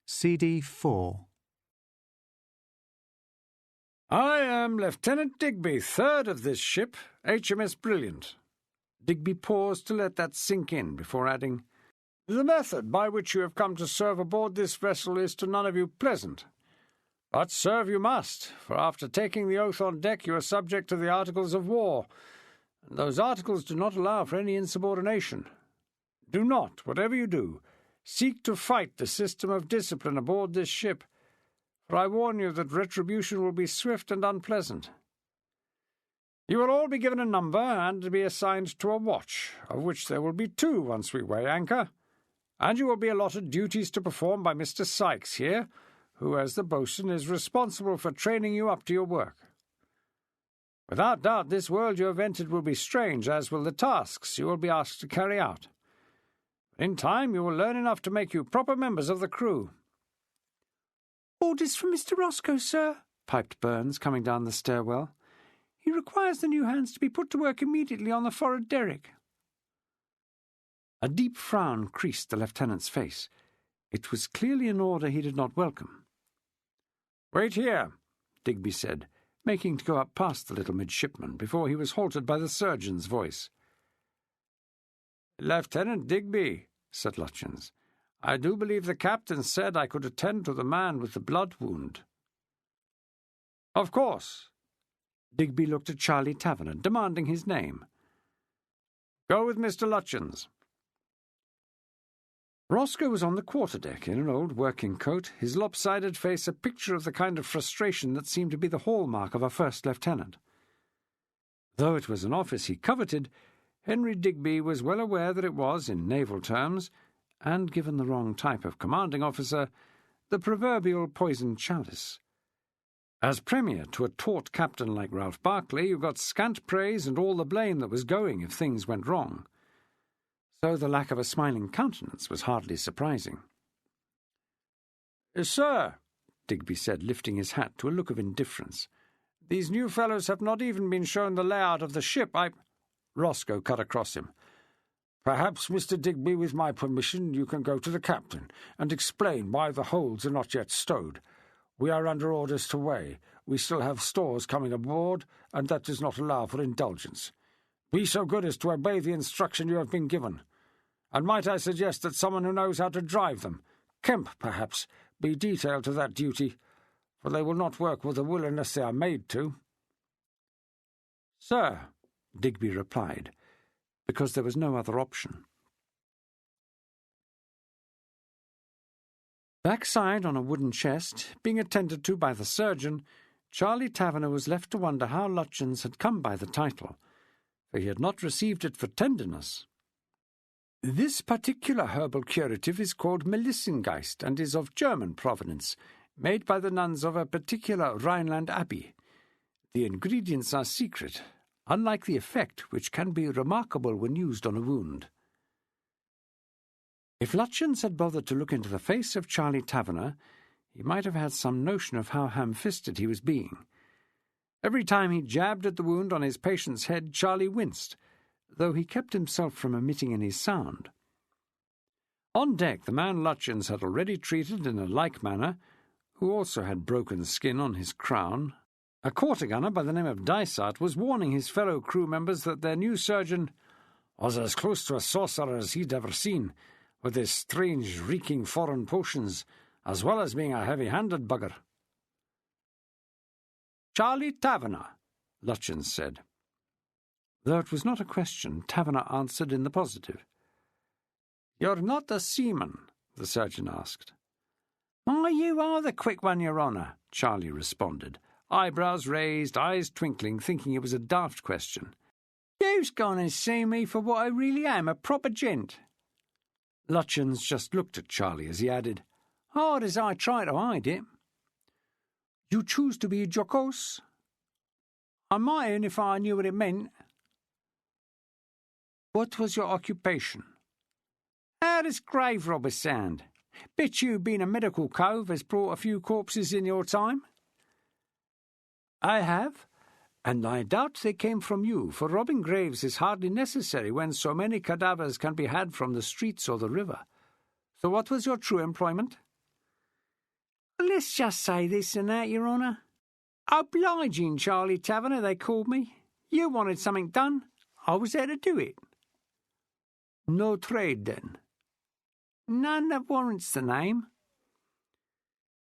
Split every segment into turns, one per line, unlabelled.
CD 4.
I am Lieutenant Digby, third of this ship, HMS Brilliant. Digby paused to let that sink in before adding, "The method by which you have come to serve aboard this vessel is to none of you pleasant. But serve you must, for after taking the oath on deck you are subject to the Articles of War, and those articles do not allow for any insubordination. Do not, whatever you do, seek to fight the system of discipline aboard this ship, for I warn you that retribution will be swift and unpleasant. You will all be given a number and be assigned to a watch, of which there will be 2 once we weigh anchor, and you will be allotted duties to perform by Mr. Sykes here, who, as the boatswain, is responsible for training you up to your work. Without doubt, this world you have entered will be strange, as will the tasks you will be asked to carry out. In time, you will learn enough to make you proper members of the crew."
"Orders from Mr. Roscoe, sir," piped Burns, coming down the stairwell. "He requires the new hands to be put to work immediately on the forward derrick."
A deep frown creased the lieutenant's face. It was clearly an order he did not welcome.
"Wait here,"
Digby said, making to go up past the little midshipman before he was halted by the surgeon's voice.
"Lieutenant Digby," said Lutyens, "I do believe the captain said I could attend to the man with the blood wound." "Of course."
Digby looked at Charlie Taverner, demanding his name.
"Go with Mr. Lutyens."
Roscoe was on the quarterdeck in an old working coat, his lopsided face a picture of the kind of frustration that seemed to be the hallmark of a first lieutenant. Though it was an office he coveted, Henry Digby was well aware that it was, in naval terms, and given the wrong type of commanding officer, the proverbial poisoned chalice. As premier to a taut captain like Ralph Barclay, you got scant praise and all the blame that was going if things went wrong. So the lack of a smiling countenance was hardly surprising.
"Sir," Digby said, lifting his hat to a look of indifference, "these new fellows have not even been shown the layout of the ship. Roscoe cut across him. "Perhaps, Mr. Digby, with my permission, you can go to the captain and explain why the holds are not yet stowed. We are under orders to weigh. We still have stores coming aboard, and that does not allow for indulgence. Be so good as to obey the instruction you have been given. And might I suggest that someone who knows how to drive them, Kemp perhaps, be detailed to that duty, for they will not work with a will unless they are made to."
"Sir," Digby replied, because there was no other option. Backside on a wooden chest, being attended to by the surgeon, Charlie Taverner was left to wonder how Lutyens had come by the title, for he had not received it for tenderness. "This particular herbal curative is called Melissengeist and is of German provenance, made by the nuns of a particular Rhineland abbey. The ingredients are secret, unlike the effect, which can be remarkable when used on a wound." If Lutyens had bothered to look into the face of Charlie Taverner, he might have had some notion of how ham-fisted he was being. Every time he jabbed at the wound on his patient's head, Charlie winced, though he kept himself from emitting any sound. On deck, the man Lutyens had already treated in a like manner, who also had broken skin on his crown, a quarter-gunner by the name of Dysart, was warning his fellow crew members that their new surgeon was as close to a sorcerer as he'd ever seen, with his strange, reeking foreign potions, as well as being a heavy-handed bugger. "Charlie Taverner," Lutyens said. Though it was not a question, Taverner answered in the positive. "You're not a seaman?" the surgeon asked. "Why, you are the quick one, your honour," Charlie responded, eyebrows raised, eyes twinkling, thinking it was a daft question. "Who's gone and seen me for what I really am, a proper gent?" Lutyens just looked at Charlie as he added, "Hard as I try to hide it." "You choose to be jocose?" "I mightn't if I knew what it meant." "What was your occupation?" "How does grave robber sound? Bet you been a medical cove has brought a few corpses in your time?" "I have, and I doubt they came from you, for robbing graves is hardly necessary when so many cadavers can be had from the streets or the river. So what was your true employment?"
let's just say this and that, Your Honour. Obliging Charlie Taverner, they called me. You wanted something done, I was there to do it.
No trade, then?
None that warrants the name.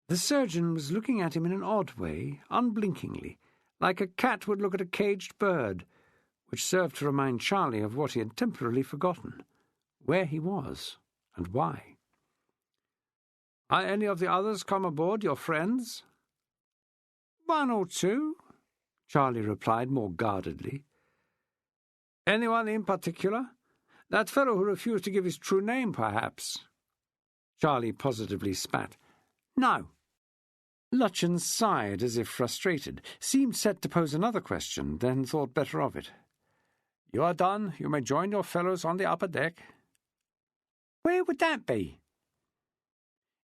The surgeon was looking at him in an odd way, unblinkingly, like a cat would look at a caged bird, which served to remind Charlie of what he had temporarily forgotten, where he was, and why.
Are any of the others come aboard, your friends?
One or two,
Charlie replied more guardedly.
Anyone in particular? That fellow who refused to give his true name, perhaps?
Charlie positively spat.
No.
Lutyens sighed as if frustrated, seemed set to pose another question, then thought better of it.
You are done. You may join your fellows on the upper deck.
Where would that be?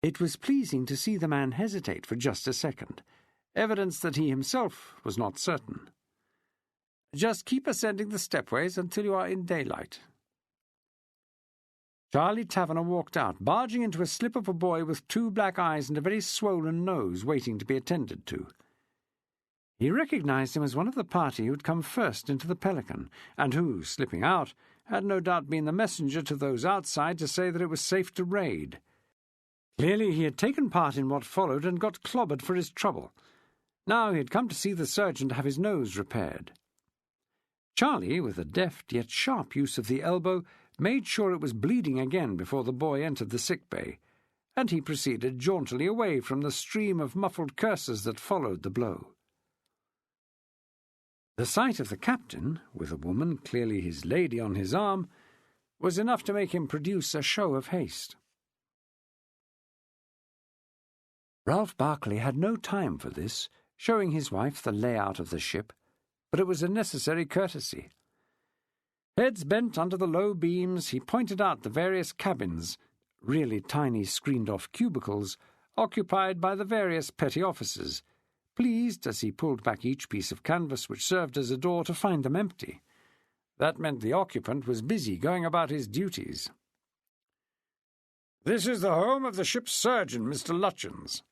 It was pleasing to see the man hesitate for just a second, evidence that he himself was not certain.
Just keep ascending the stepways until you are in daylight.
Charlie Taverner walked out, barging into a slip of a boy with 2 black eyes and a very swollen nose waiting to be attended to. He recognized him as one of the party who had come first into the Pelican, and who, slipping out, had no doubt been the messenger to those outside to say that it was safe to raid. Clearly he had taken part in what followed and got clobbered for his trouble. Now he had come to see the surgeon to have his nose repaired. Charlie, with a deft yet sharp use of the elbow, made sure it was bleeding again before the boy entered the sick bay, and he proceeded jauntily away from the stream of muffled curses that followed the blow. The sight of the captain, with a woman, clearly his lady, on his arm, was enough to make him produce a show of haste. Ralph Barclay had no time for this, showing his wife the layout of the ship, but it was a necessary courtesy. Heads bent under the low beams, he pointed out the various cabins, really tiny screened-off cubicles, occupied by the various petty officers, pleased, as he pulled back each piece of canvas which served as a door, to find them empty. That meant the occupant was busy going about his duties.
"This is the home of the ship's surgeon, Mr. Lutyens."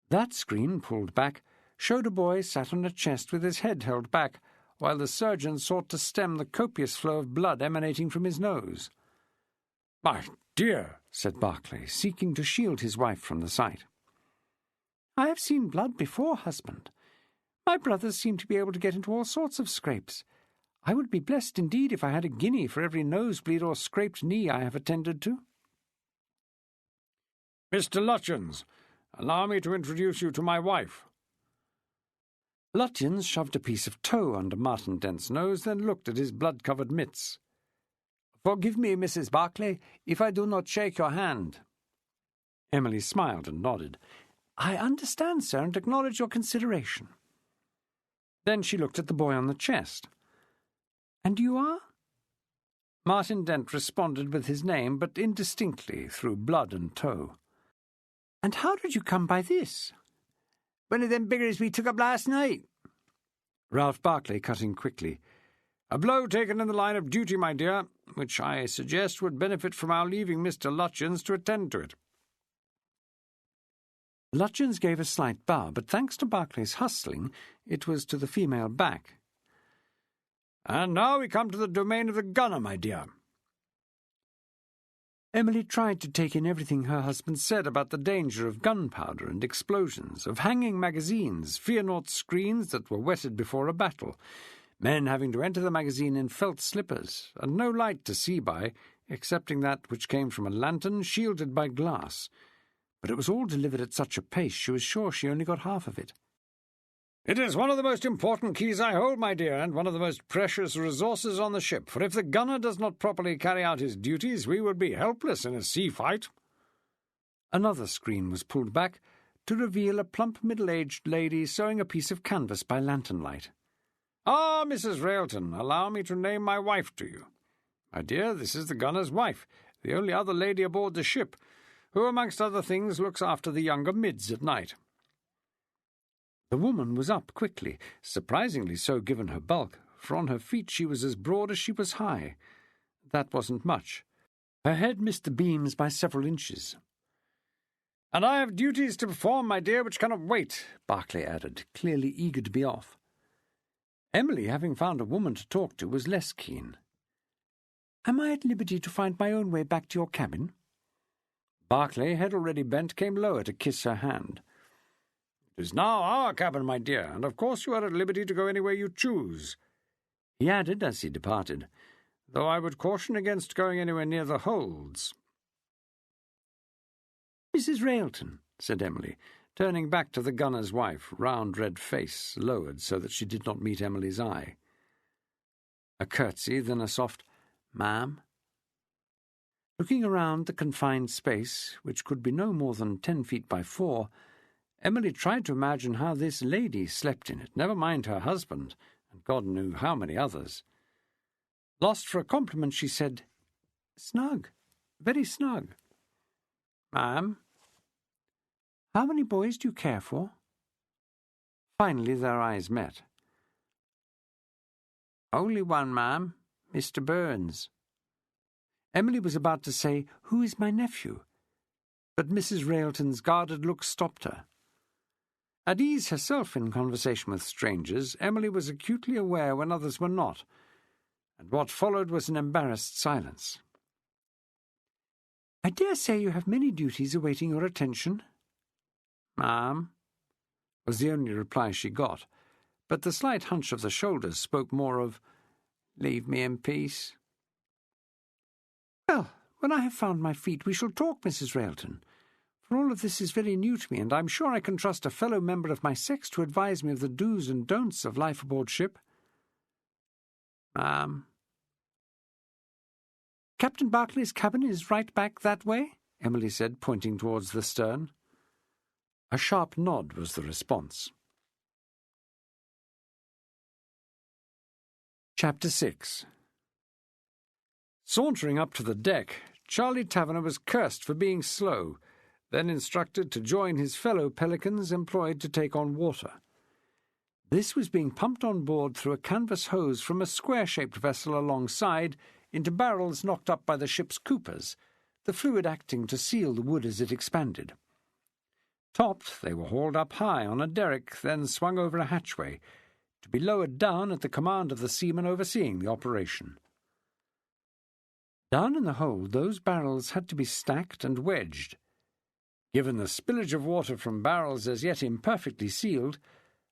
That screen, pulled back, showed a boy sat on a chest with his head held back, while the surgeon sought to stem the copious flow of blood emanating from his nose.
"My dear,"
said Barclay, seeking to shield his wife from the sight.
I have seen blood before, husband. My brothers seem to be able to get into all sorts of scrapes. I would be blessed indeed if I had a guinea for every nosebleed or scraped knee I have attended to.
"Mr. Lutyens, allow me to introduce you to my wife."
Lutyens shoved a piece of tow under Martin Dent's nose, then looked at his blood-covered mitts.
"Forgive me, Mrs. Barclay, if I do not shake your hand."
Emily smiled and nodded.
I understand, sir, and acknowledge your consideration.
Then she looked at the boy on the chest.
And you are?
Martin Dent responded with his name, but indistinctly, through blood and tow.
And how did you come by this?
"One of them biggers we took up last night."
Ralph Barclay cut in quickly.
"A blow taken in the line of duty, my dear, which I suggest would benefit from our leaving Mr. Lutyens to attend to it."
Lutyens gave a slight bow, but thanks to Barclay's hustling, it was to the female back.
"And now we come to the domain of the gunner, my dear."
Emily tried to take in everything her husband said about the danger of gunpowder and explosions, of hanging magazines, fear-naught screens that were wetted before a battle, men having to enter the magazine in felt slippers, and no light to see by, excepting that which came from a lantern shielded by glass. But it was all delivered at such a pace she was sure she only got half of it.
"It is one of the most important keys I hold, my dear, and one of the most precious resources on the ship, for if the gunner does not properly carry out his duties, we would be helpless in a sea fight."
Another screen was pulled back to reveal a plump middle-aged lady sewing a piece of canvas by lantern light.
"Ah, Mrs. Railton, allow me to name my wife to you. My dear, this is the gunner's wife, the only other lady aboard the ship, who, amongst other things, looks after the younger mids at night."
The woman was up quickly, surprisingly so given her bulk, for on her feet she was as broad as she was high. That wasn't much. Her head missed the beams by several inches.
"And I have duties to perform, my dear, which cannot wait," Barclay added, clearly eager to be off.
Emily, having found a woman to talk to, was less keen. "Am I at liberty to find my own way back to your cabin?"
Barclay, head already bent, came lower to kiss her hand. "It is now our cabin, my dear, and of course you are at liberty to go anywhere you choose," he added as he departed, "though I would caution against going anywhere near the holds."
"Mrs. Railton," said Emily,
turning back to the gunner's wife, round red face lowered so that she did not meet Emily's eye. A curtsy, then a soft "Ma'am."
Looking around the confined space, which could be no more than 10 feet by 4,
Emily tried to imagine how this lady slept in it, never mind her husband, and God knew how many others. Lost for a compliment, she said,
"Snug, very snug."
"Ma'am."
"How many boys do you care for?"
Finally their eyes met.
"Only one, ma'am, Mr. Burns." Emily was about to say, "Who is my nephew?" but Mrs. Railton's guarded look stopped her. At ease herself in conversation with strangers, Emily was acutely aware when others were not, and what followed was an embarrassed silence. "I dare say you have many duties awaiting your attention."
"Ma'am," was the only reply she got, but the slight hunch of the shoulders spoke more of, "Leave me in peace."
"Well, when I have found my feet, we shall talk, Mrs. Railton, for all of this is very new to me, and I'm sure I can trust a fellow member of my sex to advise me of the do's and don'ts of life aboard ship."
"Ma'am."
"Captain Barclay's cabin is right back that way?" Emily said, pointing towards the stern.
A sharp nod was the response. Chapter 6. Sauntering up to the deck, Charlie Taverner was cursed for being slow, then instructed to join his fellow pelicans employed to take on water. This was being pumped on board through a canvas hose from a square-shaped vessel alongside into barrels knocked up by the ship's coopers, the fluid acting to seal the wood as it expanded. Topped, they were hauled up high on a derrick, then swung over a hatchway, to be lowered down at the command of the seaman overseeing the operation. Down in the hold, those barrels had to be stacked and wedged. Given the spillage of water from barrels as yet imperfectly sealed,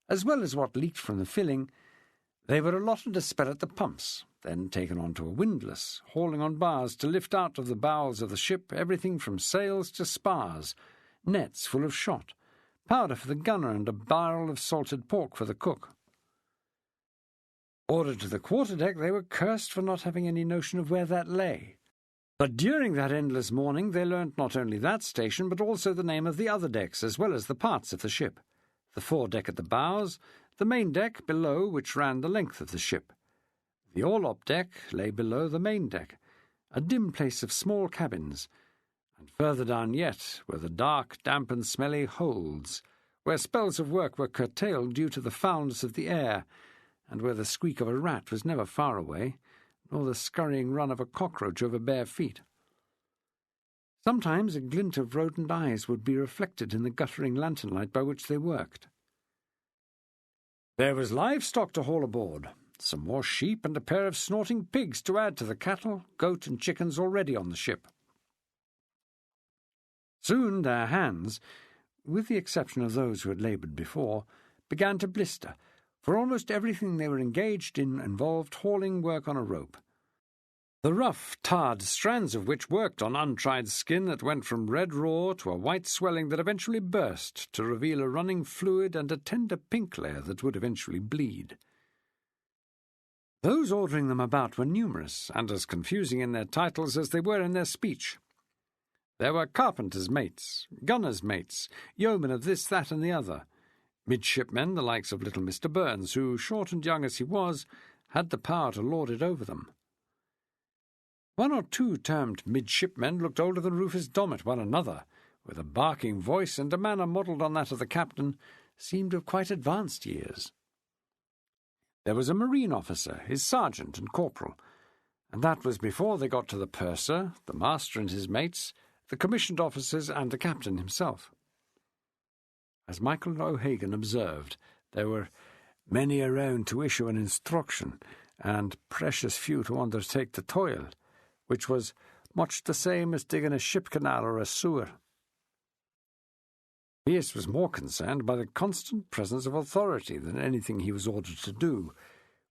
as well as what leaked from the filling, they were allotted a spell at the pumps, then taken onto a windlass, hauling on bars to lift out of the bowels of the ship everything from sails to spars, nets full of shot, powder for the gunner, and a barrel of salted pork for the cook. Ordered to the quarterdeck, they were cursed for not having any notion of where that lay. But during that endless morning they learnt not only that station, but also the name of the other decks, as well as the parts of the ship. The foredeck at the bows, the main deck below, which ran the length of the ship. The orlop deck lay below the main deck, a dim place of small cabins, and further down yet were the dark, damp and smelly holds, where spells of work were curtailed due to the foulness of the air, and where the squeak of a rat was never far away, nor the scurrying run of a cockroach over bare feet. Sometimes a glint of rodent eyes would be reflected in the guttering lantern light by which they worked. There was livestock to haul aboard, some more sheep and a pair of snorting pigs to add to the cattle, goat and chickens already on the ship. Soon their hands, with the exception of those who had laboured before, began to blister, for almost everything they were engaged in involved hauling work on a rope, the rough, tarred strands of which worked on untried skin that went from red raw to a white swelling that eventually burst to reveal a running fluid and a tender pink layer that would eventually bleed. Those ordering them about were numerous, and as confusing in their titles as they were in their speech. There were carpenters' mates, gunners' mates, yeomen of this, that, and the other, midshipmen, the likes of little Mr. Burns, who, short and young as he was, had the power to lord it over them. One or two termed midshipmen looked older than Rufus Dom at one another, with a barking voice and a manner modelled on that of the captain, seemed of quite advanced years. There was a marine officer, his sergeant and corporal, and that was before they got to the purser, the master and his mates,
the commissioned officers, and the captain himself. As Michael O'Hagan observed, there were many around to issue an instruction, and precious few to undertake the toil, which was much the same as digging a ship canal or a sewer. Pearce was more concerned by the constant presence of authority than anything he was ordered to do,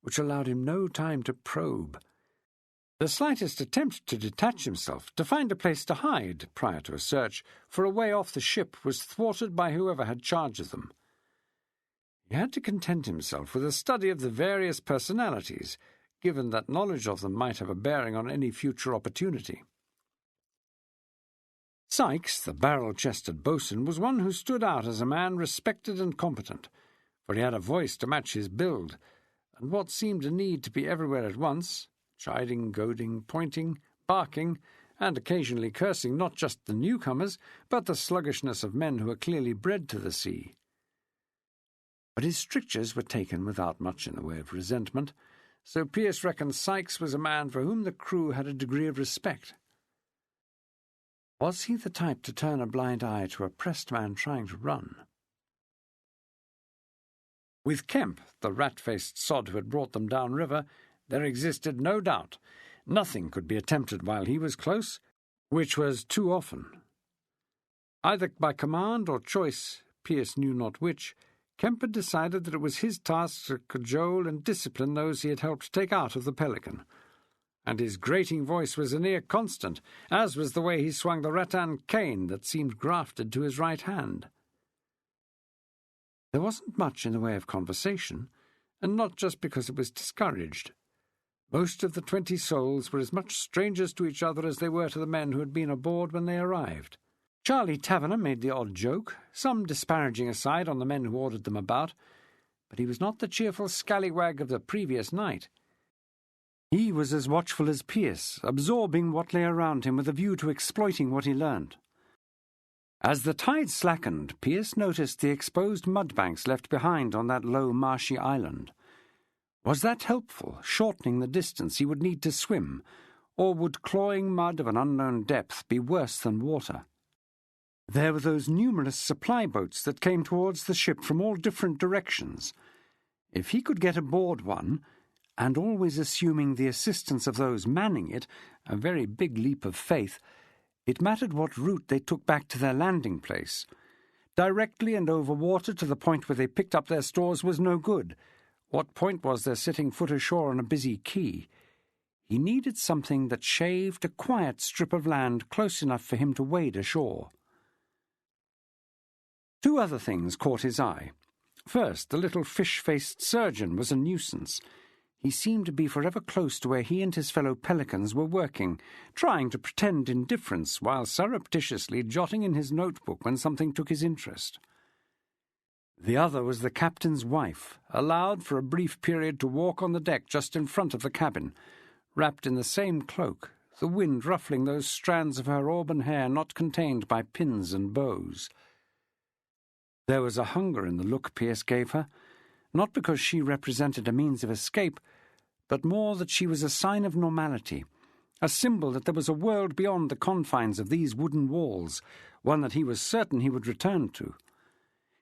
which allowed him no time to probe. The slightest attempt to detach himself, to find a place to hide prior to a search for a way off the ship, was thwarted by whoever had charge of them. He had to content himself with a study of the various personalities, given that knowledge of them might have a bearing on any future opportunity. Sykes, the barrel-chested boatswain, was one who stood out as a man respected and competent, for he had a voice to match his build, and what seemed a need to be everywhere at once, chiding, goading, pointing, barking, and occasionally cursing not just the newcomers, but the sluggishness of men who were clearly bred to the sea. But his strictures were taken without much in the way of resentment, so Pearce reckoned Sykes was a man for whom the crew had a degree of respect. Was he the type to turn a blind eye to a pressed man trying to run? With Kemp, the rat-faced sod who had brought them down-river, there existed no doubt. Nothing could be attempted while he was close, which was too often. Either by command or choice, Pearce knew not which, Kemp had decided that it was his task to cajole and discipline those he had helped take out of the Pelican, and his grating voice was a near constant, as was the way he swung the rattan cane that seemed grafted to his right hand. There wasn't much in the way of conversation, and not just because it was discouraged. Most of the 20 souls were as much strangers to each other as they were to the men who had been aboard when they arrived. Charlie Taverner made the odd joke, some disparaging aside on the men who ordered them about, but he was not the cheerful scallywag of the previous night. He was as watchful as Pearce, absorbing what lay around him with a view to exploiting what he learned. As the tide slackened, Pearce noticed the exposed mudbanks left behind on that low, marshy island. Was that helpful, shortening the distance he would need to swim, or would clawing mud of an unknown depth be worse than water? There were those numerous supply boats that came towards the ship from all different directions. If he could get aboard one, and always assuming the assistance of those manning it, a very big leap of faith, it mattered what route they took back to their landing place. Directly and over water to the point where they picked up their stores was no good. What point was there setting foot ashore on a busy quay? He needed something that shaved a quiet strip of land close enough for him to wade ashore. 2 other things caught his eye. First, the little fish-faced surgeon was a nuisance. He seemed to be forever close to where he and his fellow pelicans were working, trying to pretend indifference while surreptitiously jotting in his notebook when something took his interest. The other was the captain's wife, allowed for a brief period to walk on the deck just in front of the cabin, wrapped in the same cloak, the wind ruffling those strands of her auburn hair not contained by pins and bows. There was a hunger in the look Pearce gave her, not because she represented a means of escape, but more that she was a sign of normality, a symbol that there was a world beyond the confines of these wooden walls, one that he was certain he would return to.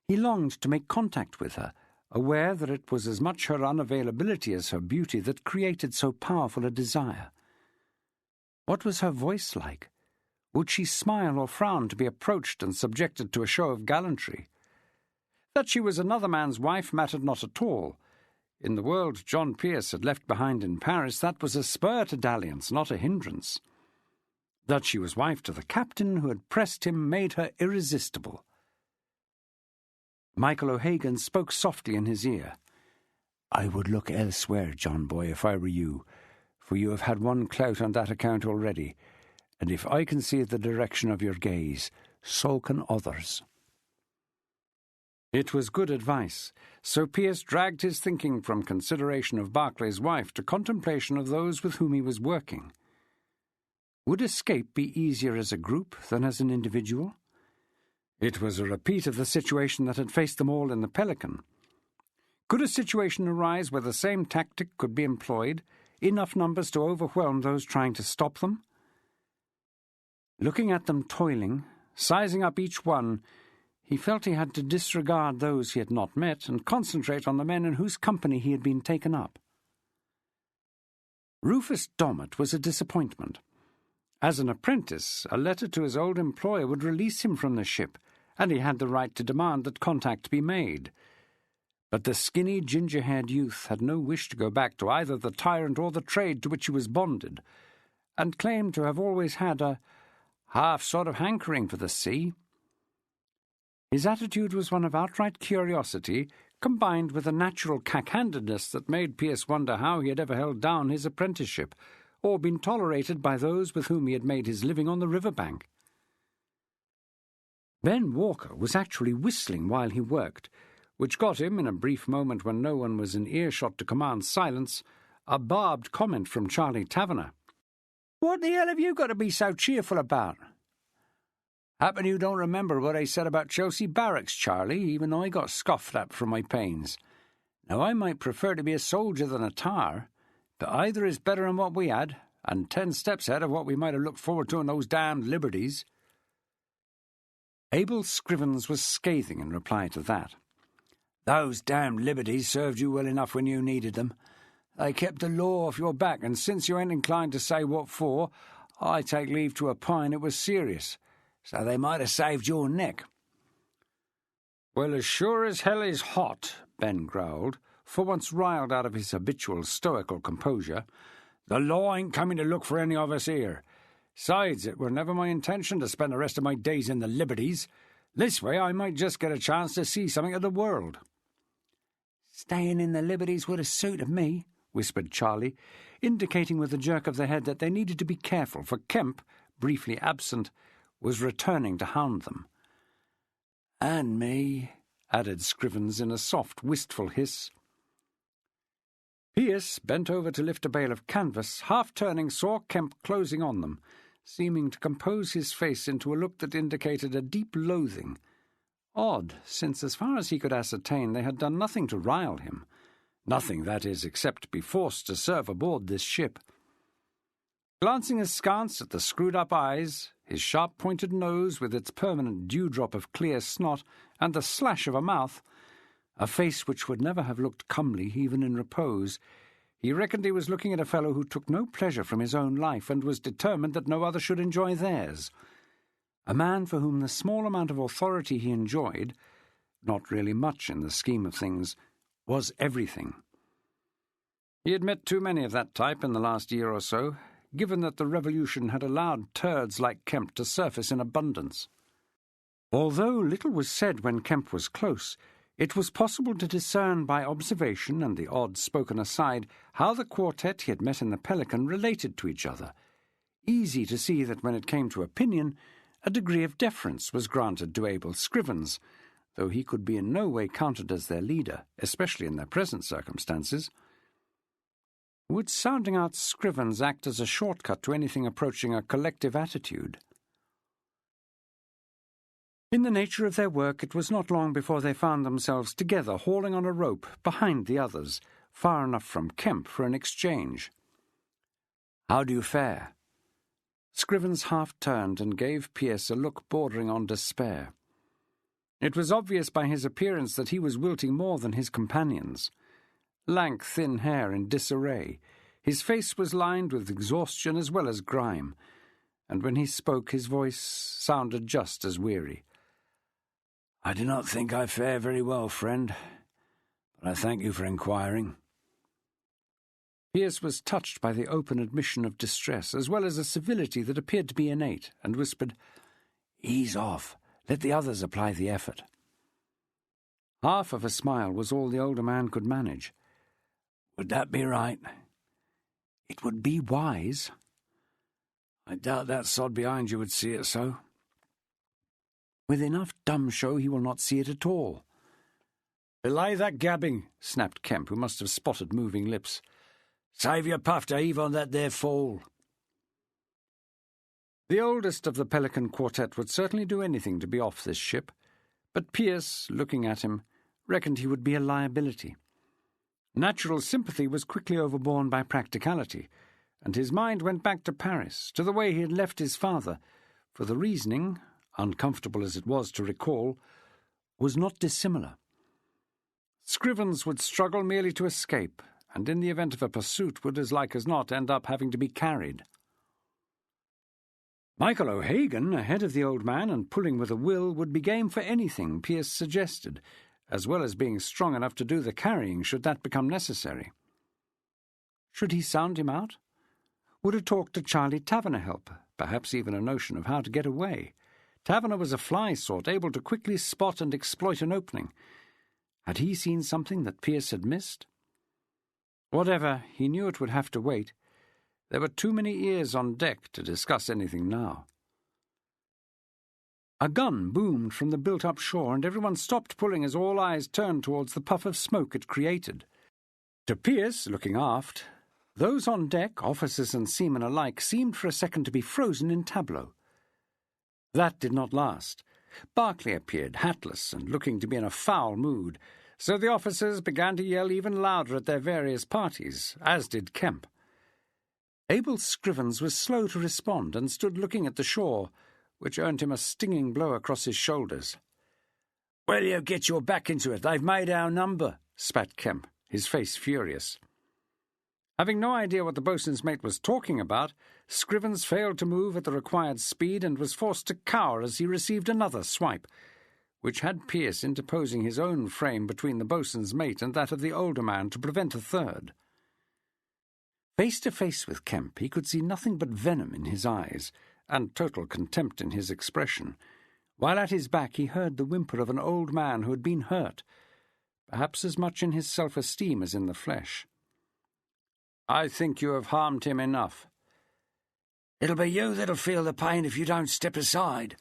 He longed to make contact with her, aware that it was as much her unavailability as her beauty that created so powerful a desire. What was her voice like? Would she smile or frown to be approached and subjected to a show of gallantry? That she was another man's wife mattered not at all. In the world John Pearce had left behind in Paris, that was a spur to dalliance, not a hindrance. That she was wife to the captain who had pressed him made her irresistible. Michael O'Hagan spoke softly in his ear. "I would look elsewhere, John boy, if I were you, for you have had one clout on that account already, and if I can see the direction of your gaze, so can others." It was good advice, so Pearce dragged his thinking from consideration of Barclay's wife to contemplation of those with whom he was working. Would escape be easier as a group than as an individual? It was a repeat of the situation that had faced them all in the Pelican. Could a situation arise where the same tactic could be employed, enough numbers to overwhelm those trying to stop them? Looking at them toiling, sizing up each one, he felt he had to disregard those he had not met and concentrate on the men in whose company he had been taken up. Rufus Dommett was a disappointment. As an apprentice, a letter to his old employer would release him from the ship, and he had the right to demand that contact be made. But the skinny, ginger-haired youth had no wish to go back to either the tyrant or the trade to which he was bonded, and claimed to have always had a half sort of hankering for the sea. His attitude was one of outright curiosity, combined with a natural cack-handedness that made Pearce wonder how he had ever held down his apprenticeship, or been tolerated by those with whom he had made his living on the river-bank. Ben Walker was actually whistling while he worked, which got him, in a brief moment when no one was in earshot to command silence, a barbed comment from Charlie Taverner. "What the hell have you got to be so cheerful about?" "Happen you don't remember what I said about Chelsea Barracks, Charlie, even though I got scoffed at for my pains. Now, I might prefer to be a soldier than a tar, but either is better than what we had, and 10 steps ahead of what we might have looked forward to in those damned liberties." Abel Scrivens was scathing in reply to that. "Those damned liberties served you well enough when you needed them. They kept the law off your back, and since you ain't inclined to say what for, I take leave to opine it was serious, so they might have saved your neck." "Well, as sure as hell is hot," Ben growled, for once riled out of his habitual stoical composure, "the law ain't coming to look for any of us here. Sides, it were never my intention to spend the rest of my days in the liberties. This way I might just get a chance to see something of the world." "Staying in the liberties would have suited me," whispered Charlie, indicating with a jerk of the head that they needed to be careful, for Kemp, briefly absent, was returning to hound them. "And me," added Scrivens in a soft, wistful hiss. Pearce bent over to lift a bale of canvas, half-turning, saw Kemp closing on them, seeming to compose his face into a look that indicated a deep loathing. Odd, since as far as he could ascertain they had done nothing to rile him. Nothing, that is, except be forced to serve aboard this ship. Glancing askance at the screwed-up eyes, his sharp-pointed nose with its permanent dewdrop of clear snot, and the slash of a mouth, a face which would never have looked comely even in repose, he reckoned he was looking at a fellow who took no pleasure from his own life and was determined that no other should enjoy theirs. A man for whom the small amount of authority he enjoyed, not really much in the scheme of things, was everything. He had met too many of that type in the last year or so, given that the revolution had allowed turds like Kemp to surface in abundance. Although little was said when Kemp was close, it was possible to discern by observation and the odd spoken aside how the quartet he had met in the Pelican related to each other. Easy to see that when it came to opinion, a degree of deference was granted to Abel Scrivens, though he could be in no way counted as their leader, especially in their present circumstances. Would sounding out Scrivens act as a shortcut to anything approaching a collective attitude? In the nature of their work, it was not long before they found themselves together hauling on a rope behind the others, far enough from Kemp for an exchange. "How do you fare?" Scrivens half-turned and gave Pearce a look bordering on despair. It was obvious by his appearance that he was wilting more than his companions. Lank, thin hair in disarray, his face was lined with exhaustion as well as grime, and when he spoke his voice sounded just as weary. "I do not think I fare very well, friend, but I thank you for inquiring." Pearce was touched by the open admission of distress, as well as a civility that appeared to be innate, and whispered, "Ease off. Let the others apply the effort." Half of a smile was all the older man could manage. "Would that be right?" "It would be wise." "I doubt that sod behind you would see it so." "With enough dumb show he will not see it at all." "Belay that gabbing," snapped Kemp, who must have spotted moving lips. "Save your puff to heave on that there fall." The oldest of the Pelican quartet would certainly do anything to be off this ship, but Pearce, looking at him, reckoned he would be a liability. Natural sympathy was quickly overborne by practicality, and his mind went back to Paris, to the way he had left his father, for the reasoning, uncomfortable as it was to recall, was not dissimilar. Scrivens would struggle merely to escape, and in the event of a pursuit would as like as not end up having to be carried. Michael O'Hagan, ahead of the old man and pulling with a will, would be game for anything Pearce suggested, as well as being strong enough to do the carrying should that become necessary. Should he sound him out? Would a talk to Charlie Taverner help? Perhaps even a notion of how to get away. Taverner was a fly sort, able to quickly spot and exploit an opening. Had he seen something that Pearce had missed? Whatever, he knew it would have to wait. There were too many ears on deck to discuss anything now. A gun boomed from the built-up shore, and everyone stopped pulling as all eyes turned towards the puff of smoke it created. To Pearce, looking aft, those on deck, officers and seamen alike, seemed for a second to be frozen in tableau. That did not last. Barclay appeared, hatless and looking to be in a foul mood, so the officers began to yell even louder at their various parties, as did Kemp. Abel Scrivens was slow to respond and stood looking at the shore, which earned him a stinging blow across his shoulders. "Will you get your back into it? They've made our number," spat Kemp, his face furious. Having no idea what the boatswain's mate was talking about, Scrivens failed to move at the required speed and was forced to cower as he received another swipe, which had Pearce interposing his own frame between the boatswain's mate and that of the older man to prevent a third. Face to face with Kemp, he could see nothing but venom in his eyes and total contempt in his expression, while at his back he heard the whimper of an old man who had been hurt, perhaps as much in his self-esteem as in the flesh. "I think you have harmed him enough." "It'll be you that'll feel the pain if you don't step aside."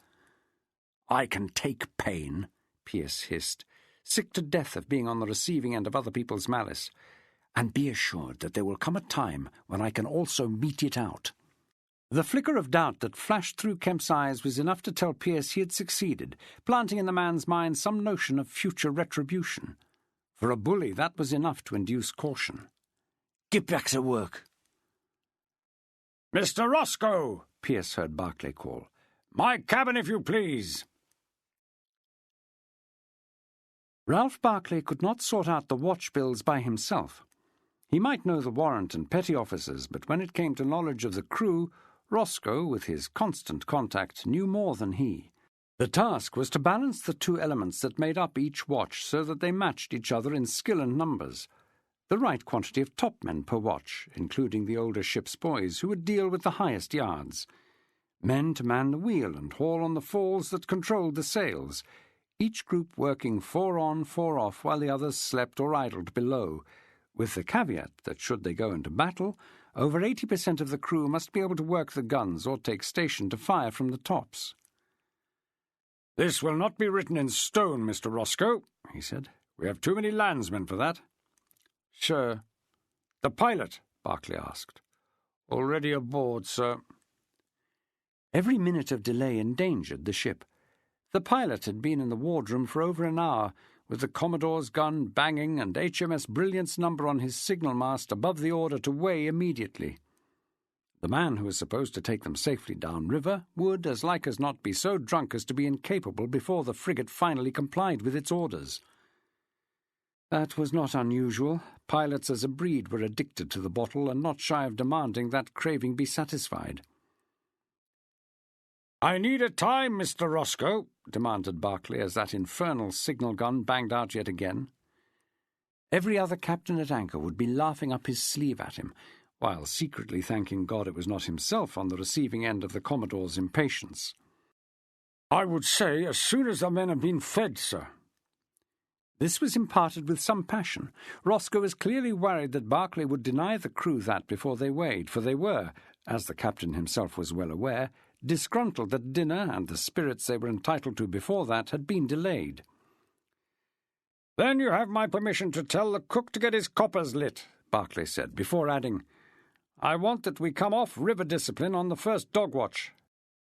"I can take pain," Pearce hissed, sick to death of being on the receiving end of other people's malice, "and be assured that there will come a time when I can also mete it out." The flicker of doubt that flashed through Kemp's eyes was enough to tell Pearce he had succeeded, planting in the man's mind some notion of future retribution. For a bully, that was enough to induce caution. "Get back to work." "Mr. Roscoe!" Pearce heard Barclay call. "My cabin, if you please." Ralph Barclay could not sort out the watch bills by himself. He might know the warrant and petty officers, but when it came to knowledge of the crew, Roscoe, with his constant contact, knew more than he. The task was to balance the two elements that made up each watch so that they matched each other in skill and numbers. The right quantity of topmen per watch, including the older ship's boys, who would deal with the highest yards. Men to man the wheel and haul on the falls that controlled the sails, each group working 4 on, 4 off, while the others slept or idled below, with the caveat that should they go into battle, over 80% of the crew must be able to work the guns or take station to fire from the tops. "This will not be written in stone, Mr. Roscoe," he said. "We have too many landsmen for that." "Sir." "The pilot?" Barclay asked. "Already aboard, sir." Every minute of delay endangered the ship. The pilot had been in the wardroom for over an hour, with the Commodore's gun banging and HMS Brilliant's number on his signal mast above the order to weigh immediately. The man who was supposed to take them safely downriver would, as like as not, be so drunk as to be incapable before the frigate finally complied with its orders. That was not unusual. Pilots as a breed were addicted to the bottle and not shy of demanding that craving be satisfied. "I need a time, Mr. Roscoe," demanded Barclay as that infernal signal gun banged out yet again. Every other captain at anchor would be laughing up his sleeve at him, while secretly thanking God it was not himself on the receiving end of the Commodore's impatience. "I would say as soon as the men have been fed, sir." This was imparted with some passion. Roscoe was clearly worried that Barclay would deny the crew that before they weighed, for they were, as the captain himself was well aware, disgruntled that dinner and the spirits they were entitled to before that had been delayed. "Then you have my permission to tell the cook to get his coppers lit," Barclay said, before adding, "I want that we come off river discipline on the first dog watch.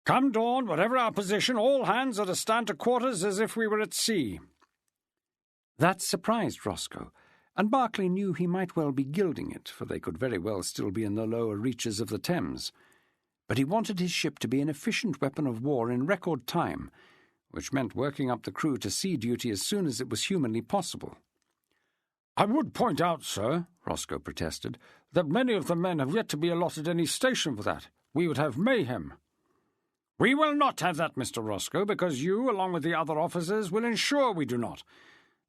Come dawn, whatever our position, all hands are to stand to quarters as if we were at sea." That surprised Roscoe, and Barclay knew he might well be gilding it, for they could very well still be in the lower reaches of the Thames. But he wanted his ship to be an efficient weapon of war in record time, which meant working up the crew to sea duty as soon as it was humanly possible.
"I would point out, sir," Roscoe protested, "that many of the men have yet to be allotted any station for that. We would have mayhem." "We will not have that, Mr. Roscoe, because you, along with the other officers, will ensure we do not.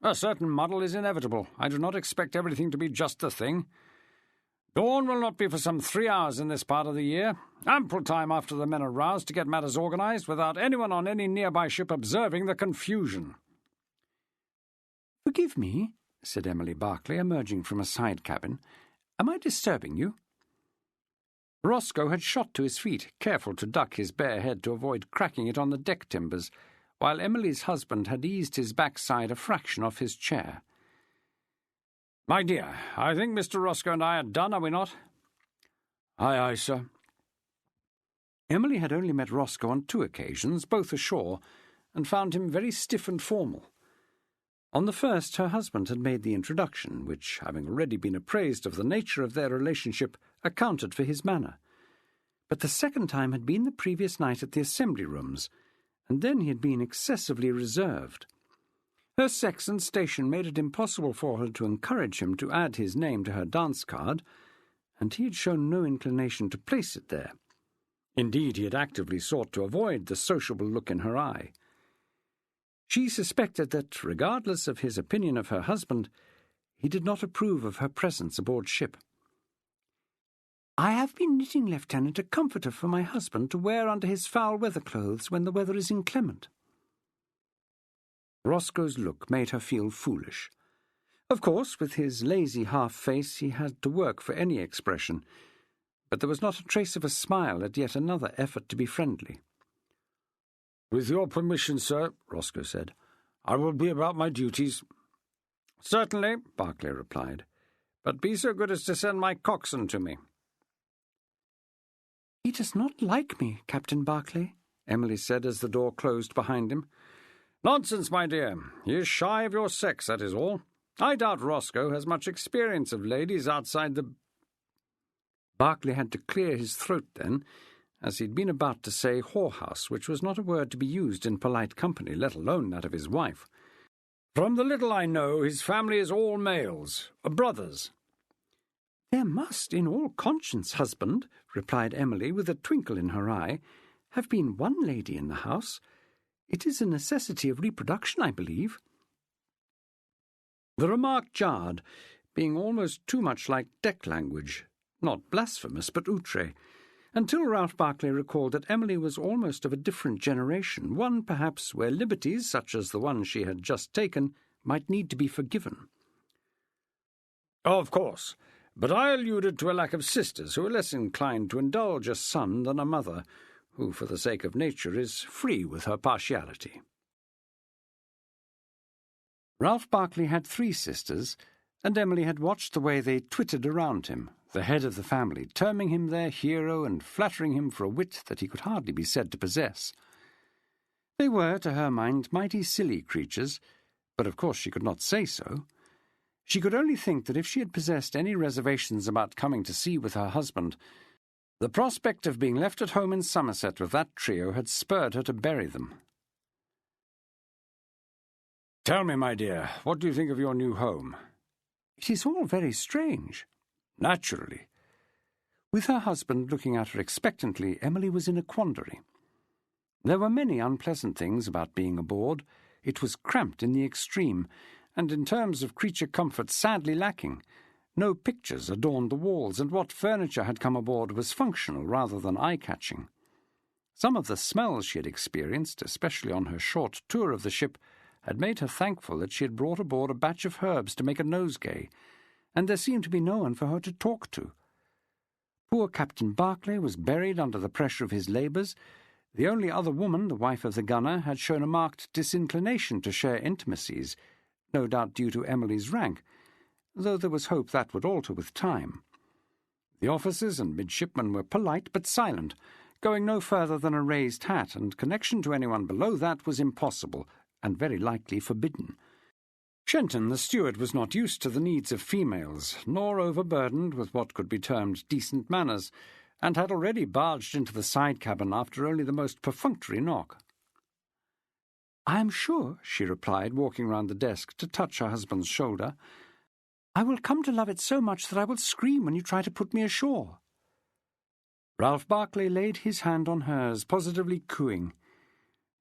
A certain muddle is inevitable. I do not expect everything to be just the thing. Dawn will not be for some 3 hours in this part of the year. Ample time after the men are roused to get matters organized without anyone on any nearby ship observing the confusion."
"Forgive me," said Emily Barclay, emerging from a side cabin. "Am I disturbing you?" Roscoe had shot to his feet, careful to duck his bare head to avoid cracking it on the deck timbers, while Emily's husband had eased his backside a fraction off his chair.
"My dear, I think Mr. Roscoe and I are done, are we not?" "Aye, aye, sir."
Emily had only met Roscoe on 2 occasions, both ashore, and found him very stiff and formal. On the first, her husband had made the introduction, which, having already been appraised of the nature of their relationship, accounted for his manner. But the second time had been the previous night at the assembly rooms, and then he had been excessively reserved. Her sex and station made it impossible for her to encourage him to add his name to her dance card, and he had shown no inclination to place it there. Indeed, he had actively sought to avoid the sociable look in her eye. She suspected that, regardless of his opinion of her husband, he did not approve of her presence aboard ship. "I have been knitting, Lieutenant, a comforter for my husband to wear under his foul weather clothes when the weather is inclement." Roscoe's look made her feel foolish. Of course, with his lazy half-face, he had to work for any expression, but there was not a trace of a smile at yet another effort to be friendly.
"With your permission, sir," Roscoe said, "I will be about my duties." "Certainly," Barclay replied, "but be so good as to send my coxswain to me."
"He does not like me, Captain Barclay," Emily said as the door closed behind him.
"Nonsense, my dear. He is shy of your sex, that is all. I doubt Roscoe has much experience of ladies outside the—"
Barclay had to clear his throat then, as he'd been about to say whorehouse, which was not a word to be used in polite company, let alone that of his wife.
"From the little I know, his family is all males, brothers."
"There must, in all conscience, husband," replied Emily, with a twinkle in her eye, "have been one lady in the house. It is a necessity of reproduction, I believe."
The remark jarred, being almost too much like deck language, not blasphemous, but outre, until Ralph Barclay recalled that Emily was almost of a different generation, one, perhaps, where liberties, such as the one she had just taken, might need to be forgiven.
"Of course, but I alluded to a lack of sisters who are less inclined to indulge a son than a mother, who, for the sake of nature, is free with her partiality."
Ralph Barclay had 3 sisters, and Emily had watched the way they twittered around him, the head of the family, terming him their hero and flattering him for a wit that he could hardly be said to possess. They were, to her mind, mighty silly creatures, but of course she could not say so. She could only think that if she had possessed any reservations about coming to sea with her husband, the prospect of being left at home in Somerset with that trio had spurred her to bury them.
"Tell me, my dear, what do you think of your new home?"
"It is all very strange."
"Naturally."
With her husband looking at her expectantly, Emily was in a quandary. There were many unpleasant things about being aboard. It was cramped in the extreme, and in terms of creature comfort sadly lacking. No pictures adorned the walls, and what furniture had come aboard was functional rather than eye-catching. Some of the smells she had experienced, especially on her short tour of the ship, had made her thankful that she had brought aboard a batch of herbs to make a nosegay, and there seemed to be no one for her to talk to. Poor Captain Barclay was buried under the pressure of his labours. The only other woman, the wife of the gunner, had shown a marked disinclination to share intimacies, no doubt due to Emily's rank, though there was hope that would alter with time. The officers and midshipmen were polite but silent, going no further than a raised hat, and connection to anyone below that was impossible, and very likely forbidden. Shenton, the steward, was not used to the needs of females, nor overburdened with what could be termed decent manners, and had already barged into the side cabin after only the most perfunctory knock.
"I am sure," she replied, walking round the desk to touch her husband's shoulder, "I will come to love it so much that I will scream when you try to put me ashore."
Ralph Barclay laid his hand on hers, positively cooing.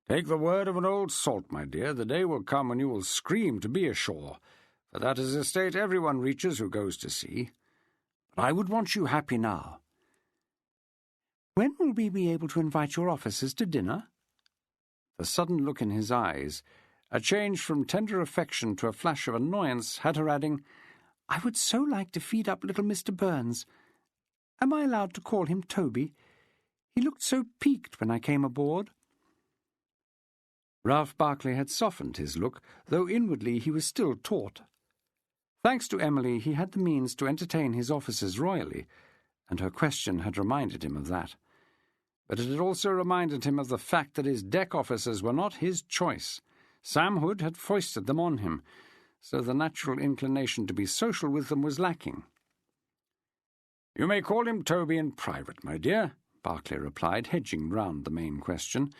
"Take the word of an old salt, my dear. The day will come when you will scream to be ashore, for that is a state everyone reaches who goes to sea. But I would want you happy now."
"When will we be able to invite your officers to dinner?"
The sudden look in his eyes, a change from tender affection to a flash of annoyance, had her adding,
"I would so like to feed up little Mr. Burns. Am I allowed to call him Toby? He looked so piqued when I came aboard."
Ralph Barclay had softened his look, though inwardly he was still taut. Thanks to Emily, he had the means to entertain his officers royally, and her question had reminded him of that. But it had also reminded him of the fact that his deck officers were not his choice. Sam Hood had foisted them on him, so the natural inclination to be social with them was lacking. "You may call him Toby in private, my dear," Barclay replied, hedging round the main question,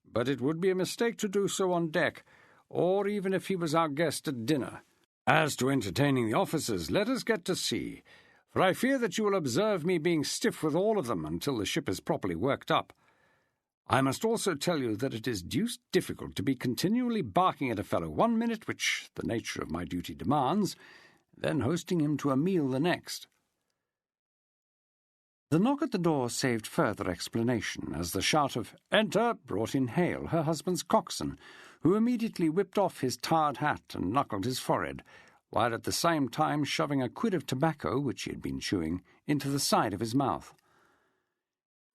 "but it would be a mistake to do so on deck, or even if he was our guest at dinner. As to entertaining the officers, let us get to sea, for I fear that you will observe me being stiff with all of them until the ship is properly worked up. I must also tell you that it is deuced difficult to be continually barking at a fellow 1 minute, which the nature of my duty demands, then hosting him to a meal the next."
The knock at the door saved further explanation, as the shout of "Enter!" brought in Hale, her husband's coxswain, who immediately whipped off his tarred hat and knuckled his forehead, while at the same time shoving a quid of tobacco, which he had been chewing, into the side of his mouth.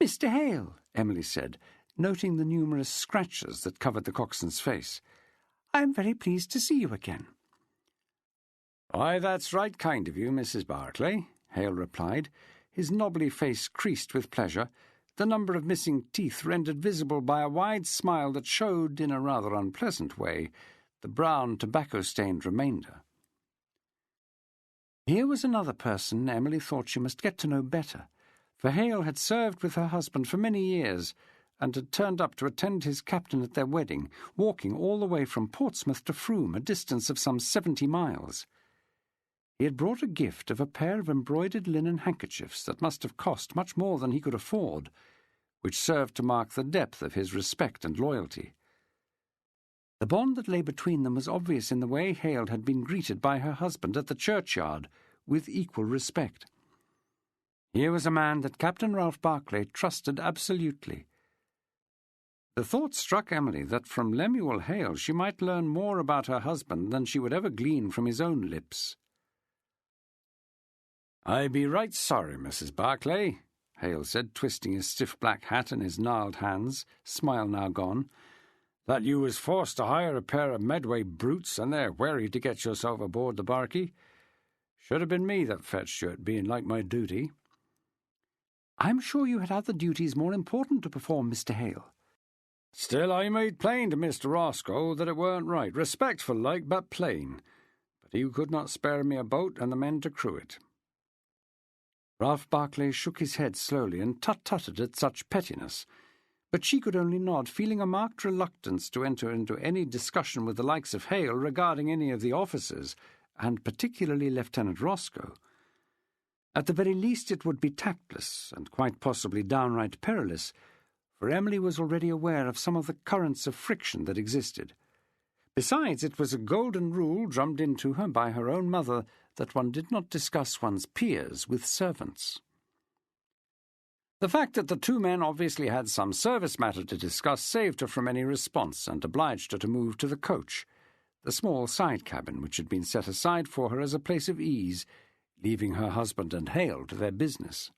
"Mr. Hale," Emily said, noting the numerous scratches that covered the coxswain's face, "I am very pleased to see you again."
"Why, that's right kind of you, Mrs. Barclay," Hale replied, his knobbly face creased with pleasure, the number of missing teeth rendered visible by a wide smile that showed, in a rather unpleasant way, the brown tobacco-stained remainder. Here was another person Emily thought she must get to know better, for Hale had served with her husband for many years, and had turned up to attend his captain at their wedding, walking all the way from Portsmouth to Frome, a distance of some 70 miles. He had brought a gift of a pair of embroidered linen handkerchiefs that must have cost much more than he could afford, which served to mark the depth of his respect and loyalty. The bond that lay between them was obvious in the way Hale had been greeted by her husband at the churchyard, with equal respect. Here was a man that Captain Ralph Barclay trusted absolutely. The thought struck Emily that from Lemuel Hale she might learn more about her husband than she would ever glean from his own lips. "I be right sorry, Mrs. Barclay," Hale said, twisting his stiff black hat in his gnarled hands, smile now gone, "that you was forced to hire a pair of Medway brutes, and they're wary to get yourself aboard the barkie. Should have been me that fetched you, it being like my duty." "I'm sure you had other duties more important to perform, Mr. Hale." "Still, I made plain to Mr. Roscoe that it weren't right, respectful like, but plain. But he could not spare me a boat and the men to crew it." Ralph Barclay shook his head slowly and tut-tutted at such pettiness, but she could only nod, feeling a marked reluctance to enter into any discussion with the likes of Hale regarding any of the officers, and particularly Lieutenant Roscoe. At the very least it would be tactless, and quite possibly downright perilous, for Emily was already aware of some of the currents of friction that existed. Besides, it was a golden rule drummed into her by her own mother that one did not discuss one's peers with servants. The fact that the two men obviously had some service matter to discuss saved her from any response and obliged her to move to the coach, the small side cabin which had been set aside for her as a place of ease, leaving her husband and Hale to their business.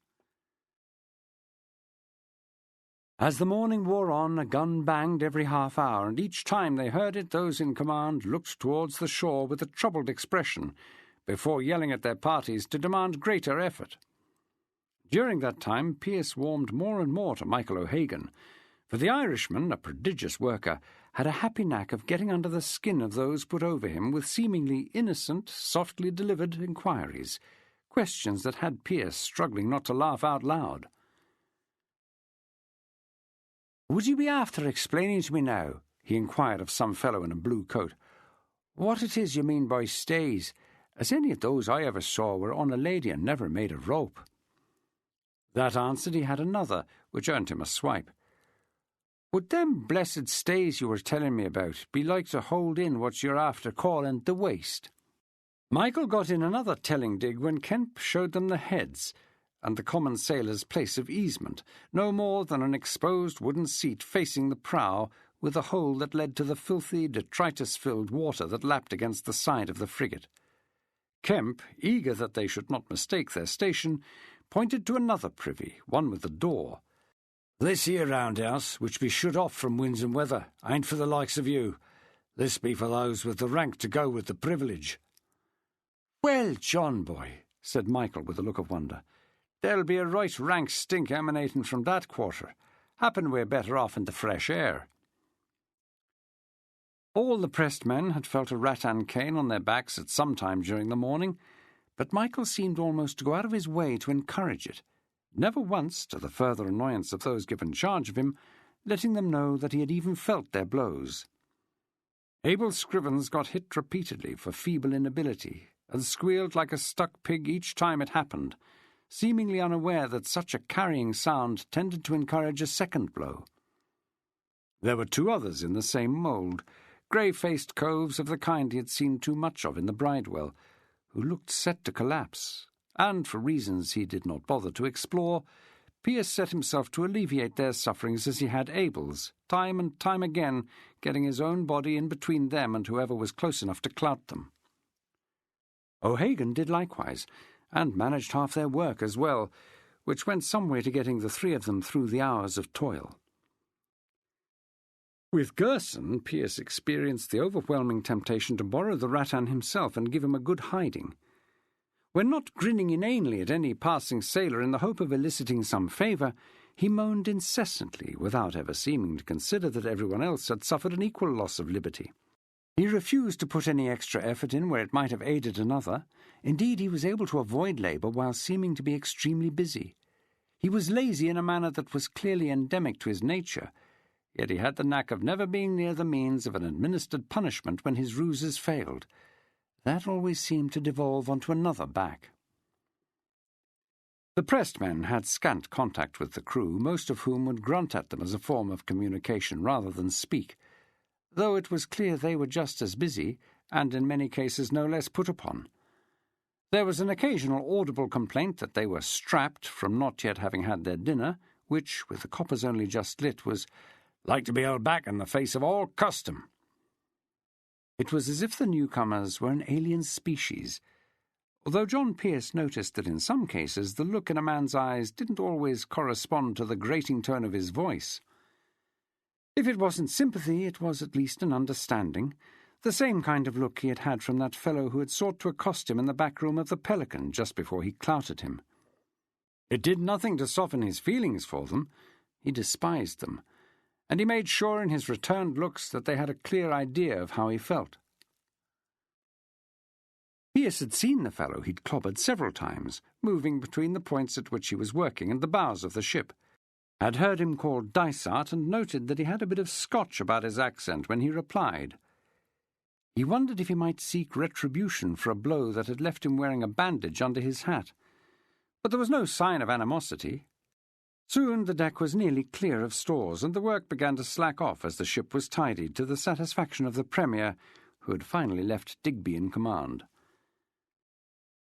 As the morning wore on, a gun banged every half hour, and each time they heard it, those in command looked towards the shore with a troubled expression, before yelling at their parties to demand greater effort. During that time, Pearce warmed more and more to Michael O'Hagan, for the Irishman, a prodigious worker, had a happy knack of getting under the skin of those put over him with seemingly innocent, softly delivered inquiries, questions that had Pearce struggling not to laugh out loud. "Would you be after explaining to me now," he inquired of some fellow in a blue coat, "what it is you mean by stays, as any of those I ever saw were on a lady and never made of rope?" That answered, he had another, which earned him a swipe. "Would them blessed stays you were telling me about be like to hold in what you're after calling the waist?" Michael got in another telling dig when Kemp showed them the heads, and the common sailor's place of easement, no more than an exposed wooden seat facing the prow, with a hole that led to the filthy, detritus-filled water that lapped against the side of the frigate. Kemp, eager that they should not mistake their station, pointed to another privy, one with a door. "This here roundhouse, which be shut off from winds and weather, ain't for the likes of you. This be for those with the rank to go with the privilege." "Well, John, boy," said Michael with a look of wonder, "there'll be a right rank stink emanating from that quarter. Happen we're better off in the fresh air." All the pressed men had felt a rattan cane on their backs at some time during the morning, but Michael seemed almost to go out of his way to encourage it, never once, to the further annoyance of those given charge of him, letting them know that he had even felt their blows. Abel Scrivens got hit repeatedly for feeble inability, and squealed like a stuck pig each time it happened, seemingly unaware that such a carrying sound tended to encourage a second blow. There were two others in the same mould, grey-faced coves of the kind he had seen too much of in the Bridewell, who looked set to collapse, and, for reasons he did not bother to explore, Pearce set himself to alleviate their sufferings as he had Abel's, time and time again getting his own body in between them and whoever was close enough to clout them. O'Hagan did likewise, and managed half their work as well, which went some way to getting the three of them through the hours of toil. With Gerson, Pearce experienced the overwhelming temptation to borrow the rattan himself and give him a good hiding. When not grinning inanely at any passing sailor in the hope of eliciting some favour, he moaned incessantly, without ever seeming to consider that everyone else had suffered an equal loss of liberty. He refused to put any extra effort in where it might have aided another. Indeed, he was able to avoid labour while seeming to be extremely busy. He was lazy in a manner that was clearly endemic to his nature, yet he had the knack of never being near the means of an administered punishment when his ruses failed. That always seemed to devolve onto another back. The pressed men had scant contact with the crew, most of whom would grunt at them as a form of communication rather than speak, though it was clear they were just as busy, and in many cases no less put upon. There was an occasional audible complaint that they were strapped from not yet having had their dinner, which, with the coppers only just lit, was like to be held back in the face of all custom. It was as if the newcomers were an alien species, although John Pearce noticed that in some cases the look in a man's eyes didn't always correspond to the grating tone of his voice. If it wasn't sympathy, it was at least an understanding, the same kind of look he had had from that fellow who had sought to accost him in the back room of the Pelican just before he clouted him. It did nothing to soften his feelings for them. He despised them, and he made sure in his returned looks that they had a clear idea of how he felt. Pearce had seen the fellow he'd clobbered several times, moving between the points at which he was working and the bows of the ship, had heard him called Dysart, and noted that he had a bit of Scotch about his accent when he replied. He wondered if he might seek retribution for a blow that had left him wearing a bandage under his hat, but there was no sign of animosity. Soon the deck was nearly clear of stores, and the work began to slack off as the ship was tidied, to the satisfaction of the Premier, who had finally left Digby in command.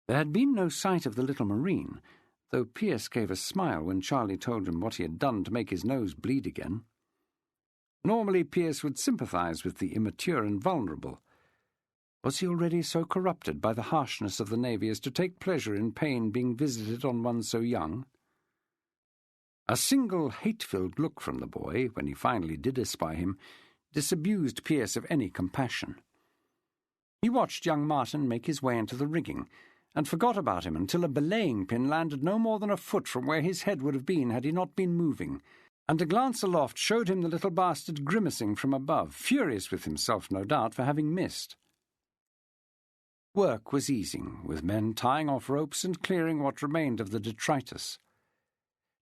There had been no sight of the little marine, though Pearce gave a smile when Charlie told him what he had done to make his nose bleed again. Normally Pearce would sympathise with the immature and vulnerable. Was he already so corrupted by the harshness of the Navy as to take pleasure in pain being visited on one so young? A single hate-filled look from the boy, when he finally did espy him, disabused Pearce of any compassion. He watched young Martin make his way into the rigging, and forgot about him until a belaying pin landed no more than a foot from where his head would have been had he not been moving, and a glance aloft showed him the little bastard grimacing from above, furious with himself, no doubt, for having missed. Work was easing, with men tying off ropes and clearing what remained of the detritus.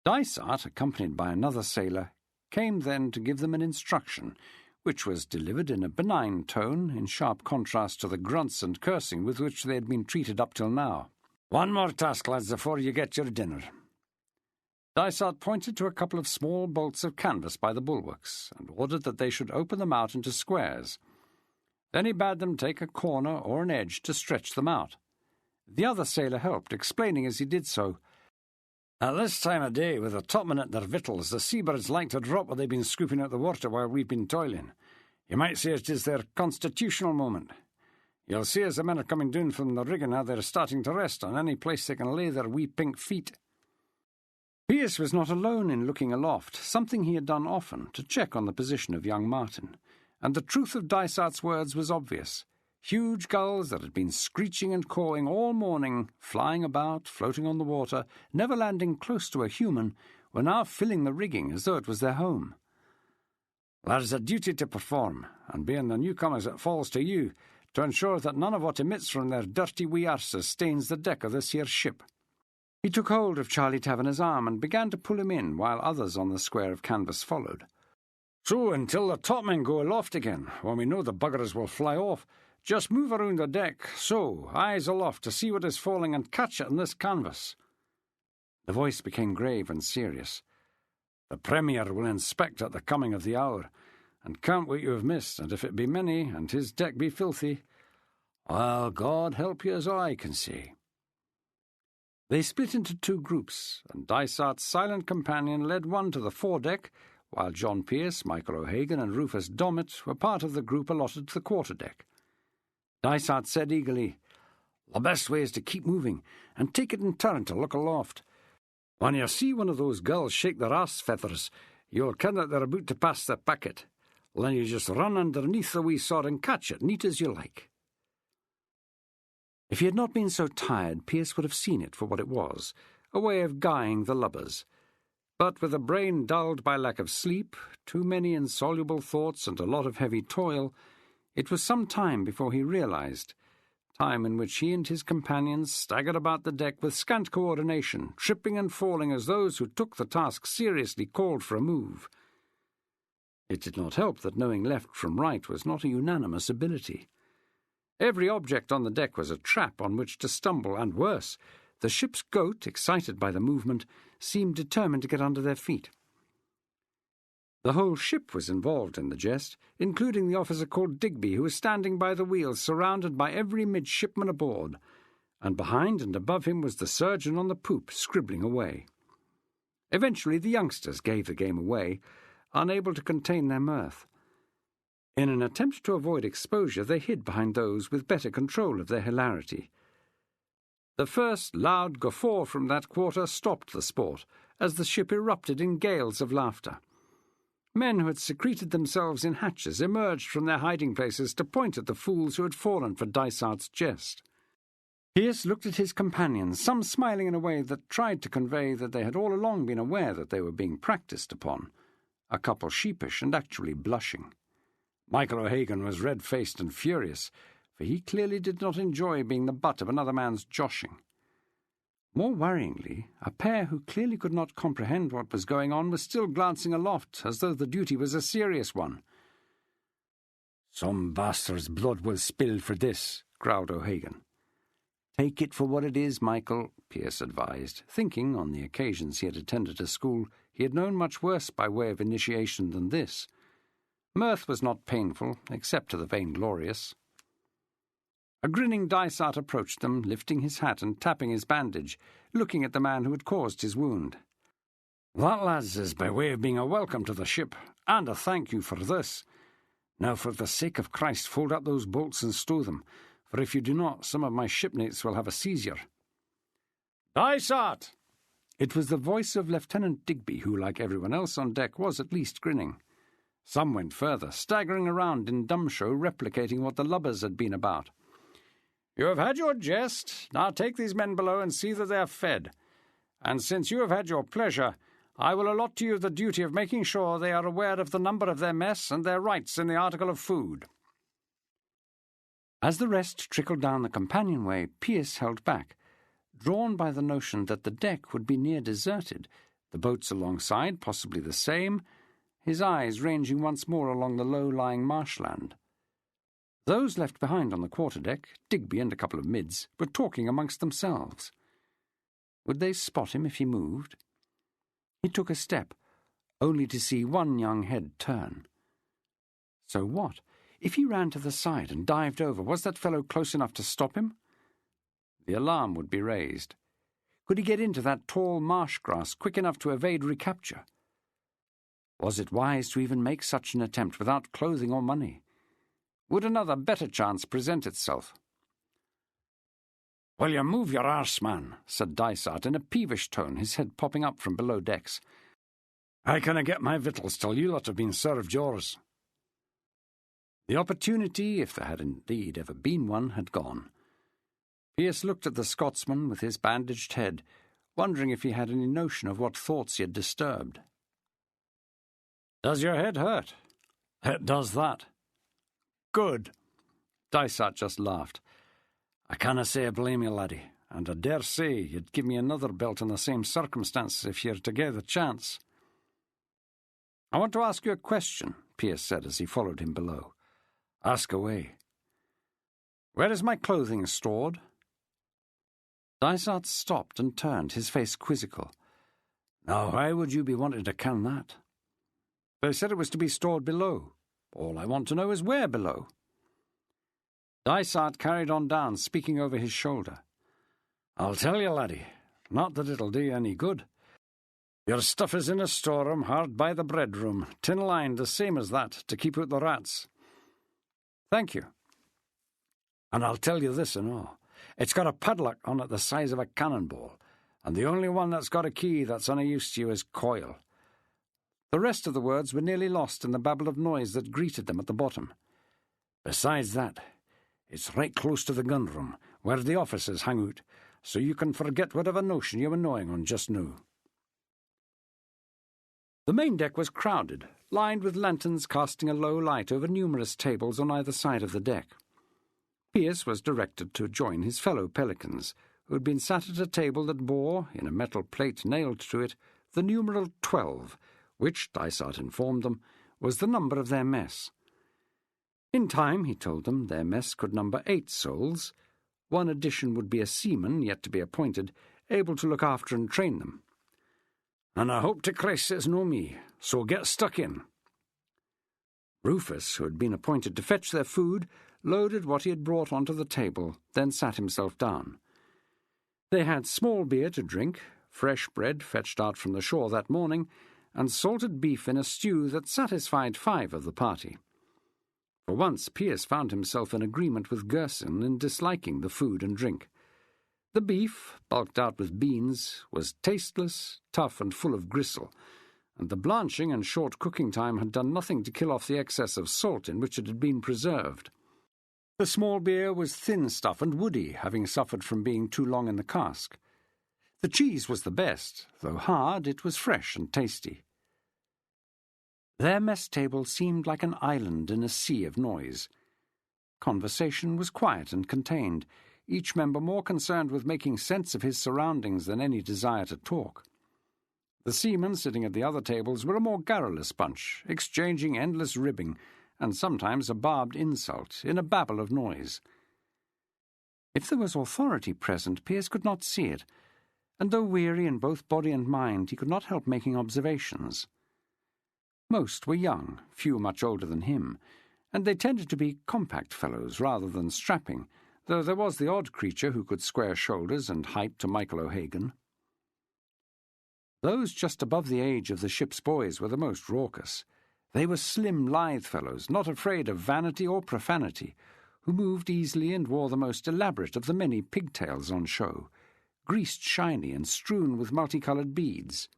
Dysart, accompanied by another sailor, came then to give them an instruction, which was delivered in a benign tone, in sharp contrast to the grunts and cursing with which they had been treated up till now. "One more task, lads, before you get your dinner." Dysart pointed to a couple of small bolts of canvas by the bulwarks, and ordered that they should open them out into squares. Then he bade them take a corner or an edge to stretch them out. The other sailor helped, explaining as he did so, "At this time of day, with the topmen at their victuals, the seabirds like to drop what they've been scooping out the water while we've been toiling. You might say it is their constitutional moment. You'll see as the men are coming down from the rigging how they're starting to rest on any place they can lay their wee pink feet." Pearce was not alone in looking aloft, something he had done often, to check on the position of young Martin, and the truth of Dysart's words was obvious. Huge gulls that had been screeching and cawing all morning, flying about, floating on the water, never landing close to a human, were now filling the rigging as though it was their home. "There's a duty to perform, and being the newcomers it falls to you, to ensure that none of what emits from their dirty wee arses stains the deck of this here ship." He took hold of Charlie Taverner's arm and began to pull him in, while others on the square of canvas followed. "So, until the topmen go aloft again, when we know the buggers will fly off, just move around the deck, so, eyes aloft to see what is falling and catch it in this canvas." The voice became grave and serious. "The Premier will inspect at the coming of the hour, and count what you have missed, and if it be many, and his deck be filthy, well, God help you as I can see." They split into two groups, and Dysart's silent companion led one to the foredeck, while John Pearce, Michael O'Hagan, and Rufus Dommett were part of the group allotted to the quarterdeck. Dysart said eagerly, "The best way is to keep moving, and take it in turn to look aloft. When you see one of those gulls shake their arse feathers, you'll ken that they're about to pass the packet. Then you just run underneath the wee sod and catch it, neat as you like." If he had not been so tired, Pearce would have seen it for what it was, a way of guying the lubbers. But with a brain dulled by lack of sleep, too many insoluble thoughts, and a lot of heavy toil, it was some time before he realized, time in which he and his companions staggered about the deck with scant coordination, tripping and falling as those who took the task seriously called for a move. It did not help that knowing left from right was not a unanimous ability. Every object on the deck was a trap on which to stumble, and worse, the ship's goat, excited by the movement, seemed determined to get under their feet. The whole ship was involved in the jest, including the officer called Digby, who was standing by the wheel, surrounded by every midshipman aboard, and behind and above him was the surgeon on the poop, scribbling away. Eventually the youngsters gave the game away, unable to contain their mirth. In an attempt to avoid exposure, they hid behind those with better control of their hilarity. The first loud guffaw from that quarter stopped the sport, as the ship erupted in gales of laughter. Men who had secreted themselves in hatches emerged from their hiding-places to point at the fools who had fallen for Dysart's jest. Pearce looked at his companions, some smiling in a way that tried to convey that they had all along been aware that they were being practised upon, a couple sheepish and actually blushing. Michael O'Hagan was red-faced and furious, for he clearly did not enjoy being the butt of another man's joshing. More worryingly, a pair who clearly could not comprehend what was going on was still glancing aloft, as though the duty was a serious one. "Some bastard's blood will spill for this," growled O'Hagan. "Take it for what it is, Michael," Pearce advised, thinking, on the occasions he had attended a school, he had known much worse by way of initiation than this. Mirth was not painful, except to the vainglorious. A grinning Dysart approached them, lifting his hat and tapping his bandage, looking at the man who had caused his wound. "That, lads, is by way of being a welcome to the ship, and a thank you for this. Now, for the sake of Christ, fold up those bolts and stow them, for if you do not, some of my shipmates will have a seizure." "Dysart!" It was the voice of Lieutenant Digby, who, like everyone else on deck, was at least grinning. Some went further, staggering around in dumb show, replicating what the lubbers had been about. "You have had your jest. Now take these men below and see that they are fed. And since you have had your pleasure, I will allot to you the duty of making sure they are aware of the number of their mess and their rights in the article of food." As the rest trickled down the companionway, Pearce held back, drawn by the notion that the deck would be near deserted, the boats alongside possibly the same. his eyes ranging once more along the low-lying marshland. Those left behind on the quarterdeck, Digby and a couple of mids, were talking amongst themselves. Would they spot him if he moved? He took a step, only to see one young head turn. So what? If he ran to the side and dived over, was that fellow close enough to stop him? The alarm would be raised. Could he get into that tall marsh grass quick enough to evade recapture? Was it wise to even make such an attempt without clothing or money? Would another better chance present itself? "Will you move your arse, man?" said Dysart in a peevish tone, his head popping up from below decks. "I canna get my victuals till you lot have been served yours." The opportunity, if there had indeed ever been one, had gone. Pearce looked at the Scotsman with his bandaged head, wondering if he had any notion of what thoughts he had disturbed. "Does your head hurt?" "It does that." "Good." Dysart just laughed. "I canna say I blame you, laddie, and I dare say you'd give me another belt in the same circumstances if you're to get the chance." "I want to ask you a question," Pearce said as he followed him below. "Ask away." "Where is my clothing stored?" Dysart stopped and turned, his face quizzical. "Now, why would you be wanting to ken that?" "They said it was to be stored below. All I want to know is where below." Dysart carried on down, speaking over his shoulder. "I'll tell you, laddie, not that it'll do you any good. Your stuff is in a storeroom hard by the bread room, tin-lined the same as that, to keep out the rats." "Thank you." "And I'll tell you this and all. It's got a padlock on it the size of a cannonball, and the only one that's got a key that's any use to you is Coil." The rest of the words were nearly lost in the babble of noise that greeted them at the bottom. "Besides that, it's right close to the gun room, where the officers hang out, so you can forget whatever notion you were gnawing on just now." The main deck was crowded, lined with lanterns casting a low light over numerous tables on either side of the deck. Pearce was directed to join his fellow pelicans, who had been sat at a table that bore, in a metal plate nailed to it, the numeral 12, which, Dysart informed them, was the number of their mess. In time, he told them, their mess could number 8 souls. One addition would be a seaman, yet to be appointed, able to look after and train them. "And I hope to Christ it's no me, so get stuck in." Rufus, who had been appointed to fetch their food, loaded what he had brought onto the table, then sat himself down. They had small beer to drink, fresh bread fetched out from the shore that morning, and salted beef in a stew that satisfied 5 of the party. For once Pearce found himself in agreement with Gerson in disliking the food and drink. The beef, bulked out with beans, was tasteless, tough, and full of gristle, and the blanching and short cooking time had done nothing to kill off the excess of salt in which it had been preserved. The small beer was thin stuff and woody, having suffered from being too long in the cask. The cheese was the best, though hard, it was fresh and tasty. Their mess table seemed like an island in a sea of noise. Conversation was quiet and contained, each member more concerned with making sense of his surroundings than any desire to talk. The seamen sitting at the other tables were a more garrulous bunch, exchanging endless ribbing, and sometimes a barbed insult, in a babble of noise. If there was authority present, Pearce could not see it, and though weary in both body and mind, he could not help making observations. Most were young, few much older than him, and they tended to be compact fellows rather than strapping, though there was the odd creature who could square shoulders and height to Michael O'Hagan. Those just above the age of the ship's boys were the most raucous. They were slim, lithe fellows, not afraid of vanity or profanity, who moved easily and wore the most elaborate of the many pigtails on show, greased shiny and strewn with multicoloured beads.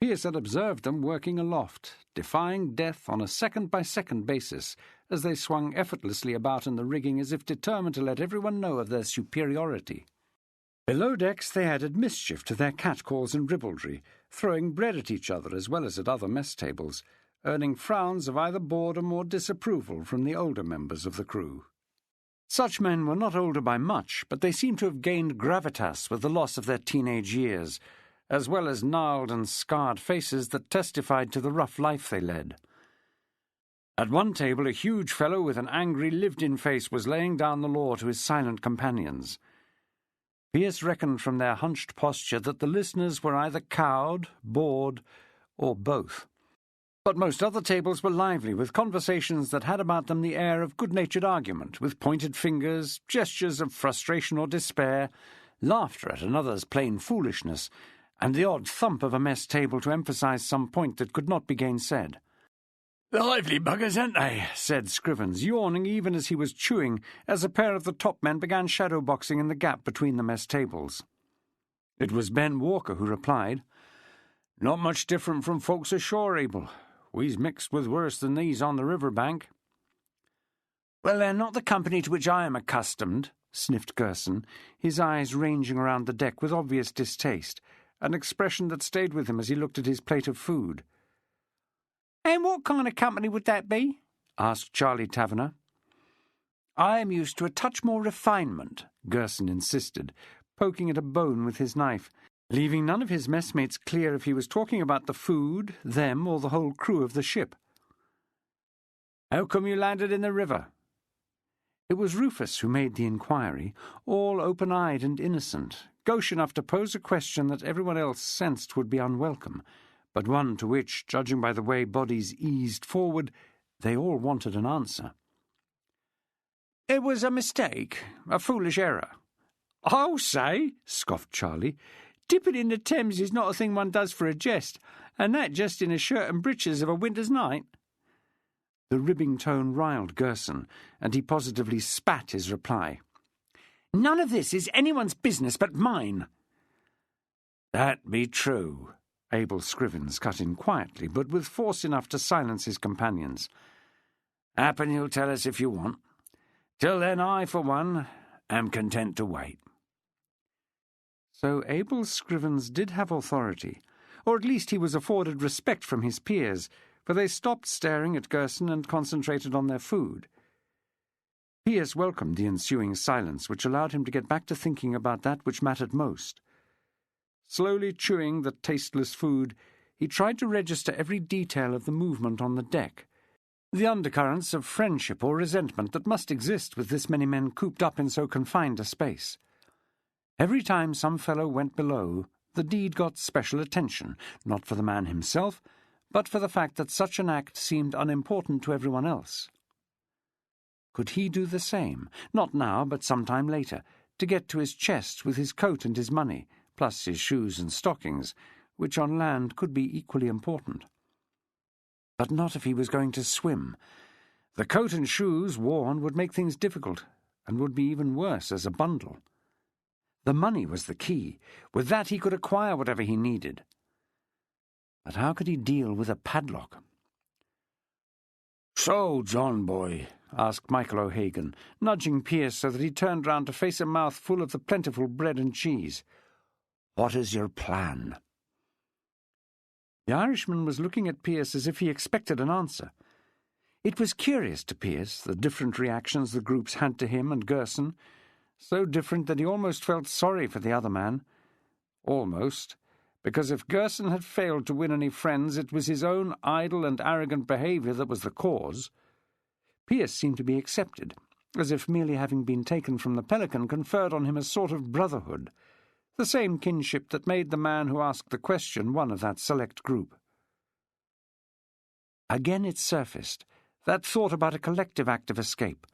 Pearce had observed them working aloft, defying death on a second-by-second basis, as they swung effortlessly about in the rigging as if determined to let everyone know of their superiority. Below decks they added mischief to their catcalls and ribaldry, throwing bread at each other as well as at other mess tables, earning frowns of either boredom or disapproval from the older members of the crew. Such men were not older by much, but they seemed to have gained gravitas with the loss of their teenage years, as well as gnarled and scarred faces that testified to the rough life they led. At one table, a huge fellow with an angry, lived-in face was laying down the law to his silent companions. Pearce reckoned from their hunched posture that the listeners were either cowed, bored, or both. But most other tables were lively, with conversations that had about them the air of good-natured argument, with pointed fingers, gestures of frustration or despair, laughter at another's plain foolishness, and the odd thump of a mess table to emphasize some point that could not be gainsaid.
"Lively buggers, ain't they?"
said Scrivens, yawning even as he was chewing, as a pair of the top men began shadow-boxing in the gap between the mess tables. It was Ben Walker who replied, "Not much different from folks ashore, Abel. We's mixed with worse than these on the river bank."
"Well, they're not the company to which I am accustomed," sniffed Gerson, his eyes ranging around the deck with obvious distaste, an expression that stayed with him as he looked at his plate of food. "And what kind of company would that be?" asked Charlie Taverner. "I am used to a touch more refinement," Gerson insisted, poking at a bone with his knife, leaving none of his messmates clear if he was talking about the food, them, or the whole crew of the ship.
"How come you landed in the river?"
It was Rufus who made the inquiry, all open-eyed and innocent, gauche enough to pose a question that everyone else sensed would be unwelcome, but one to which, judging by the way bodies eased forward, they all wanted an answer.
"It was a mistake, a foolish error."
"I'll say," scoffed Charlie. "Dipping in the Thames is not a thing one does for a jest, and that just in a shirt and breeches of a winter's night." The ribbing tone riled Gerson, and he positively spat his reply. "None of this is anyone's business but mine."
"That be true," Abel Scrivens cut in quietly, but with force enough to silence his companions. "Happen you'll tell us if you want. Till then, I, for one, am content to wait."
So Abel Scrivens did have authority, or at least he was afforded respect from his peers, for they stopped staring at Gerson and concentrated on their food. Pearce welcomed the ensuing silence, which allowed him to get back to thinking about that which mattered most. Slowly chewing the tasteless food, he tried to register every detail of the movement on the deck, the undercurrents of friendship or resentment that must exist with this many men cooped up in so confined a space. Every time some fellow went below, the deed got special attention, not for the man himself, but for the fact that such an act seemed unimportant to everyone else. Could he do the same, not now, but sometime later, to get to his chest with his coat and his money, plus his shoes and stockings, which on land could be equally important? But not if he was going to swim. The coat and shoes worn would make things difficult, and would be even worse as a bundle. The money was the key. With that he could acquire whatever he needed. But how could he deal with a padlock?
"So, John boy,"
asked Michael O'Hagan, nudging Pearce so that he turned round to face a mouth full of the plentiful bread and cheese,
"what is your plan?"
The Irishman was looking at Pearce as if he expected an answer. It was curious to Pearce, the different reactions the groups had to him and Gerson, so different that he almost felt sorry for the other man. Almost, because if Gerson had failed to win any friends, it was his own idle and arrogant behaviour that was the cause. Pearce seemed to be accepted, as if merely having been taken from the Pelican conferred on him a sort of brotherhood, the same kinship that made the man who asked the question one of that select group. Again it surfaced, that thought about a collective act of escape,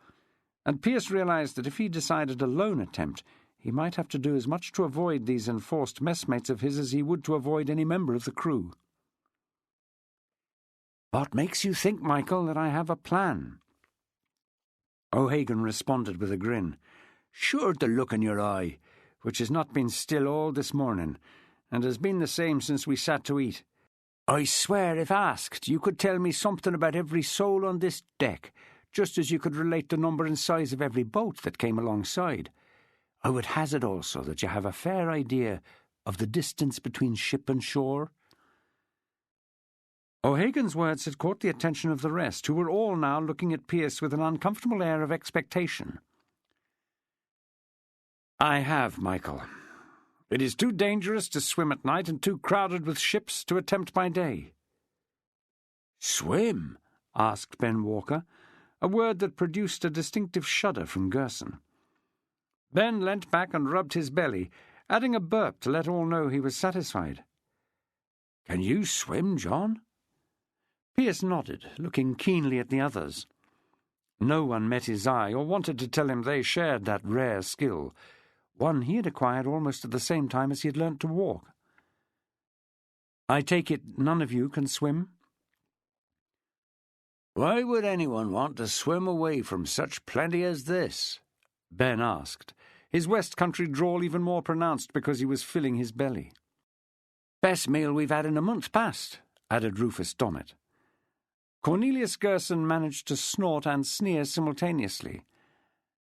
and Pearce realized that if he decided a lone attempt, he might have to do as much to avoid these enforced messmates of his as he would to avoid any member of the crew. "What makes you think, Michael, that I have a plan?" O'Hagan responded with a grin.
"Sure the look in your eye,
which has not been still all this morning, and has been the same since we sat to eat.
I swear if asked, you could tell me something about every soul on this deck, just as you could relate the number and size of every boat that came alongside. I would hazard also that you have a fair idea of the distance between ship and shore."
O'Hagan's words had caught the attention of the rest, who were all now looking at Pearce with an uncomfortable air of expectation.
"I have, Michael. It is too dangerous to swim at night and too crowded with ships to attempt by day."
"Swim?" asked Ben Walker, a word that produced a distinctive shudder from Gerson.
Ben leant back and rubbed his belly, adding a burp to let all know he was satisfied.
"Can you swim, John?"
Pearce nodded, looking keenly at the others. No one met his eye or wanted to tell him they shared that rare skill, one he had acquired almost at the same time as he had learnt to walk. "I take it none of you can swim?"
"Why would anyone want to swim away from such plenty as this?"
Ben asked, his West Country drawl even more pronounced because he was filling his belly.
"Best meal we've had in a month past," added Rufus Dommett.
Cornelius Gerson managed to snort and sneer simultaneously.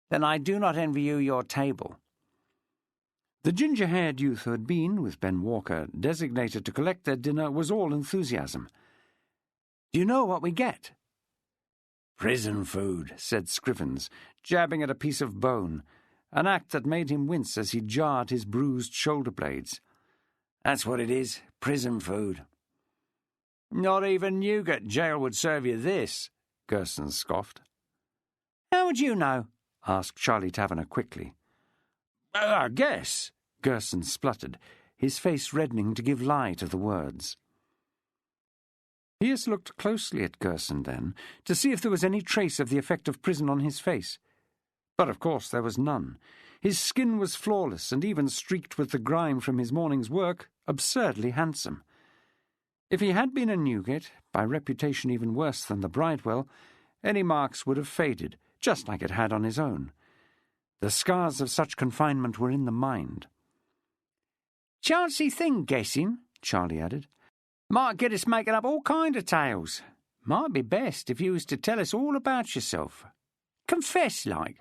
"Then I do not envy you your table."
The ginger-haired youth who had been, with Ben Walker, designated to collect their dinner was all enthusiasm.
"Do you know what we get?"
"Prison food," said Scrivens, jabbing at a piece of bone, an act that made him wince as he jarred his bruised shoulder-blades.
"That's what it is, prison food."
"Not even Newgate jail would serve you this," Gerson scoffed.
"How would you know?"
asked Charlie Taverner quickly.
"I guess,"
Gerson spluttered, his face reddening to give lie to the words. Pearce looked closely at Gerson then, to see if there was any trace of the effect of prison on his face. But of course there was none. His skin was flawless, and even streaked with the grime from his morning's work, absurdly handsome. If he had been a Newgate, by reputation even worse than the Bridewell, any marks would have faded, just like it had on his own. The scars of such confinement were in the mind.
"Chancy thing, guessing," Charlie added. "Might get us making up all kind of tales. Might be best if you was to tell us all about yourself. Confess, like."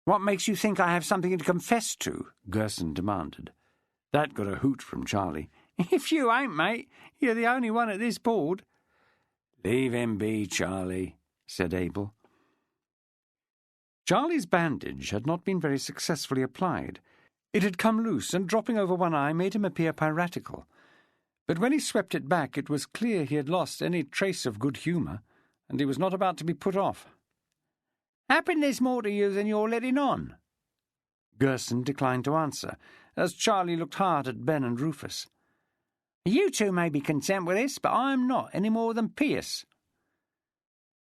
"What makes you think I have something to confess to?" Gerson demanded. That got a hoot from Charlie.
"If you ain't, mate, you're the only one at this board."
"Leave him be, Charlie," said Abel. Charlie's bandage had not been very successfully applied. It had come loose, and dropping over one eye made him appear piratical. But when he swept it back, it was clear he had lost any trace of good humour, and he was not about to be put off.
"Happen there's more to you than you're letting on?"
Gerson declined to answer, as Charlie looked hard at Ben and Rufus.
"You two may be content with this, but I am not, any more than Pearce."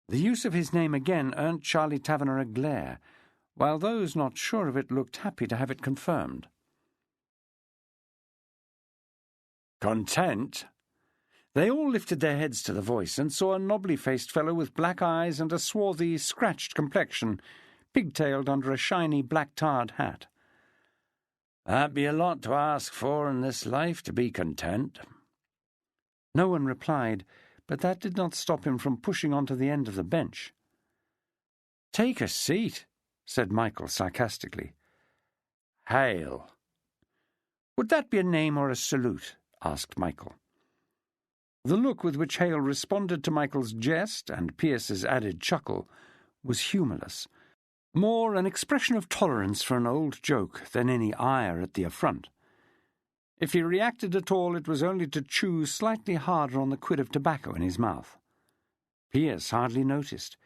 The use of his name again earned Charlie Taverner a glare, while those not sure of it looked happy to have it confirmed.
"Content?"
They all lifted their heads to the voice and saw a knobbly-faced fellow with black eyes and a swarthy, scratched complexion, pigtailed under a shiny black-tarred hat.
"That'd be a lot to ask for in this life, to be content."
No one replied, but that did not stop him from pushing on to the end of the bench.
"Take a seat," said Michael sarcastically. "Hail."
"Would that be a name or a salute?" asked Michael. The look with which Hale responded to Michael's jest and Pearce's added chuckle was humourless, more an expression of tolerance for an old joke than any ire at the affront. If he reacted at all, it was only to chew slightly harder on the quid of tobacco in his mouth. Pearce hardly noticed.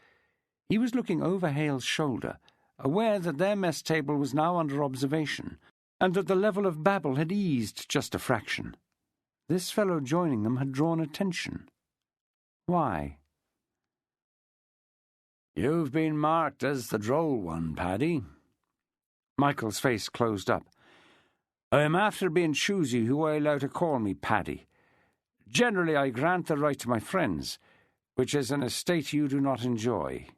He was looking over Hale's shoulder, aware that their mess table was now under observation, and that the level of babble had eased just a fraction. This fellow joining them had drawn attention. Why?
"You've been marked as the droll one, Paddy."
Michael's face closed up.
"I am after being choosy who I allow to call me Paddy. Generally I grant the right to my friends, which is an estate you do not enjoy."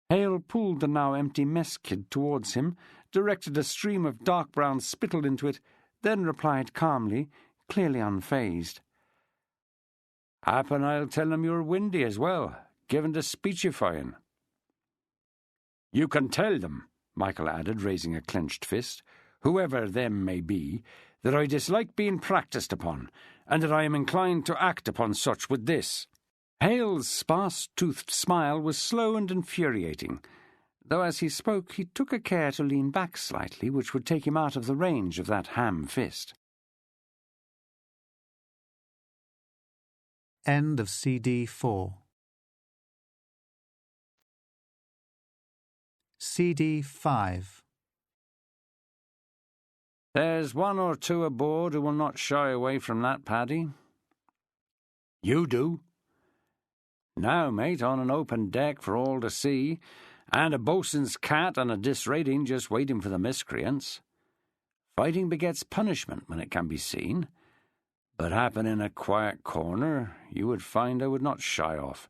Hale pulled the now empty mess kid towards him, directed a stream of dark brown spittle into it, then replied calmly, clearly unfazed.
"Happen I'll tell them you're windy as well, given to speechifying."
"You can tell them," Michael added, raising a clenched fist, "whoever them may be, that I dislike being practised upon, and that I am inclined to act upon such with this." Hale's sparse-toothed smile was slow and infuriating. though as he spoke he took a care to lean back slightly, which would take him out of the range of that ham fist.
End of CD 4. CD 5.
There's one or two aboard who will not shy away from that, Paddy. You do. Now, mate, on an open deck for all to see, and a boatswain's cat and a disrating just waiting for the miscreants. Fighting begets punishment when it can be seen, but happen in a quiet corner, you would find I would not shy off,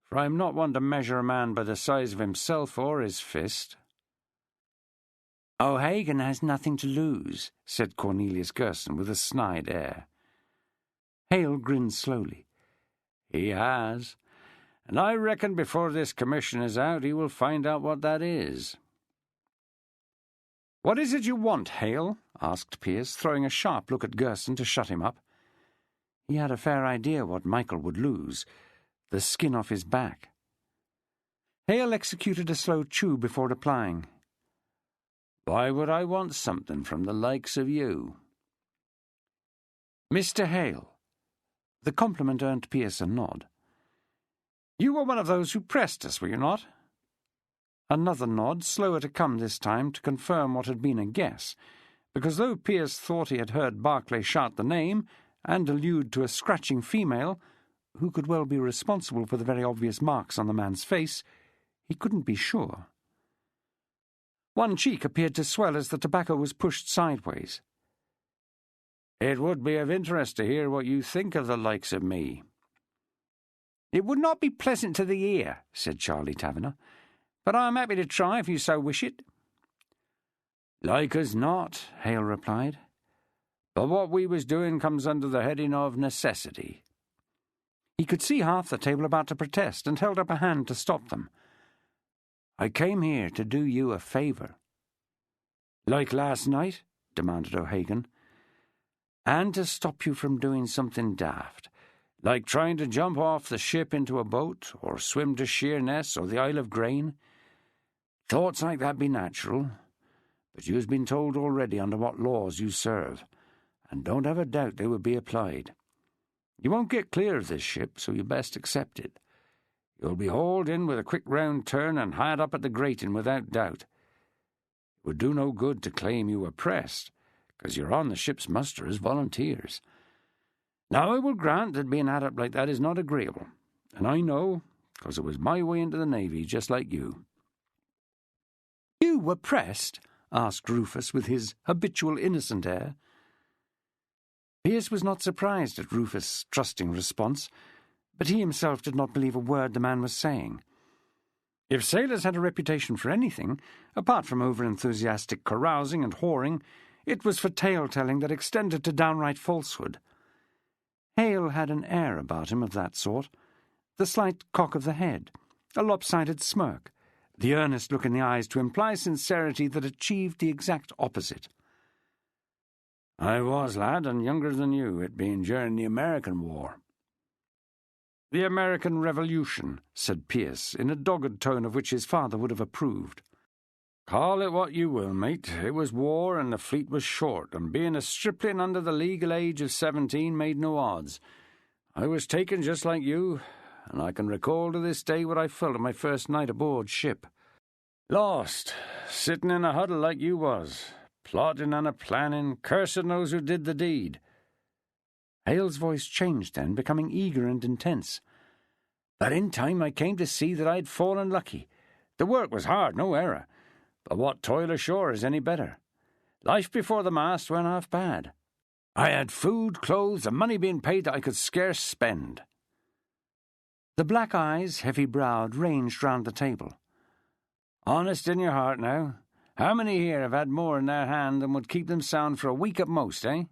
for I am not one to measure a man by the size of himself or his fist. O'Hagan has nothing to lose, said Cornelius Gerson with a snide air. Hale grinned slowly. He has, and I reckon before this commission is out he will find out what that is. What is it you want, Hale? Asked Pearce, throwing a sharp look at Gerson to shut him up. He had a fair idea what Michael would lose, the skin off his back. Hale executed a slow chew before replying. Why would I want something from the likes of you? Mr. Hale. The compliment earned Pearce a nod. You were one of those who pressed us, were you not? Another nod, slower to come this time to confirm what had been a guess, because though Pearce thought he had heard Barclay shout the name and allude to a scratching female, who could well be responsible for the very obvious marks on the man's face, he couldn't be sure. One cheek appeared to swell as the tobacco was pushed sideways. It would be of interest to hear what you think of the likes of me. It would not be pleasant to the ear, said Charlie Taverner, but I am happy to try if you so wish it. Like as not, Hale replied, but what we was doing comes under the heading of necessity. He could see half the table about to protest and held up a hand to stop them. I came here to do you a favour. Like last night? Demanded O'Hagan. And to stop you from doing something daft, like trying to jump off the ship into a boat, or swim to Sheerness or the Isle of Grain. Thoughts like that be natural, but you's been told already under what laws you serve, and don't have a doubt they will be applied. You won't get clear of this ship, so you best accept it. You'll be hauled in with a quick round turn and hired up at the grating without doubt. It would do no good to claim you were pressed, because you're on the ship's muster as volunteers. Now I will grant that being had up like that is not agreeable, and I know, because it was my way into the Navy, just like you. You were pressed? Asked Rufus with his habitual innocent air. Pearce was not surprised at Rufus' trusting response, but he himself did not believe a word the man was saying. If sailors had a reputation for anything, apart from over-enthusiastic carousing and whoring, it was for tale-telling that extended to downright falsehood. Hale had an air about him of that sort, the slight cock of the head, a lopsided smirk, the earnest look in the eyes to imply sincerity that achieved the exact opposite. I was, lad, and younger than you, it being during the American War. The American Revolution, said Pearce, in a dogged tone of which his father would have approved. Call it what you will, mate. It was war, and the fleet was short, and being a stripling under the legal age of 17 made no odds. I was taken just like you, and I can recall to this day what I felt on my first night aboard ship. Lost, sitting in a huddle like you was, plotting and a-planning, cursing those who did the deed. Hale's voice changed then, becoming eager and intense. But in time I came to see that I had fallen lucky. The work was hard, no error, but what toil ashore is any better? Life before the mast weren't half bad. I had food, clothes, and money being paid that I could scarce spend. The black eyes, heavy-browed, ranged round the table. Honest in your heart now, how many here have had more in their hand than would keep them sound for a week at most, eh?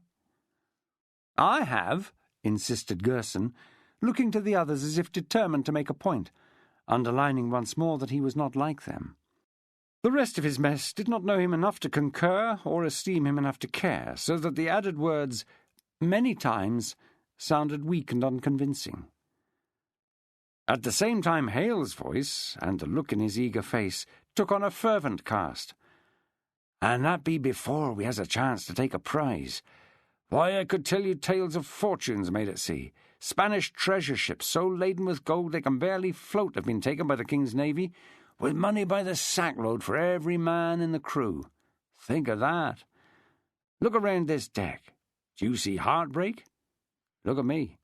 I have, insisted Gerson, looking to the others as if determined to make a point, underlining once more that he was not like them. The rest of his mess did not know him enough to concur or esteem him enough to care, so that the added words, many times, sounded weak and unconvincing. At the same time, Hale's voice, and the look in his eager face, took on a fervent cast. "And that be before we has a chance to take a prize. Why, I could tell you tales of fortunes made at sea. Spanish treasure ships so laden with gold they can barely float have been taken by the King's Navy, with money by the sackload for every man in the crew. Think of that. Look around this deck. Do you see heartbreak? Look at me.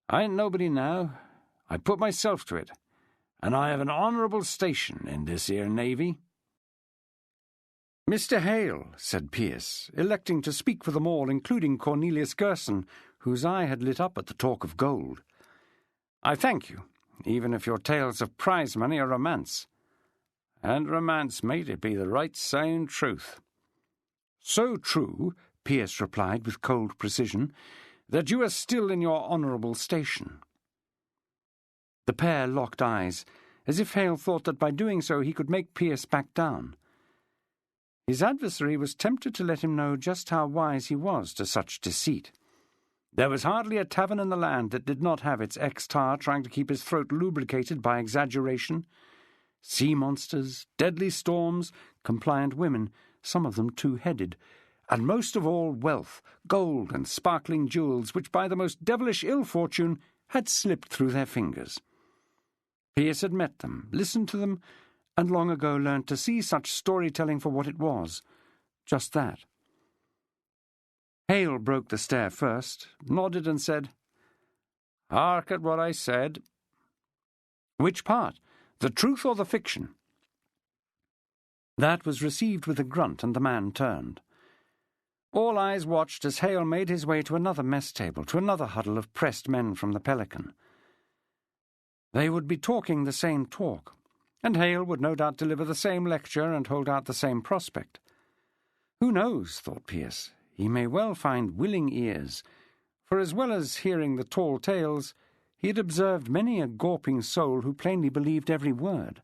I ain't nobody now. I put myself to it, and I have an honourable station in this here Navy."
"Mr. Hale," said Pearce, electing to speak for them all, including Cornelius Gerson, whose eye had lit up at the talk of gold. "I thank you, even if your tales of prize money are romance. And romance, mate, it be the right sound truth." "So true," Pearce replied with cold precision, "that you are still in your honourable station." The pair locked eyes, as if Hale thought that by doing so he could make Pearce back down. His adversary was tempted to let him know just how wise he was to such deceit. There was hardly a tavern in the land that did not have its ex-tar trying to keep his throat lubricated by exaggeration. Sea monsters, deadly storms, compliant women, some of them two-headed, and most of all wealth, gold and sparkling jewels, which by the most devilish ill-fortune had slipped through their fingers. Pearce had met them, listened to them, and long ago learnt to see such storytelling for what it was, just that. Hale broke the stare first, nodded and said, "Hark at what I said." "Which part, the truth or the fiction?" That was received with a grunt, and the man turned. All eyes watched as Hale made his way to another mess table, to another huddle of pressed men from the Pelican. They would be talking the same talk, and Hale would no doubt deliver the same lecture and hold out the same prospect. Who knows, thought Pearce, he may well find willing ears, for as well as hearing the tall tales, he had observed many a gawping soul who plainly believed every word.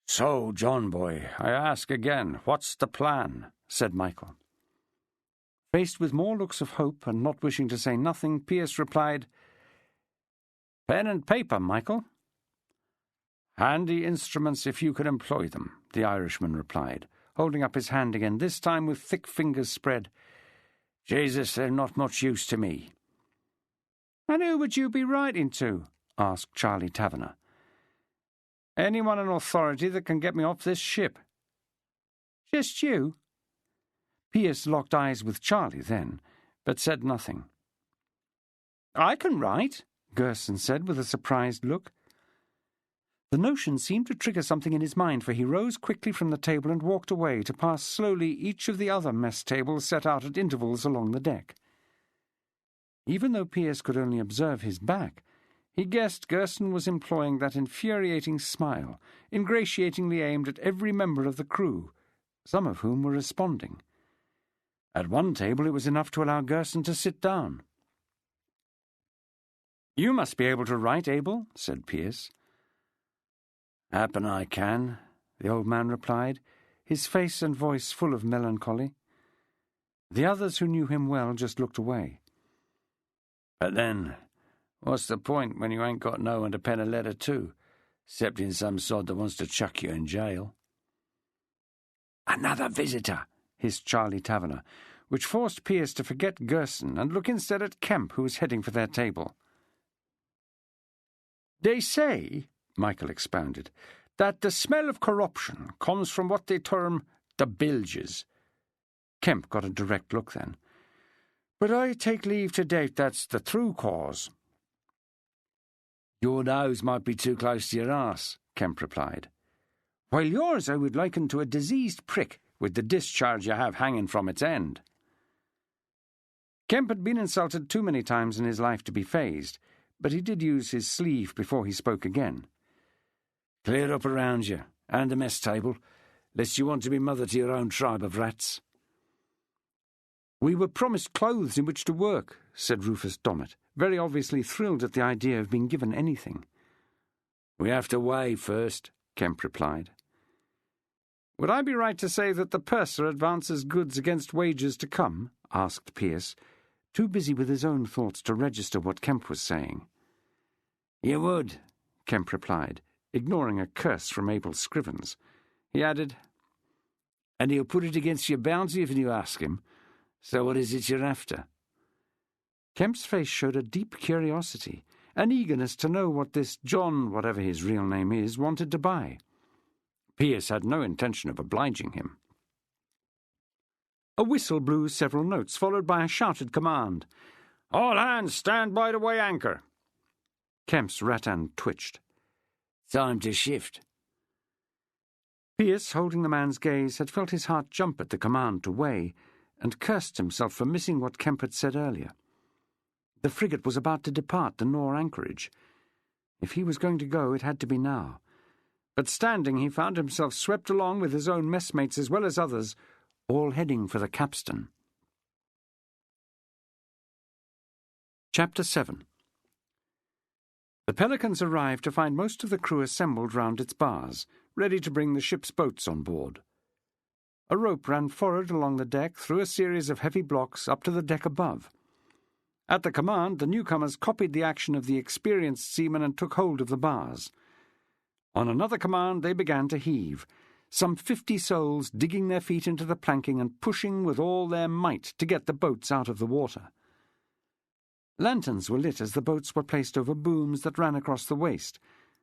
"So, John boy, I ask again, what's the plan?" said Michael. Faced with more looks of hope and not wishing to say nothing, Pearce replied, "Pen and paper, Michael." "Handy instruments if you can employ them," the Irishman replied, holding up his hand again, this time with thick fingers spread. "Jesus, they're not much use to me." "And who would you be writing to?" asked Charlie Taverner. "Anyone in authority that can get me off this ship." "Just you?" Pearce locked eyes with Charlie then, but said nothing. "I can write," Gerson said with a surprised look. The notion seemed to trigger something in his mind, for he rose quickly from the table and walked away to pass slowly each of the other mess tables set out at intervals along the deck. Even though Pearce could only observe his back, he guessed Gerson was employing that infuriating smile, ingratiatingly aimed at every member of the crew, some of whom were responding. At one table it was enough to allow Gerson to sit down. "You must be able to write, Abel," said Pearce. "Happen I can," the old man replied, his face and voice full of melancholy. The others who knew him well just looked away. "But then, what's the point when you ain't got no one to pen a letter to, except in some sod that wants to chuck you in jail?" "Another visitor," hissed Charlie Taverner, which forced Pearce to forget Gerson and look instead at Kemp, who was heading for their table. "They say," Michael expounded, "that the smell of corruption comes from what they term the bilges." Kemp got a direct look then. "But I take leave to doubt that's the true cause." "Your nose might be too close to your arse," Kemp replied. "While yours I would liken to a diseased prick with the discharge you have hanging from its end." Kemp had been insulted too many times in his life to be fazed, but he did use his sleeve before he spoke again. "Clear up around you, and the mess table, lest you want to be mother to your own tribe of rats." "We were promised clothes in which to work," said Rufus Dommett, very obviously thrilled at the idea of being given anything. "We have to weigh first," Kemp replied. "Would I be right to say that the purser advances goods against wages to come?" asked Pearce, too busy with his own thoughts to register what Kemp was saying.
"You would," Kemp replied, ignoring a curse from Abel Scrivens. He added, "And he'll put it against your bounty if you ask him. So what is it you're after?" Kemp's face showed a deep curiosity, an eagerness to know what this John, whatever his real name is, wanted to buy. Pearce had no intention of obliging him. A whistle blew several notes, followed by a shouted command. "All hands stand by the way anchor." Kemp's rattan twitched. "Time to shift." Pearce, holding the man's gaze, had felt his heart jump at the command to weigh, and cursed himself for missing what Kemp had said earlier. The frigate was about to depart the Nore anchorage. If he was going to go, it had to be now. But standing, he found himself swept along with his own messmates as well as others, all heading for the capstan. Chapter 7. The Pelicans arrived to find most of the crew assembled round its bars, ready to bring the ship's boats on board. A rope ran forward along the deck through a series of heavy blocks up to the deck above. At the command, the newcomers copied the action of the experienced seamen and took hold of the bars. On another command, they began to heave, some 50 souls digging their feet into the planking and pushing with all their might to get the boats out of the water. Lanterns were lit as the boats were placed over booms that ran across the waist,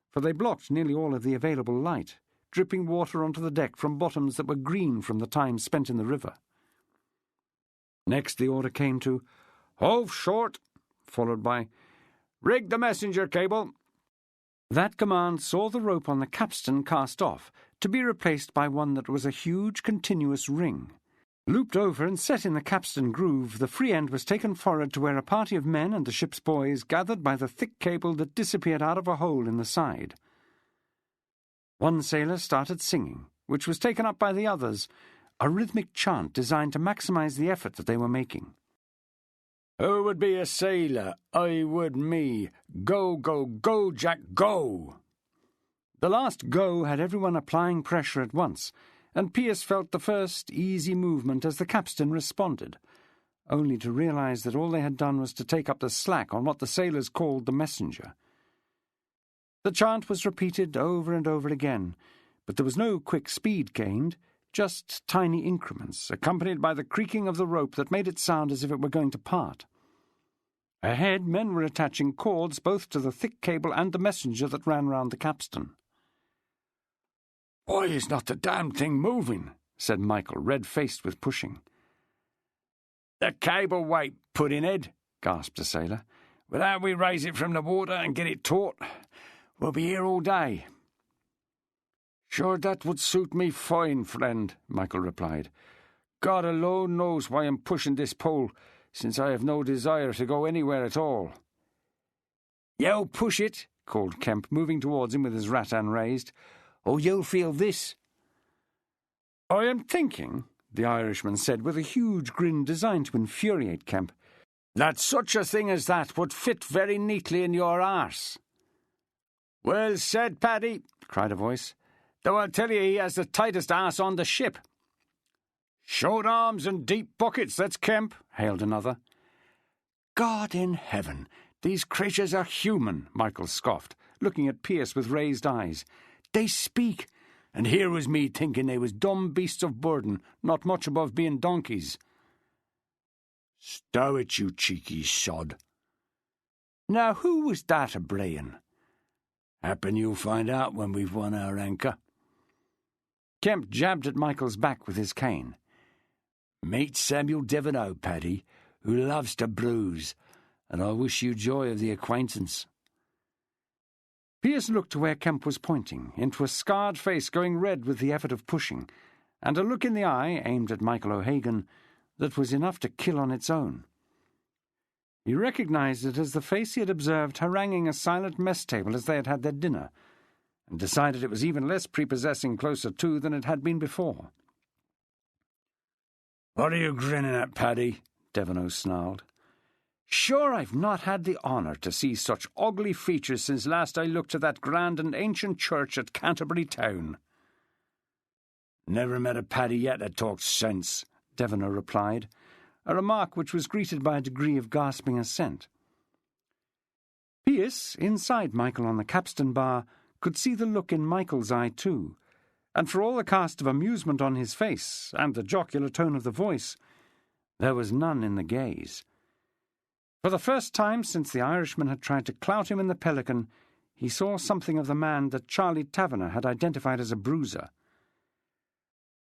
for they blocked nearly all of the available light, dripping water onto the deck from bottoms that were green from the time spent in the river. Next the order came to "Hove short," followed by "Rig the messenger cable." That command saw the rope on the capstan cast off, to be replaced by one that was a huge continuous ring. Looped over and set in the capstan groove, the free end was taken forward to where a party of men and the ship's boys gathered by the thick cable that disappeared out of a hole in the side. One sailor started singing, which was taken up by the others, a rhythmic chant designed to maximize the effort that they were making. "Who would be a sailor? I would me. Go, go, go, Jack, go!" The last go had everyone applying pressure at once, and Pearce felt the first easy movement as the capstan responded, only to realize that all they had done was to take up the slack on what the sailors called the messenger. The chant was repeated over and over again, but there was no quick speed gained, just tiny increments, accompanied by the creaking of the rope that made it sound as if it were going to part. Ahead, men were attaching cords both to the thick cable and the messenger that ran round the capstan. "Why is not the damned thing moving?" said Michael, red-faced with pushing. "The cable weight, pudding-head," gasped a sailor. "Without we raise it from the water and get it taut, we'll be here all day." "Sure that would suit me fine, friend," Michael replied. "God alone knows why I'm pushing this pole, since I have no desire to go anywhere at all." "You push it," called Kemp, moving towards him with his rattan raised, "or you'll feel this." "I am thinking," the Irishman said with a huge grin designed to infuriate Kemp, "that such a thing as that would fit very neatly in your arse." "Well said, Paddy," cried a voice, "though I'll tell you he has the tightest arse on the ship." "Short arms and deep buckets, that's Kemp," hailed another. "God in heaven, these creatures are human," Michael scoffed, looking at Pearce with raised eyes. "They speak, and here was me thinking they was dumb beasts of burden, not much above being donkeys." "Stow it, you cheeky sod." "Now who was that a-braying?" "Happen you'll find out when we've won our anchor." Kemp jabbed at Michael's back with his cane. "Meet Samuel Devereux, Paddy, who loves to bruise, and I wish you joy of the acquaintance." Pearce looked to where Kemp was pointing, into a scarred face going red with the effort of pushing, and a look in the eye, aimed at Michael O'Hagan, that was enough to kill on its own. He recognized it as the face he had observed haranguing a silent mess table as they had had their dinner, and decided it was even less prepossessing closer to than it had been before. "What are you grinning at, Paddy?" Devereux snarled. "Sure I've not had the honour to see such ugly features since last I looked at that grand and ancient church at Canterbury Town." "Never met a Paddy yet that talked sense," Devereux replied, a remark which was greeted by a degree of gasping assent. Pearce, inside Michael on the capstan bar, could see the look in Michael's eye too, and for all the cast of amusement on his face and the jocular tone of the voice, there was none in the gaze. For the first time since the Irishman had tried to clout him in the Pelican, he saw something of the man that Charlie Taverner had identified as a bruiser.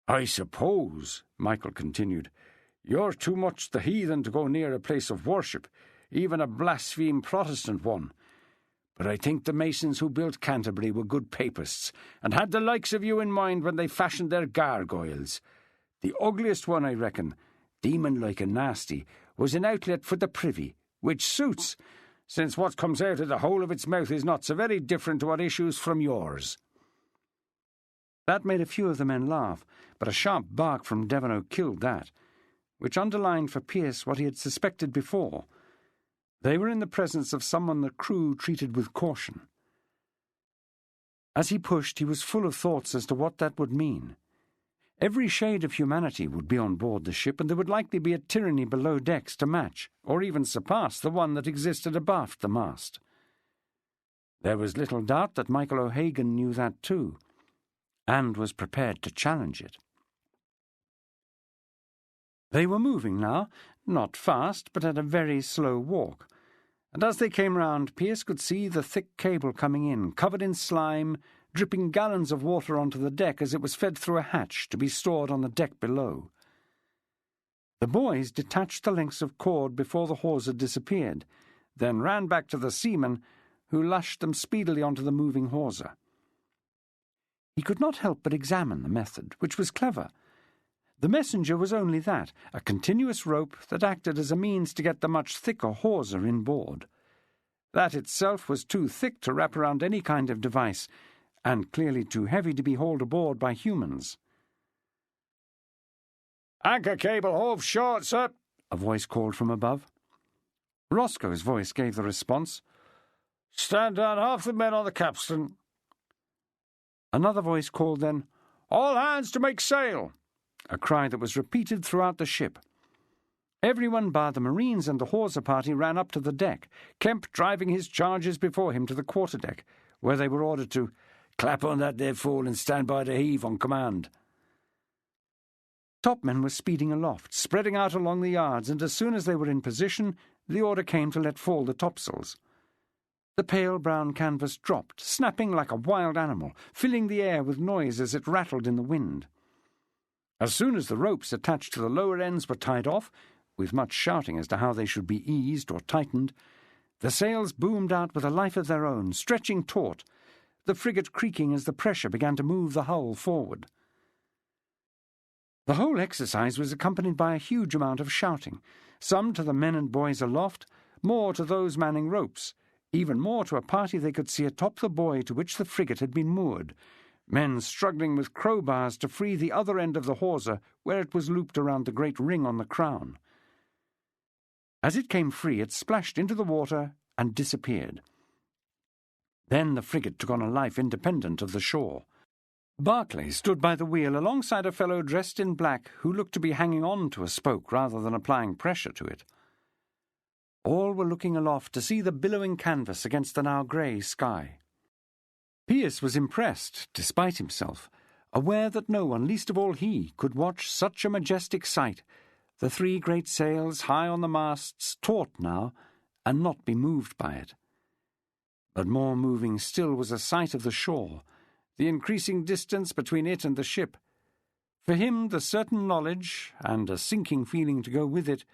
"I suppose," Michael continued, "you're too much the heathen to go near a place of worship, even a blaspheme Protestant one. But I think the masons who built Canterbury were good papists, and had the likes of you in mind when they fashioned their gargoyles. The ugliest one, I reckon, demon-like and nasty, was an outlet for the privy, which suits, since what comes out of the whole of its mouth is not so very different to what issues from yours."
That made a few of the men laugh, but a sharp bark from Deveno killed that, which underlined for Pearce what he had suspected before. They were in the presence of someone the crew treated with caution. As he pushed, he was full of thoughts as to what that would mean. Every shade of humanity would be on board the ship, and there would likely be a tyranny below decks to match, or even surpass, the one that existed abaft the mast. There was little doubt that Michael O'Hagan knew that too, and was prepared to challenge it. They were moving now, not fast, but at a very slow walk, and as they came round, Pearce could see the thick cable coming in, covered in slime, dripping gallons of water onto the deck as it was fed through a hatch to be stored on the deck below. The boys detached the lengths of cord before the hawser disappeared, then ran back to the seamen, who lashed them speedily onto the moving hawser. He could not help but examine the method, which was clever. The messenger was only that, a continuous rope that acted as a means to get the much thicker hawser inboard. That itself was too thick to wrap around any kind of device, and clearly too heavy to be hauled aboard by humans.
"Anchor cable hove short, sir,"
a voice called from above. Roscoe's voice gave the response.
"Stand down half the men on the capstan."
Another voice called then,
"All hands to make sail,"
a cry that was repeated throughout the ship. Everyone bar the marines and the hawser party ran up to the deck, Kemp driving his charges before him to the quarterdeck, where they were ordered to clap on that there fall and stand by to heave on command. Topmen were speeding aloft, spreading out along the yards, and as soon as they were in position, the order came to let fall the topsails. The pale brown canvas dropped, snapping like a wild animal, filling the air with noise as it rattled in the wind. As soon as the ropes attached to the lower ends were tied off, with much shouting as to how they should be eased or tightened, the sails boomed out with a life of their own, stretching taut, the frigate creaking as the pressure began to move the hull forward. The whole exercise was accompanied by a huge amount of shouting, some to the men and boys aloft, more to those manning ropes, even more to a party they could see atop the buoy to which the frigate had been moored, men struggling with crowbars to free the other end of the hawser where it was looped around the great ring on the crown. As it came free, it splashed into the water and disappeared. Then the frigate took on a life independent of the shore. Barclay stood by the wheel alongside a fellow dressed in black who looked to be hanging on to a spoke rather than applying pressure to it. All were looking aloft to see the billowing canvas against the now grey sky. Pearce was impressed, despite himself, aware that no one, least of all he, could watch such a majestic sight, the three great sails high on the masts, taut now, and not be moved by it. But more moving still was a sight of the shore, the increasing distance between it and the ship. For him the certain knowledge, and a sinking feeling to go with it,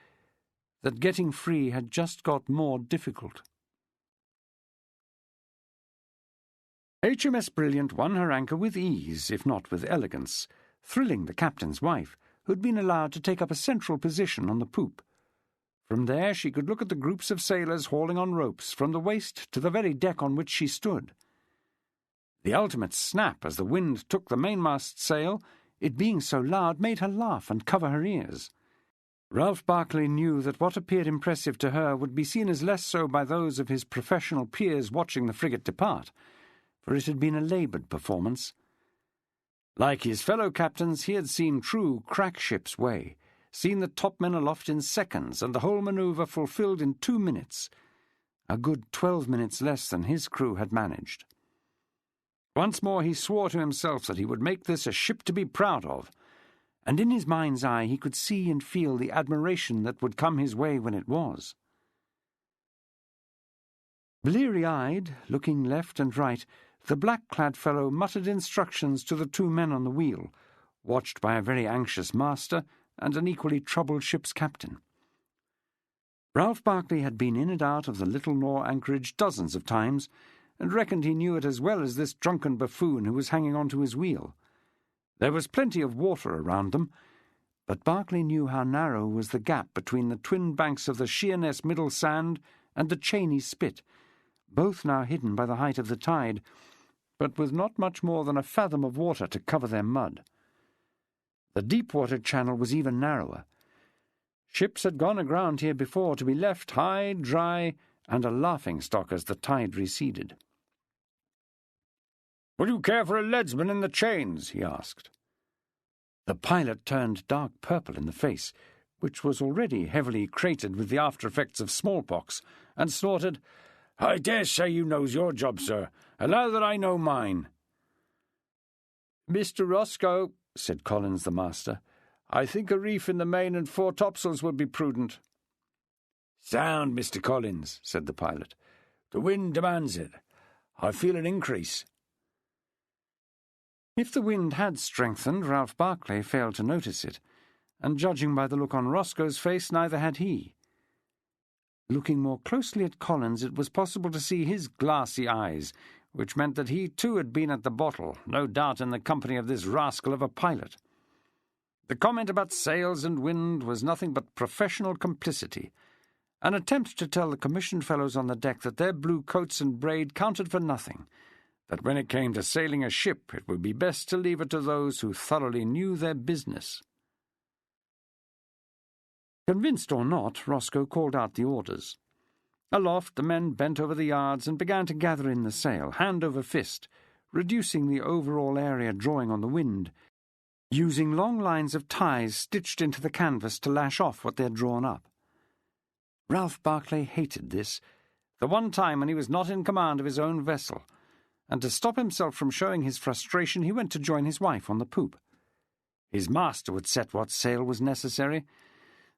that getting free had just got more difficult. HMS Brilliant won her anchor with ease, if not with elegance, thrilling the captain's wife, who had been allowed to take up a central position on the poop. From there she could look at the groups of sailors hauling on ropes from the waist to the very deck on which she stood. The ultimate snap as the wind took the mainmast sail, it being so loud, made her laugh and cover her ears. Ralph Barclay knew that what appeared impressive to her would be seen as less so by those of his professional peers watching the frigate depart, for it had been a laboured performance. Like his fellow captains, he had seen true crack ship's way, seen the topmen aloft in seconds, and the whole manoeuvre fulfilled in 2 minutes. a good 12 minutes less than his crew had managed. Once more he swore to himself that he would make this a ship to be proud of, and in his mind's eye he could see and feel the admiration that would come his way when it was. Bleary-eyed, looking left and right, the black-clad fellow muttered instructions to the 2 men on the wheel, watched by a very anxious master and an equally troubled ship's captain. Ralph Barclay had been in and out of the Little Nore anchorage dozens of times, and reckoned he knew it as well as this drunken buffoon who was hanging on to his wheel. There was plenty of water around them, but Barclay knew how narrow was the gap between the twin banks of the Sheerness Middle Sand and the Cheney Spit, both now hidden by the height of the tide, but with not much more than a fathom of water to cover their mud. The deep-water channel was even narrower. Ships had gone aground here before, to be left high, dry, and a laughing-stock as the tide receded.
"Would you care for a leadsman in the chains?" he asked.
The pilot turned dark purple in the face, which was already heavily cratered with the after-effects of smallpox, and snorted,
"I dare say you knows your job, sir. Allow that I know mine."
"Mr. Roscoe," said Collins the master, "I think a reef in the main and fore topsails would be prudent."
"Sound, Mr. Collins," said the pilot. "The wind demands it. I feel an increase."
If the wind had strengthened, Ralph Barclay failed to notice it, and judging by the look on Roscoe's face, neither had he. Looking more closely at Collins, it was possible to see his glassy eyes, which meant that he too had been at the bottle, no doubt in the company of this rascal of a pilot. The comment about sails and wind was nothing but professional complicity, an attempt to tell the commissioned fellows on the deck that their blue coats and braid counted for nothing, that when it came to sailing a ship it would be best to leave it to those who thoroughly knew their business. Convinced or not, Roscoe called out the orders. Aloft, the men bent over the yards and began to gather in the sail, hand over fist, reducing the overall area drawing on the wind, using long lines of ties stitched into the canvas to lash off what they had drawn up. Ralph Barclay hated this, the one time when he was not in command of his own vessel, and to stop himself from showing his frustration he went to join his wife on the poop. His master would set what sail was necessary,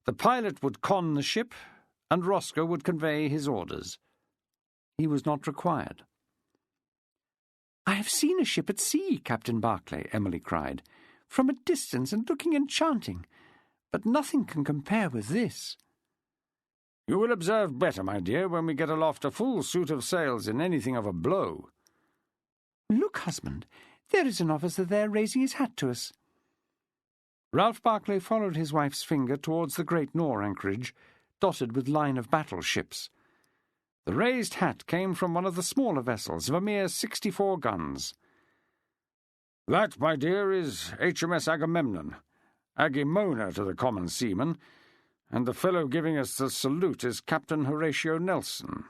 the pilot would con the ship, and Roscoe would convey his orders. He was not required. "I have seen a ship at sea, Captain Barclay," Emily cried, "from a distance and looking enchanting, but nothing can compare with this."
"You will observe better, my dear, when we get aloft a full suit of sails in anything of a blow."
"Look, husband, there is an officer there raising his hat to us."
Ralph Barclay followed his wife's finger towards the Great Nore anchorage, dotted with line-of-battle ships. The raised hat came from one of the smaller vessels of a mere 64 guns.
"That, my dear, is HMS Agamemnon, Agimona to the common seaman, and the fellow giving us the salute is Captain Horatio Nelson."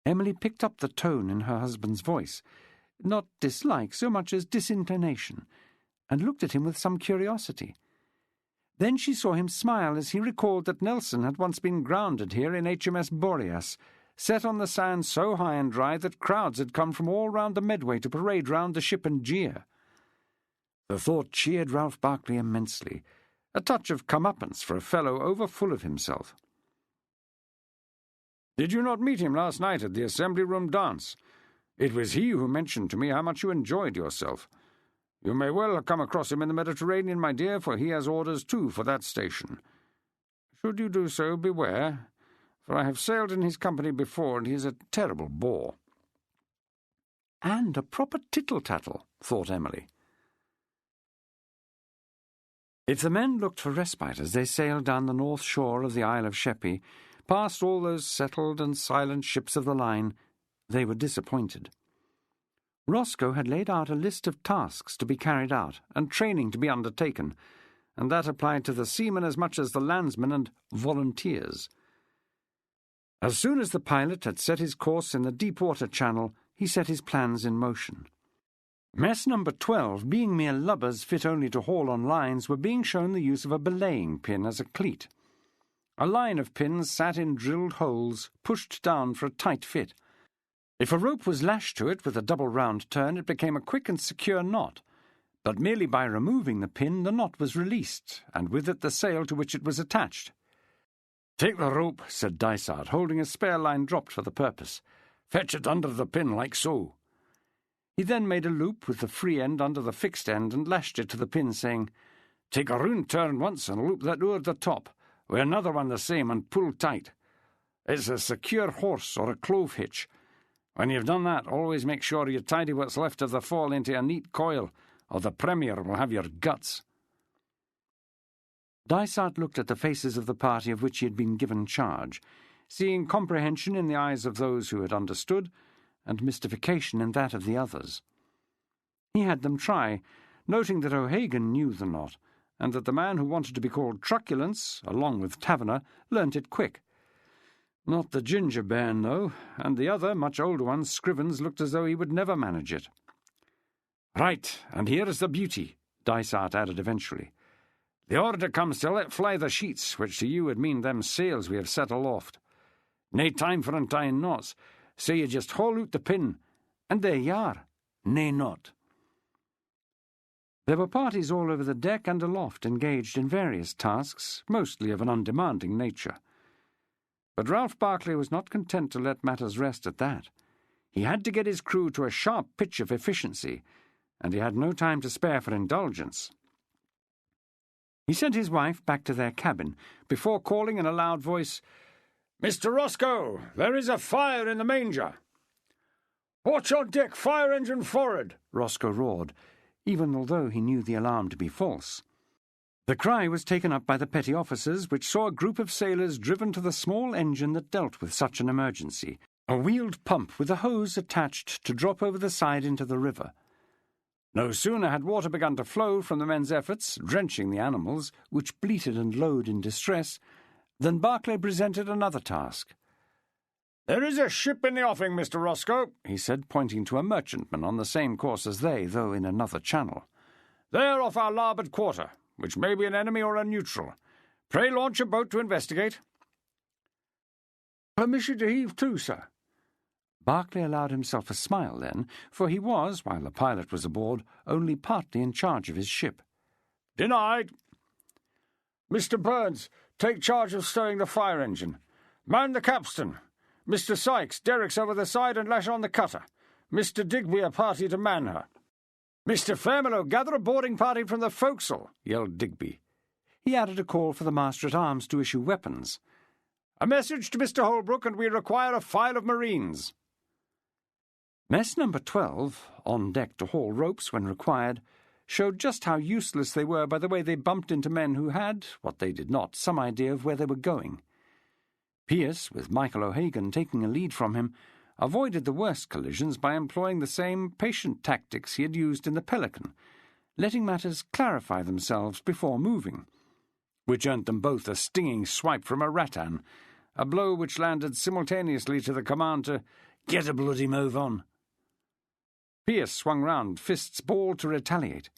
Emily picked up the tone in her husband's voice, not dislike so much as disinclination, and looked at him with some curiosity. Then she saw him smile as he recalled that Nelson had once been grounded here in HMS Boreas, set on the sand so high and dry that crowds had come from all round the Medway to parade round the ship and jeer. The thought cheered Ralph Barclay immensely, a touch of comeuppance for a fellow overfull of himself.
"Did you not meet him last night at the Assembly Room dance? It was he who mentioned to me how much you enjoyed yourself. You may well come across him in the Mediterranean, my dear, for he has orders too for that station. Should you do so, beware, for I have sailed in his company before, and he is a terrible bore."
"And a proper tittle-tattle," thought Emily. If the men looked for respite as they sailed down the north shore of the Isle of Sheppey, past all those settled and silent ships of the line, they were disappointed. Roscoe had laid out a list of tasks to be carried out and training to be undertaken, and that applied to the seamen as much as the landsmen and volunteers. As soon as the pilot had set his course in the deep-water channel, he set his plans in motion. Mess number 12, being mere lubbers fit only to haul on lines, were being shown the use of a belaying pin as a cleat. A line of pins sat in drilled holes, pushed down for a tight fit. If a rope was lashed to it with a double round turn, it became a quick and secure knot, but merely by removing the pin the knot was released, and with it the sail to which it was attached. "Take the rope," said Dysart, holding a spare line dropped for the purpose. "Fetch it under the pin like so." He then made a loop with the free end under the fixed end and lashed it to the pin, saying, "Take a round turn once and loop that o'er the top, with another one the same, and pull tight. It's a secure horse or a clove hitch. When you've done that, always make sure you tidy what's left of the fall into a neat coil, or the Premier will have your guts." Dysart looked at the faces of the party of which he had been given charge, seeing comprehension in the eyes of those who had understood, and mystification in that of the others. He had them try, noting that O'Hagan knew the knot, and that the man who wanted to be called Truculence, along with Taverner, learnt it quick. Not the ginger bairn, though, and the other, much older one, Scrivens, looked as though he would never manage it. "Right, and here is the beauty," Dysart added eventually. "The order comes to let fly the sheets, which to you would mean them sails we have set aloft. Nae time for untying knots, so you just haul out the pin, and there ye are, nae knot." There were parties all over the deck and aloft engaged in various tasks, mostly of an undemanding nature. But Ralph Barclay was not content to let matters rest at that. He had to get his crew to a sharp pitch of efficiency, and he had no time to spare for indulgence. He sent his wife back to their cabin, before calling in a loud voice, "Mr. Roscoe, there is a fire in the manger." "Watch on deck, fire engine forward," Roscoe roared, even although he knew the alarm to be false. The cry was taken up by the petty officers, which saw a group of sailors driven to the small engine that dealt with such an emergency, a wheeled pump with a hose attached to drop over the side into the river. No sooner had water begun to flow from the men's efforts, drenching the animals, which bleated and lowed in distress, than Barclay presented another task. "There is a ship in the offing, Mr. Roscoe," he said, pointing to a merchantman on the same course as they, though in another channel. "There off our larboard quarter, which may be an enemy or a neutral. Pray launch a boat to investigate." "Permission to heave to, sir." Barclay allowed himself a smile then, for he was, while the pilot was aboard, only partly in charge of his ship. "Denied." "Mr. Burns, take charge of stowing the fire engine. Man the capstan. Mr. Sykes, derricks over the side and lash on the cutter. Mr. Digby a party to man her." "Mr. Fairmeadow, gather a boarding party from the forecastle," yelled Digby. He added a call for the master-at-arms to issue weapons. "A message to Mr. Holbrook, and we require a file of marines." Mess number 12, on deck to haul ropes when required, showed just how useless they were by the way they bumped into men who had, what they did not, some idea of where they were going. Pearce, with Michael O'Hagan taking a lead from him, avoided the worst collisions by employing the same patient tactics he had used in the Pelican, letting matters clarify themselves before moving, which earned them both a stinging swipe from a rattan, a blow which landed simultaneously to the command to "Get a bloody move on." Pearce swung round, fists balled to retaliate.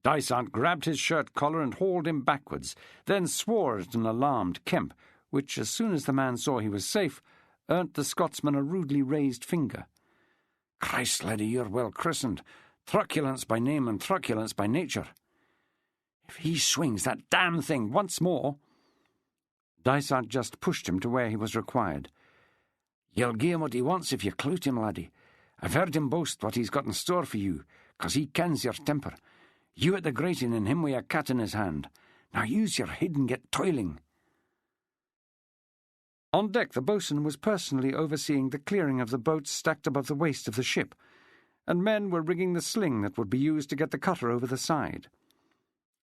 Dysart grabbed his shirt collar and hauled him backwards, then swore at an alarmed Kemp, which, as soon as the man saw he was safe, earned the Scotsman a rudely raised finger. "Christ, laddie, you're well christened. Truculence by name and truculence by nature. If he swings that damn thing once more—" Dysart just pushed him to where he was required. "You'll gie him what he wants if you clout him, laddie. I've heard him boast what he's got in store for you, 'cause he kens your temper. You at the grating and him with a cat in his hand. Now use your head and get toiling." On deck the boatswain was personally overseeing the clearing of the boats stacked above the waist of the ship, and men were rigging the sling that would be used to get the cutter over the side.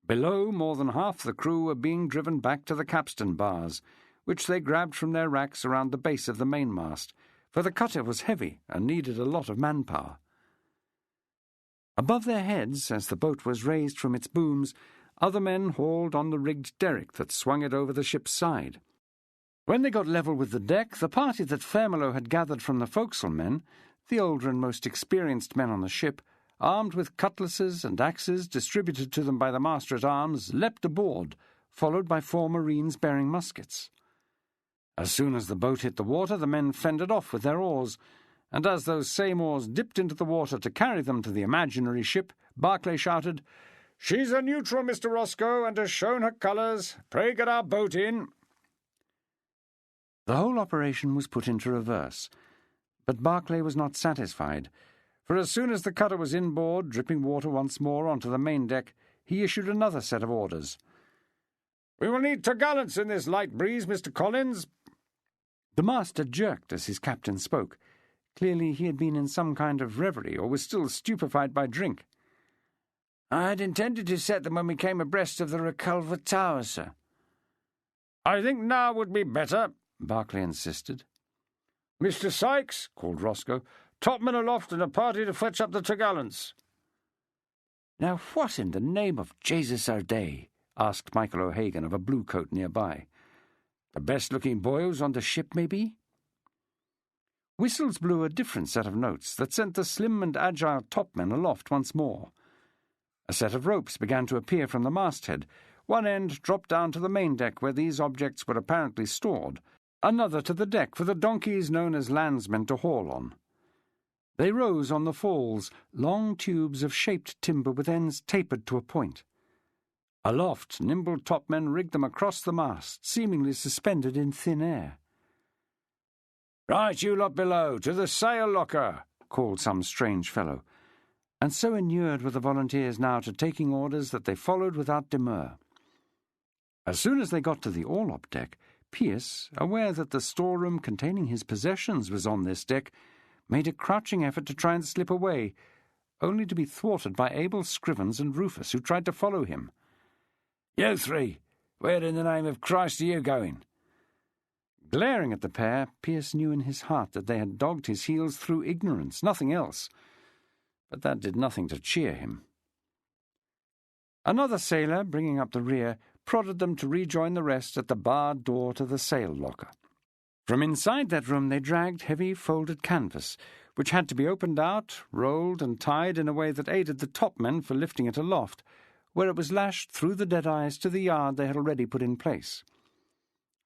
Below, more than half the crew were being driven back to the capstan bars, which they grabbed from their racks around the base of the mainmast, for the cutter was heavy and needed a lot of manpower. Above their heads, as the boat was raised from its booms, other men hauled on the rigged derrick that swung it over the ship's side. When they got level with the deck, the party that Fairmeadow had gathered from the forecastle men, the older and most experienced men on the ship, armed with cutlasses and axes distributed to them by the master-at-arms, leapt aboard, followed by 4 marines bearing muskets. As soon as the boat hit the water, the men fended off with their oars, and as those same oars dipped into the water to carry them to the imaginary ship, Barclay shouted, "She's a neutral, Mr. Roscoe, and has shown her colours. Pray get our boat in." The whole operation was put into reverse, but Barclay was not satisfied, for as soon as the cutter was inboard, dripping water once more onto the main deck, he issued another set of orders. "We will need topgallants in this light breeze, Mr. Collins." The master jerked as his captain spoke. Clearly he had been in some kind of reverie, or was still stupefied by drink. "I had intended to set them when we came abreast of the Reculver Tower, sir." "I think now would be better," Barclay insisted. "Mr. Sykes," called Roscoe, "topmen aloft and a party to fetch up the topgallants." "Now what in the name of Jesus are they?" asked Michael O'Hagan of a blue coat nearby. "The best-looking boys on the ship, maybe?" Whistles blew a different set of notes that sent the slim and agile topmen aloft once more. A set of ropes began to appear from the masthead. One end dropped down to the main deck where these objects were apparently stored, another to the deck for the donkeys known as landsmen to haul on. They rose on the falls, long tubes of shaped timber with ends tapered to a point. Aloft, nimble topmen rigged them across the mast, seemingly suspended in thin air. "Right, you lot below, to the sail locker," called some strange fellow, and so inured were the volunteers now to taking orders that they followed without demur. As soon as they got to the orlop deck, Pearce, aware that the storeroom containing his possessions was on this deck, made a crouching effort to try and slip away, only to be thwarted by Abel Scrivens and Rufus, who tried to follow him. "You three, where in the name of Christ are you going?" Glaring at the pair, Pearce knew in his heart that they had dogged his heels through ignorance, nothing else. But that did nothing to cheer him. Another sailor, bringing up the rear, prodded them to rejoin the rest at the barred door to the sail locker. From inside that room they dragged heavy folded canvas, which had to be opened out, rolled, and tied in a way that aided the topmen for lifting it aloft, where it was lashed through the dead eyes to the yard they had already put in place.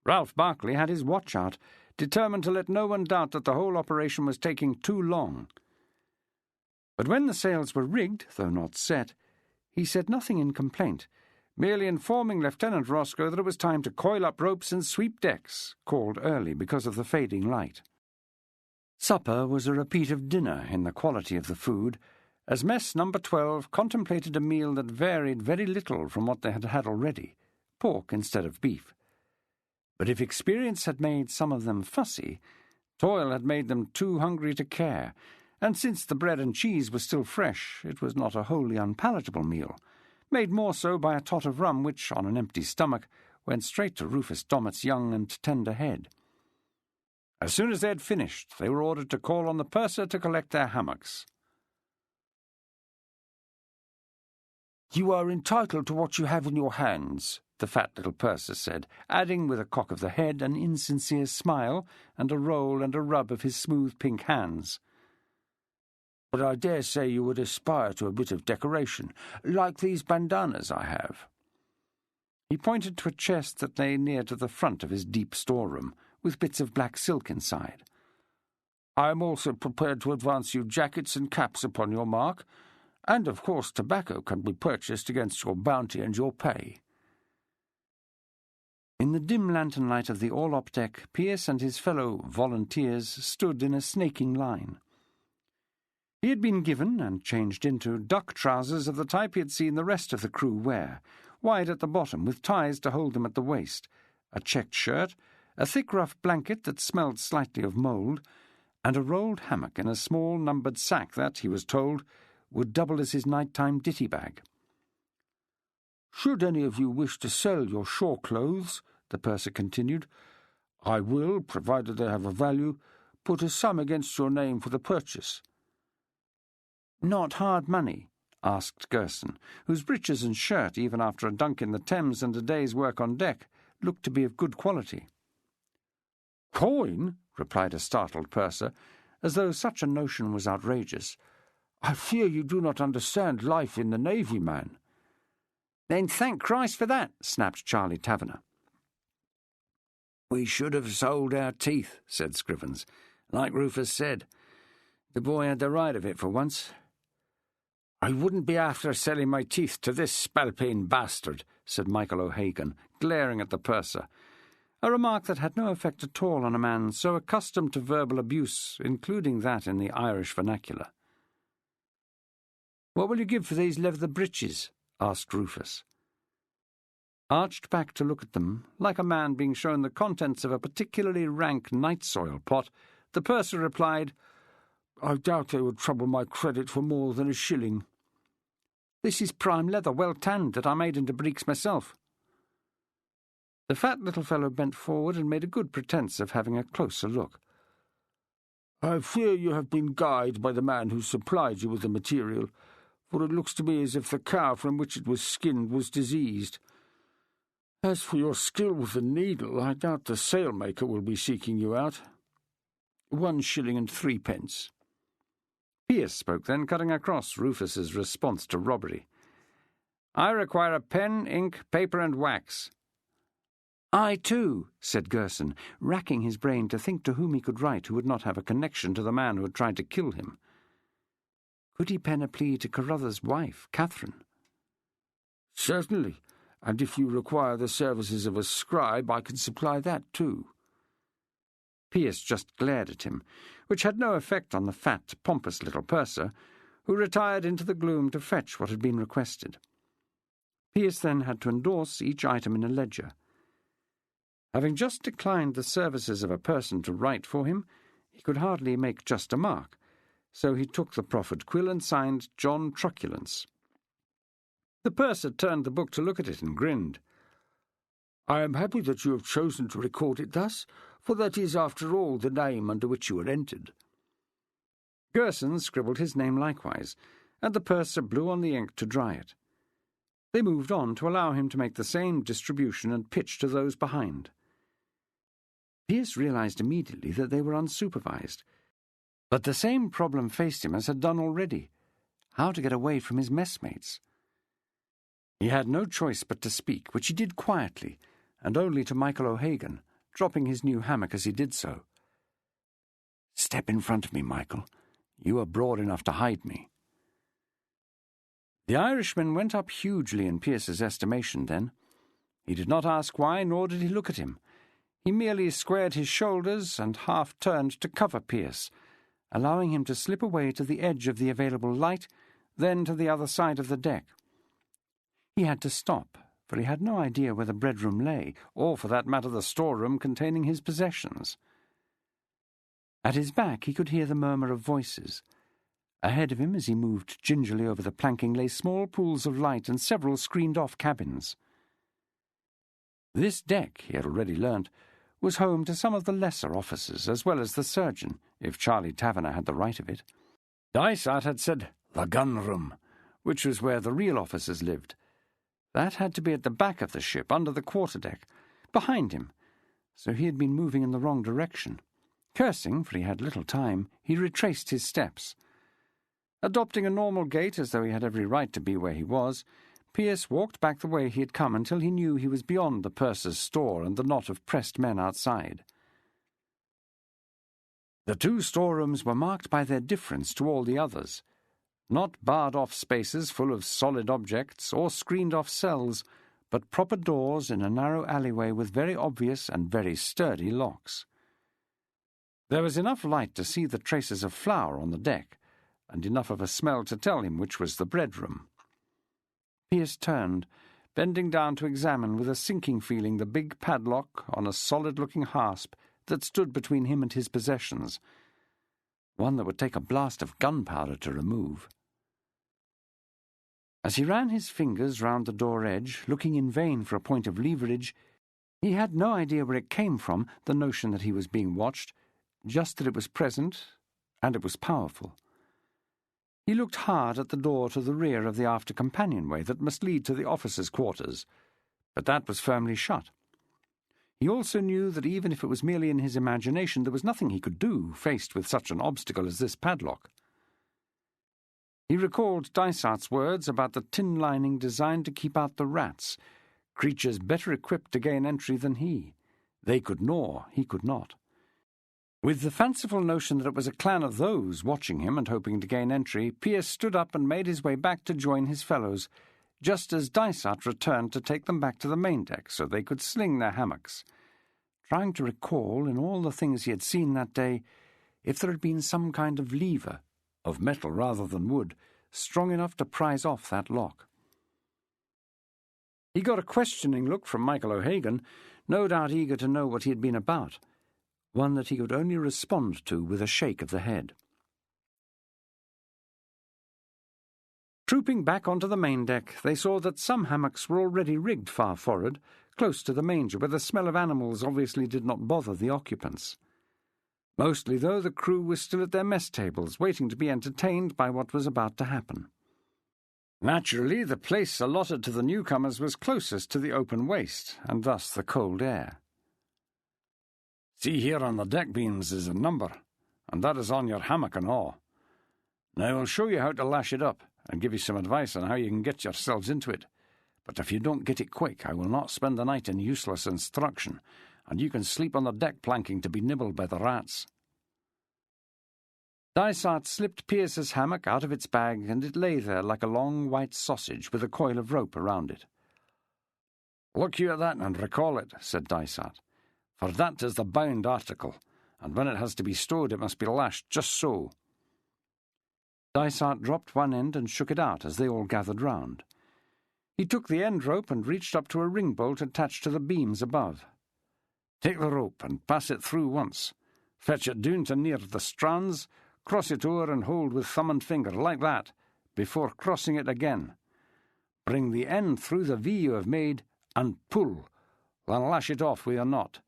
Ralph Barclay had his watch out, determined to let no one doubt that the whole operation was taking too long. But when the sails were rigged, though not set, he said nothing in complaint, merely informing Lieutenant Roscoe that it was time to coil up ropes and sweep decks, called early because of the fading light. Supper was a repeat of dinner in the quality of the food, as Mess No. 12 contemplated a meal that varied very little from what they had had already, pork instead of beef. But if experience had made some of them fussy, toil had made them too hungry to care, and since the bread and cheese were still fresh, it was not a wholly unpalatable meal, made more so by a tot of rum which, on an empty stomach, went straight to Rufus Dommett's young and tender head. As soon as they had finished, they were ordered to call on the purser to collect their hammocks. "You are entitled to what you have in your hands," the fat little purser said, adding with a cock of the head an insincere smile and a roll and a rub of his smooth pink hands. "But I dare say you would aspire to a bit of decoration, like these bandanas I have." He pointed to a chest that lay near to the front of his deep storeroom, with bits of black silk inside. "I am also prepared to advance you jackets and caps upon your mark, and of course tobacco can be purchased against your bounty and your pay." In the dim lantern light of the orlop deck, Pearce and his fellow volunteers stood in a snaking line. He had been given, and changed into, duck trousers of the type he had seen the rest of the crew wear, wide at the bottom, with ties to hold them at the waist, a checked shirt, a thick rough blanket that smelled slightly of mould, and a rolled hammock in a small numbered sack that, he was told, would double as his night-time ditty bag. "Should any of you wish to sell your shore clothes," the purser continued, "I will, provided they have a value, put a sum against your name for the purchase." "Not hard money?" asked Gerson, whose breeches and shirt, even after a dunk in the Thames and a day's work on deck, looked to be of good quality. "Coin?" replied a startled purser, as though such a notion was outrageous. "I fear you do not understand life in the Navy, man." "Then thank Christ for that," snapped Charlie Taverner. "We should have sold our teeth," said Scrivens. "Like Rufus said, the boy had the right of it for once." "I wouldn't be after selling my teeth to this spalpeen bastard," said Michael O'Hagan, glaring at the purser, a remark that had no effect at all on a man so accustomed to verbal abuse, including that in the Irish vernacular. "What will you give for these leather breeches?" asked Rufus. Arched back to look at them, like a man being shown the contents of a particularly rank night-soil plot, the purser replied, "I doubt they would trouble my credit for more than a shilling. This is prime leather, well tanned, that I made into breeks myself." The fat little fellow bent forward and made a good pretence of having a closer look. "I fear you have been guyed by the man who supplied you with the material, for it looks to me as if the cow from which it was skinned was diseased. As for your skill with the needle, I doubt the sailmaker will be seeking you out. 1 shilling and 3 pence. Pearce spoke then, cutting across Rufus's response to robbery. "I require a pen, ink, paper, and wax." "I too," said Gerson, racking his brain to think to whom he could write who would not have a connection to the man who had tried to kill him. Could he pen a plea to Carruthers' wife, Catherine? "Certainly, and if you require the services of a scribe, I can supply that too." Pearce just glared at him, which had no effect on the fat, pompous little purser, who retired into the gloom to fetch what had been requested. Pearce then had to endorse each item in a ledger. Having just declined the services of a person to write for him, he could hardly make just a mark, so he took the proffered quill and signed John Truculence. The purser turned the book to look at it and grinned. "I am happy that you have chosen to record it thus, for that is, after all, the name under which you were entered." Gerson scribbled his name likewise, and the purser blew on the ink to dry it. They moved on to allow him to make the same distribution and pitch to those behind. Pearce realized immediately that they were unsupervised, but the same problem faced him as had done already: how to get away from his messmates. He had no choice but to speak, which he did quietly, and only to Michael O'Hagan, dropping his new hammock as he did so. "Step in front of me, Michael. You are broad enough to hide me." The Irishman went up hugely in Pearce's estimation then. He did not ask why, nor did he look at him. He merely squared his shoulders and half-turned to cover Pearce, allowing him to slip away to the edge of the available light, then to the other side of the deck. He had to stop, for he had no idea where the bedroom lay, or, for that matter, the storeroom containing his possessions. At his back he could hear the murmur of voices. Ahead of him, as he moved gingerly over the planking, lay small pools of light and several screened-off cabins. This deck, he had already learnt, was home to some of the lesser officers, as well as the surgeon, if Charlie Taverner had the right of it. Dysart had said the gun-room, which was where the real officers lived. That had to be at the back of the ship, under the quarterdeck, behind him, so he had been moving in the wrong direction. Cursing, for he had little time, he retraced his steps. Adopting a normal gait, as though he had every right to be where he was, Pearce walked back the way he had come until he knew he was beyond the purser's store and the knot of pressed men outside. The 2 storerooms were marked by their difference to all the others. Not barred-off spaces full of solid objects or screened-off cells, but proper doors in a narrow alleyway with very obvious and very sturdy locks. There was enough light to see the traces of flour on the deck, and enough of a smell to tell him which was the bread-room. Pearce turned, bending down to examine with a sinking feeling the big padlock on a solid-looking hasp that stood between him and his possessions, one that would take a blast of gunpowder to remove. As he ran his fingers round the door edge, looking in vain for a point of leverage, he had no idea where it came from, the notion that he was being watched, just that it was present, and it was powerful. He looked hard at the door to the rear of the after companionway that must lead to the officers' quarters, but that was firmly shut. He also knew that even if it was merely in his imagination, there was nothing he could do, faced with such an obstacle as this padlock. He recalled Dysart's words about the tin lining designed to keep out the rats, creatures better equipped to gain entry than he. They could gnaw, he could not. With the fanciful notion that it was a clan of those watching him and hoping to gain entry, Pearce stood up and made his way back to join his fellows, just as Dysart returned to take them back to the main deck so they could sling their hammocks, trying to recall, in all the things he had seen that day, if there had been some kind of lever, of metal rather than wood, strong enough to prise off that lock. He got a questioning look from Michael O'Hagan, no doubt eager to know what he had been about, one that he could only respond to with a shake of the head. Trooping back onto the main deck, they saw that some hammocks were already rigged far forward, close to the manger, where the smell of animals obviously did not bother the occupants. Mostly, though, the crew was still at their mess tables, waiting to be entertained by what was about to happen. Naturally, the place allotted to the newcomers was closest to the open waist, and thus the cold air.
See here on the deck beams is a number, and that is on your hammock and all. Now I'll show you how to lash it up, and give you some advice on how you can get yourselves into it. But if you don't get it quick, I will not spend the night in useless instruction, and you can sleep on the deck planking to be nibbled by the rats.
Dysart slipped Pearce's hammock out of its bag, and it lay there like a long white sausage with a coil of rope around it.
"Look you at that and recall it," said Dysart, "for that is the bound article, and when it has to be stowed it must be lashed just so."
Dysart dropped one end and shook it out as they all gathered round. He took the end rope and reached up to a ring bolt attached to the beams above.
"Take the rope and pass it through once. Fetch it down to near the strands, cross it o'er and hold with thumb and finger, like that, before crossing it again. Bring the end through the V you have made, and pull, then lash it off with your knot.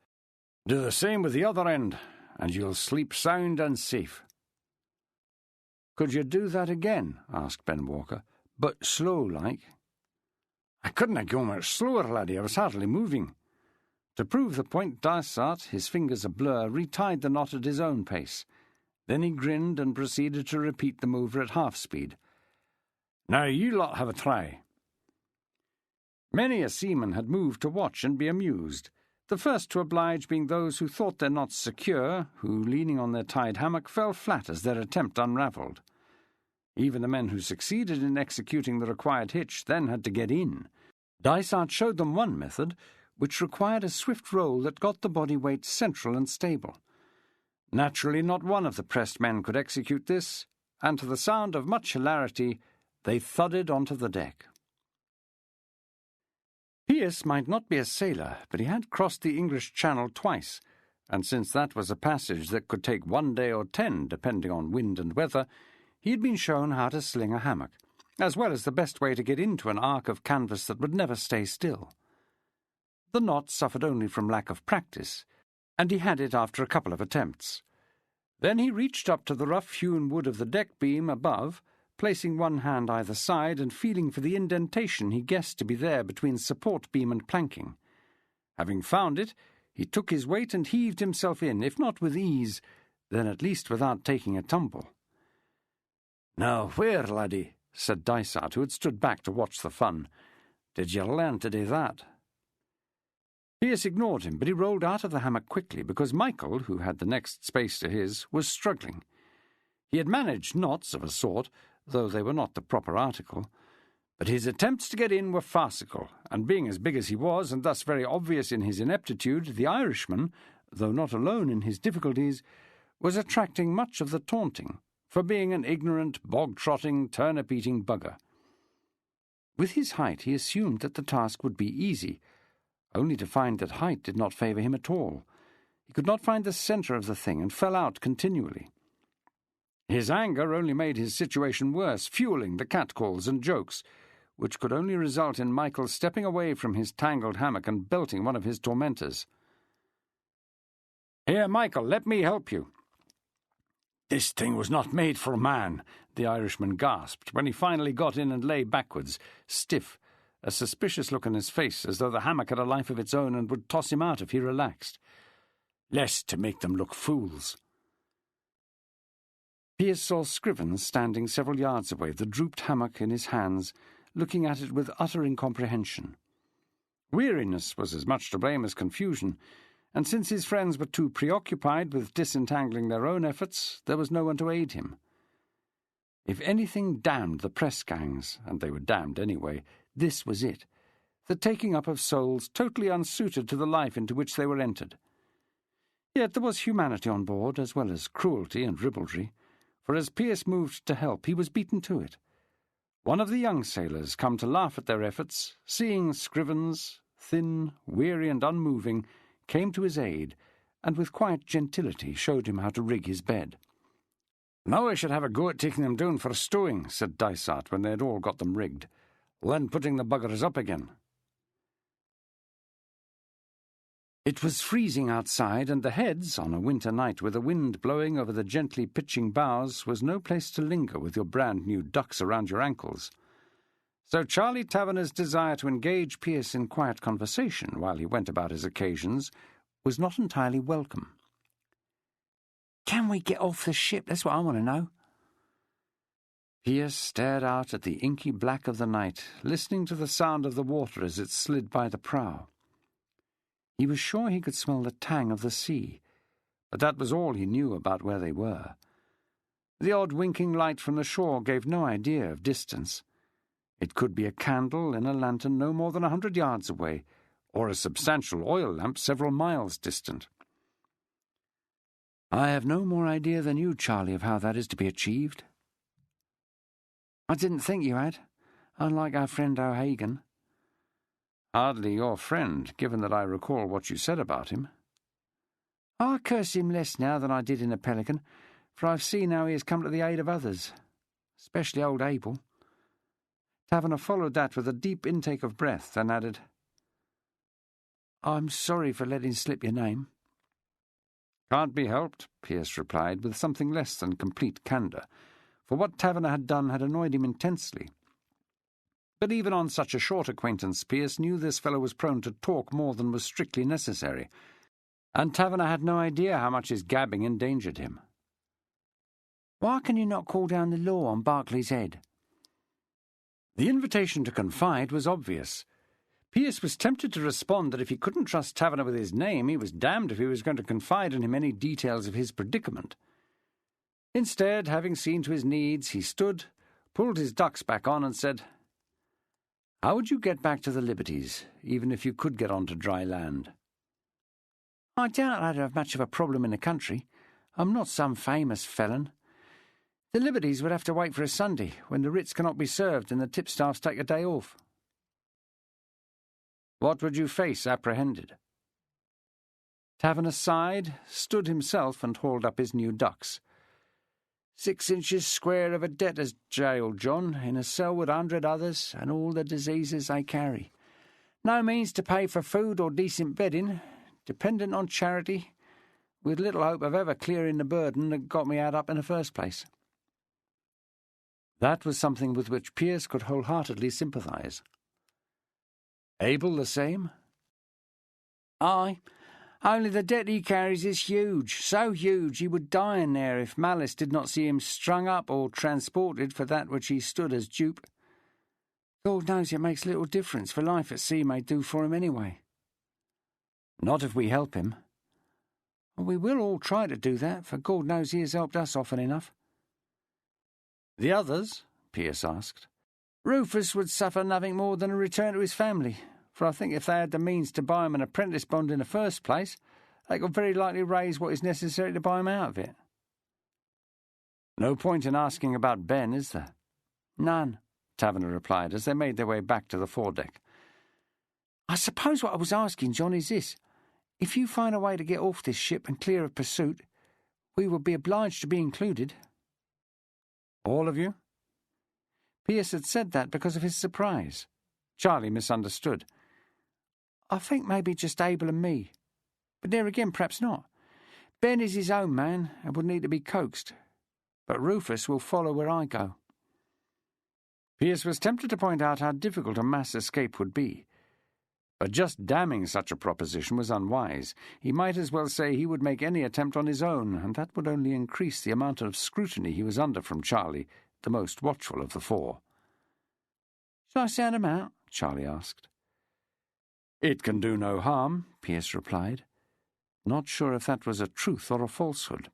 Do the same with the other end, and you'll sleep sound and safe."
"Could you do that again?" asked Ben Walker, "but slow-like?"
"I couldn't go much slower, laddie. I was hardly moving."
To prove the point, Dysart, his fingers a blur, retied the knot at his own pace. Then he grinned and proceeded to repeat the mover at half speed.
"Now you lot have a try."
Many a seaman had moved to watch and be amused, the first to oblige being those who thought their knots secure, who, leaning on their tied hammock, fell flat as their attempt unravelled. Even the men who succeeded in executing the required hitch then had to get in. Dysart showed them one method, which required a swift roll that got the body weight central and stable. Naturally, not one of the pressed men could execute this, and to the sound of much hilarity, they thudded onto the deck. Pearce might not be a sailor, but he had crossed the English Channel twice, and since that was a passage that could take 1 day or 10, depending on wind and weather, he had been shown how to sling a hammock, as well as the best way to get into an arc of canvas that would never stay still. The knot suffered only from lack of practice, and he had it after a couple of attempts. Then he reached up to the rough-hewn wood of the deck beam above, placing one hand either side and feeling for the indentation he guessed to be there between support beam and planking. Having found it, he took his weight and heaved himself in, if not with ease, then at least without taking a tumble.
"Now where, laddie," said Dysart, who had stood back to watch the fun, "did you learn to do that?"
Pearce ignored him, but he rolled out of the hammock quickly, because Michael, who had the next space to his, was struggling. He had managed knots of a sort, though they were not the proper article, but his attempts to get in were farcical, and being as big as he was, and thus very obvious in his ineptitude, the Irishman, though not alone in his difficulties, was attracting much of the taunting, for being an ignorant, bog-trotting, turnip-eating bugger. With his height, he assumed that the task would be easy, only to find that height did not favour him at all. He could not find the centre of the thing, and fell out continually. His anger only made his situation worse, fuelling the catcalls and jokes, which could only result in Michael stepping away from his tangled hammock and belting one of his tormentors.
"Here, Michael, let me help you." "This thing was not made for man," the Irishman gasped, when he finally got in and lay backwards, stiff, a suspicious look on his face, as though the hammock had a life of its own and would toss him out if he relaxed. "Less to make them look fools."
Pearce saw Scrivens standing several yards away, the drooped hammock in his hands, looking at it with utter incomprehension. Weariness was as much to blame as confusion, and since his friends were too preoccupied with disentangling their own efforts, there was no one to aid him. If anything damned the press gangs, and they were damned anyway, this was it, the taking up of souls totally unsuited to the life into which they were entered. Yet there was humanity on board, as well as cruelty and ribaldry, for as Pearce moved to help, he was beaten to it. One of the young sailors, come to laugh at their efforts, seeing Scrivens, thin, weary and unmoving, came to his aid, and with quiet gentility showed him how to rig his bed. "Now I should have a go at taking them down for a stowing," said Dysart, when they had all got them rigged. "Then putting the buggers up again." It was freezing outside, and the Heads, on a winter night with a wind blowing over the gently pitching bows, was no place to linger with your brand-new ducks around your ankles. So Charlie Taverner's desire to engage Pearce in quiet conversation while he went about his occasions was not entirely welcome. "Can we get off the ship? That's what I want to know." Pearce stared out at the inky black of the night, listening to the sound of the water as it slid by the prow. He was sure he could smell the tang of the sea, but that was all he knew about where they were. The odd winking light from the shore gave no idea of distance. It could be a candle in a lantern no more than 100 yards away, or a substantial oil lamp several miles distant. "I have no more idea than you, Charlie, of how that is to be achieved." "I didn't think you had, unlike our friend O'Hagan." "Hardly your friend, given that I recall what you said about him." "I curse him less now than I did in the Pelican, for I've seen how he has come to the aid of others, especially old Abel." Taverner followed that with a deep intake of breath, then added, "I'm sorry for letting slip your name." "Can't be helped," Pearce replied, with something less than complete candour, for what Taverner had done had annoyed him intensely. But even on such a short acquaintance, Pearce knew this fellow was prone to talk more than was strictly necessary, and Taverner had no idea how much his gabbing endangered him. "Why can you not call down the law on Berkeley's head?" The invitation to confide was obvious. Pearce was tempted to respond that if he couldn't trust Taverner with his name, he was damned if he was going to confide in him any details of his predicament. Instead, having seen to his needs, he stood, pulled his ducks back on, and said, "How would you get back to the Liberties, even if you could get on to dry land?" "I doubt I'd have much of a problem in the country. I'm not some famous felon. The Liberties would have to wait for a Sunday, when the writs cannot be served and the tipstaffs take a day off." "What would you face apprehended?" Taverner sighed, stood himself, and hauled up his new ducks. 6 inches square of a debtor's jail, John, in a cell with 100 others, and all the diseases they carry. No means to pay for food or decent bedding, dependent on charity, with little hope of ever clearing the burden that got me out up in the first place." That was something with which Pearce could wholeheartedly sympathise. "Abel the same?" "Aye. Only the debt he carries is huge, so huge he would die in there if malice did not see him strung up or transported for that which he stood as dupe. God knows it makes little difference, for life at sea may do for him anyway." "Not if we help him." "Well, we will all try to do that, for God knows he has helped us often enough." "The others?" Pearce asked. "Rufus would suffer nothing more than a return to his family, for I think if they had the means to buy him an apprentice bond in the first place, they could very likely raise what is necessary to buy him out of it." "No point in asking about Ben, is there?" "None," Taverner replied, as they made their way back to the foredeck. "I suppose what I was asking, John, is this. If you find a way to get off this ship and clear of pursuit, we will be obliged to be included." "All of you?" Pearce had said that because of his surprise. Charlie misunderstood. "I think maybe just Abel and me. But there again, perhaps not. Ben is his own man and would need to be coaxed. But Rufus will follow where I go." Pearce was tempted to point out how difficult a mass escape would be. But just damning such a proposition was unwise. He might as well say he would make any attempt on his own, and that would only increase the amount of scrutiny he was under from Charlie, the most watchful of the four.
"Shall I sound him out?" Charlie asked.
"It can do no harm," Pearce replied, not sure if that was a truth or a falsehood.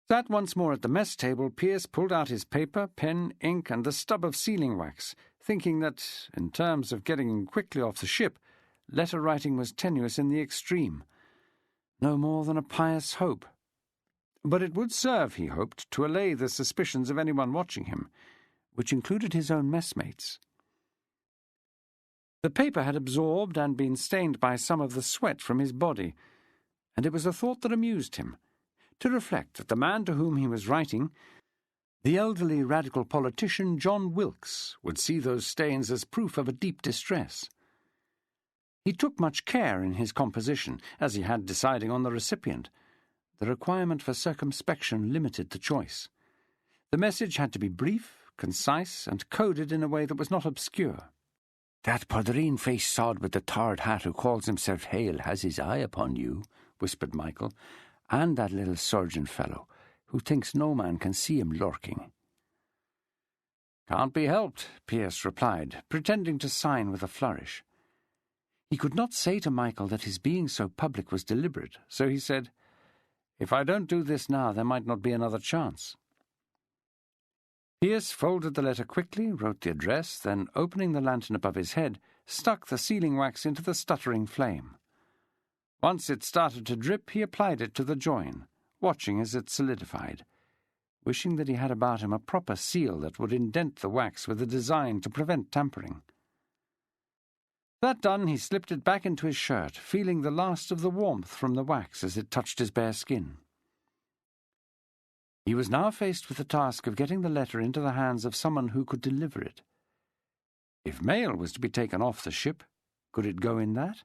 Sat once more at the mess table, Pearce pulled out his paper, pen, ink, and the stub of sealing wax, thinking that, in terms of getting quickly off the ship, letter-writing was tenuous in the extreme. No more than a pious hope. But it would serve, he hoped, to allay the suspicions of anyone watching him, which included his own messmates. The paper had absorbed and been stained by some of the sweat from his body, and it was a thought that amused him, to reflect that the man to whom he was writing, the elderly radical politician John Wilkes, would see those stains as proof of a deep distress. He took much care in his composition, as he had deciding on the recipient. The requirement for circumspection limited the choice. The message had to be brief, concise, and coded in a way that was not obscure.
"That podreen-faced sod with the tarred hat who calls himself Hale has his eye upon you," whispered Michael, "and that little surgeon fellow, who thinks no man can see him lurking."
"Can't be helped," Pearce replied, pretending to sign with a flourish.
He could not say to Michael that his being so public was deliberate, so he said,
"If I don't do this now, there might not be another chance." Pearce folded the letter quickly, wrote the address, then, opening the lantern above his head, stuck the sealing wax into the stuttering flame. Once it started to drip, he applied it to the join, watching as it solidified, wishing that he had about him a proper seal that would indent the wax with a design to prevent tampering. That done, he slipped it back into his shirt, feeling the last of the warmth from the wax as it touched his bare skin. He was now faced with the task of getting the letter into the hands of someone who could deliver it. If mail was to be taken off the ship, could it go in that?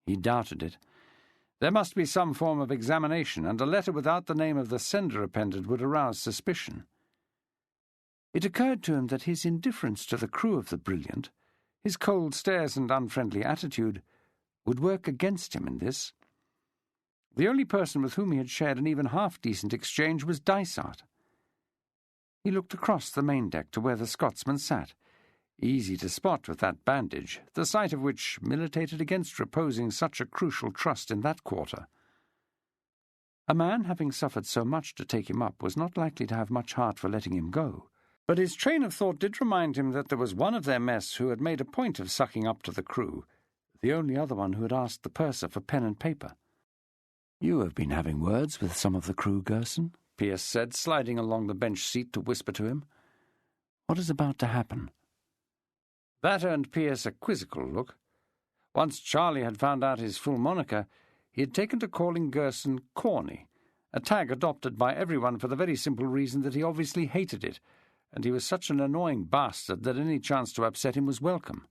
He doubted it. There must be some form of examination, and a letter without the name of the sender appended would arouse suspicion. It occurred to him that his indifference to the crew of the Brilliant, his cold stares and unfriendly attitude, would work against him in this. The only person with whom he had shared an even half-decent exchange was Dysart. He looked across the main deck to where the Scotsman sat, easy to spot with that bandage, the sight of which militated against reposing such a crucial trust in that quarter. A man having suffered so much to take him up was not likely to have much heart for letting him go, but his train of thought did remind him that there was one of their mess who had made a point of sucking up to the crew, the only other one who had asked the purser for pen and paper.
"You have been having words with some of the crew, Gerson,"
Pearce said, sliding along the bench seat to whisper to him.
"What is about to happen?"
That earned Pearce a quizzical look. Once Charlie had found out his full moniker, he had taken to calling Gerson Corny, a tag adopted by everyone for the very simple reason that he obviously hated it, and he was such an annoying bastard that any chance to upset him was welcome.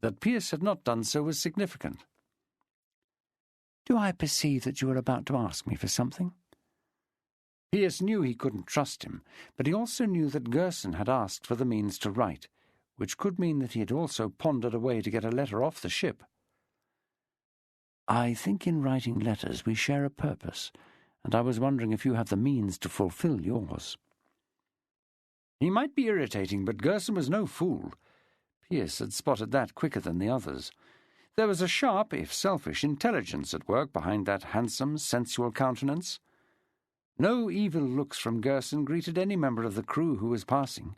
That Pearce had not done so was significant.
"Do I perceive that you are about to ask me for something?"
Pearce knew he couldn't trust him, but he also knew that Gerson had asked for the means to write, which could mean that he had also pondered a way to get a letter off the ship.
"I think in writing letters we share a purpose, and I was wondering if you have the means to fulfill yours."
He might be irritating, but Gerson was no fool. Pearce had spotted that quicker than the others. There was a sharp, if selfish, intelligence at work behind that handsome, sensual countenance. No evil looks from Gerson greeted any member of the crew who was passing.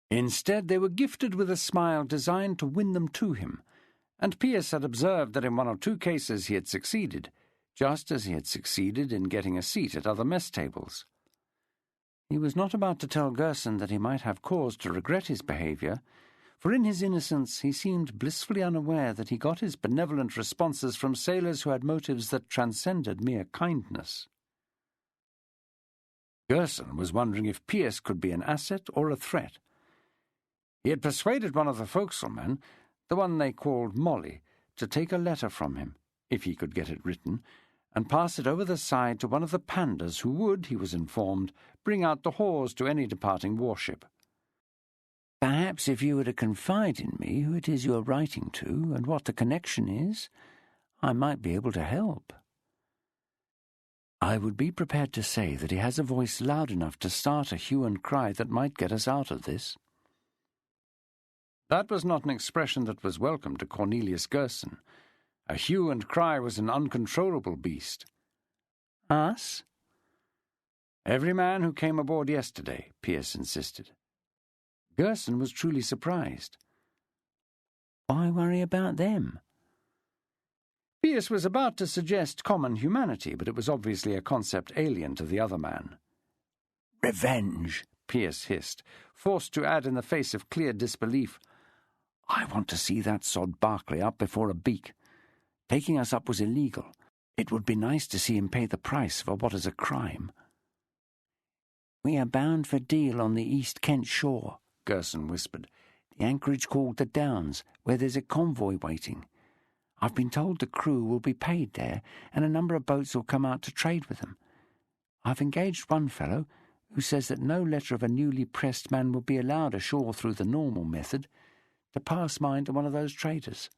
Instead, they were gifted with a smile designed to win them to him, and Pearce had observed that in one or two cases he had succeeded, just as he had succeeded in getting a seat at other mess tables. He was not about to tell Gerson that he might have cause to regret his behaviour, for in his innocence he seemed blissfully unaware that he got his benevolent responses from sailors who had motives that transcended mere kindness. Gerson was wondering if Pearce could be an asset or a threat. He had persuaded one of the forecastle men, the one they called Molly, to take a letter from him, if he could get it written, and pass it over the side to one of the pandas who would, he was informed, bring out the hawse to any departing warship.
Perhaps if you were to confide in me who it is you are writing to and what the connection is, I might be able to help. I would be prepared to say that he has a voice loud enough to start a hue and cry that might get us out of this.
That was not an expression that was welcome to Cornelius Gerson. A hue and cry was an uncontrollable beast.
Us?
Every man who came aboard yesterday, Pearce insisted. Gerson was truly surprised.
Why worry about them?
Pearce was about to suggest common humanity, but it was obviously a concept alien to the other man.
Revenge,
Pearce hissed, forced to add in the face of clear disbelief.
I want to see that sod Barclay up before a beak. Taking us up was illegal. It would be nice to see him pay the price for what is a crime. We are bound for Deal on the East Kent shore, Gerson whispered. The anchorage called the Downs, where there's a convoy waiting. I've been told the crew will be paid there, and a number of boats will come out to trade with them. I've engaged one fellow who says that no letter of a newly pressed man will be allowed ashore through the normal method, to pass mine to one of those traders.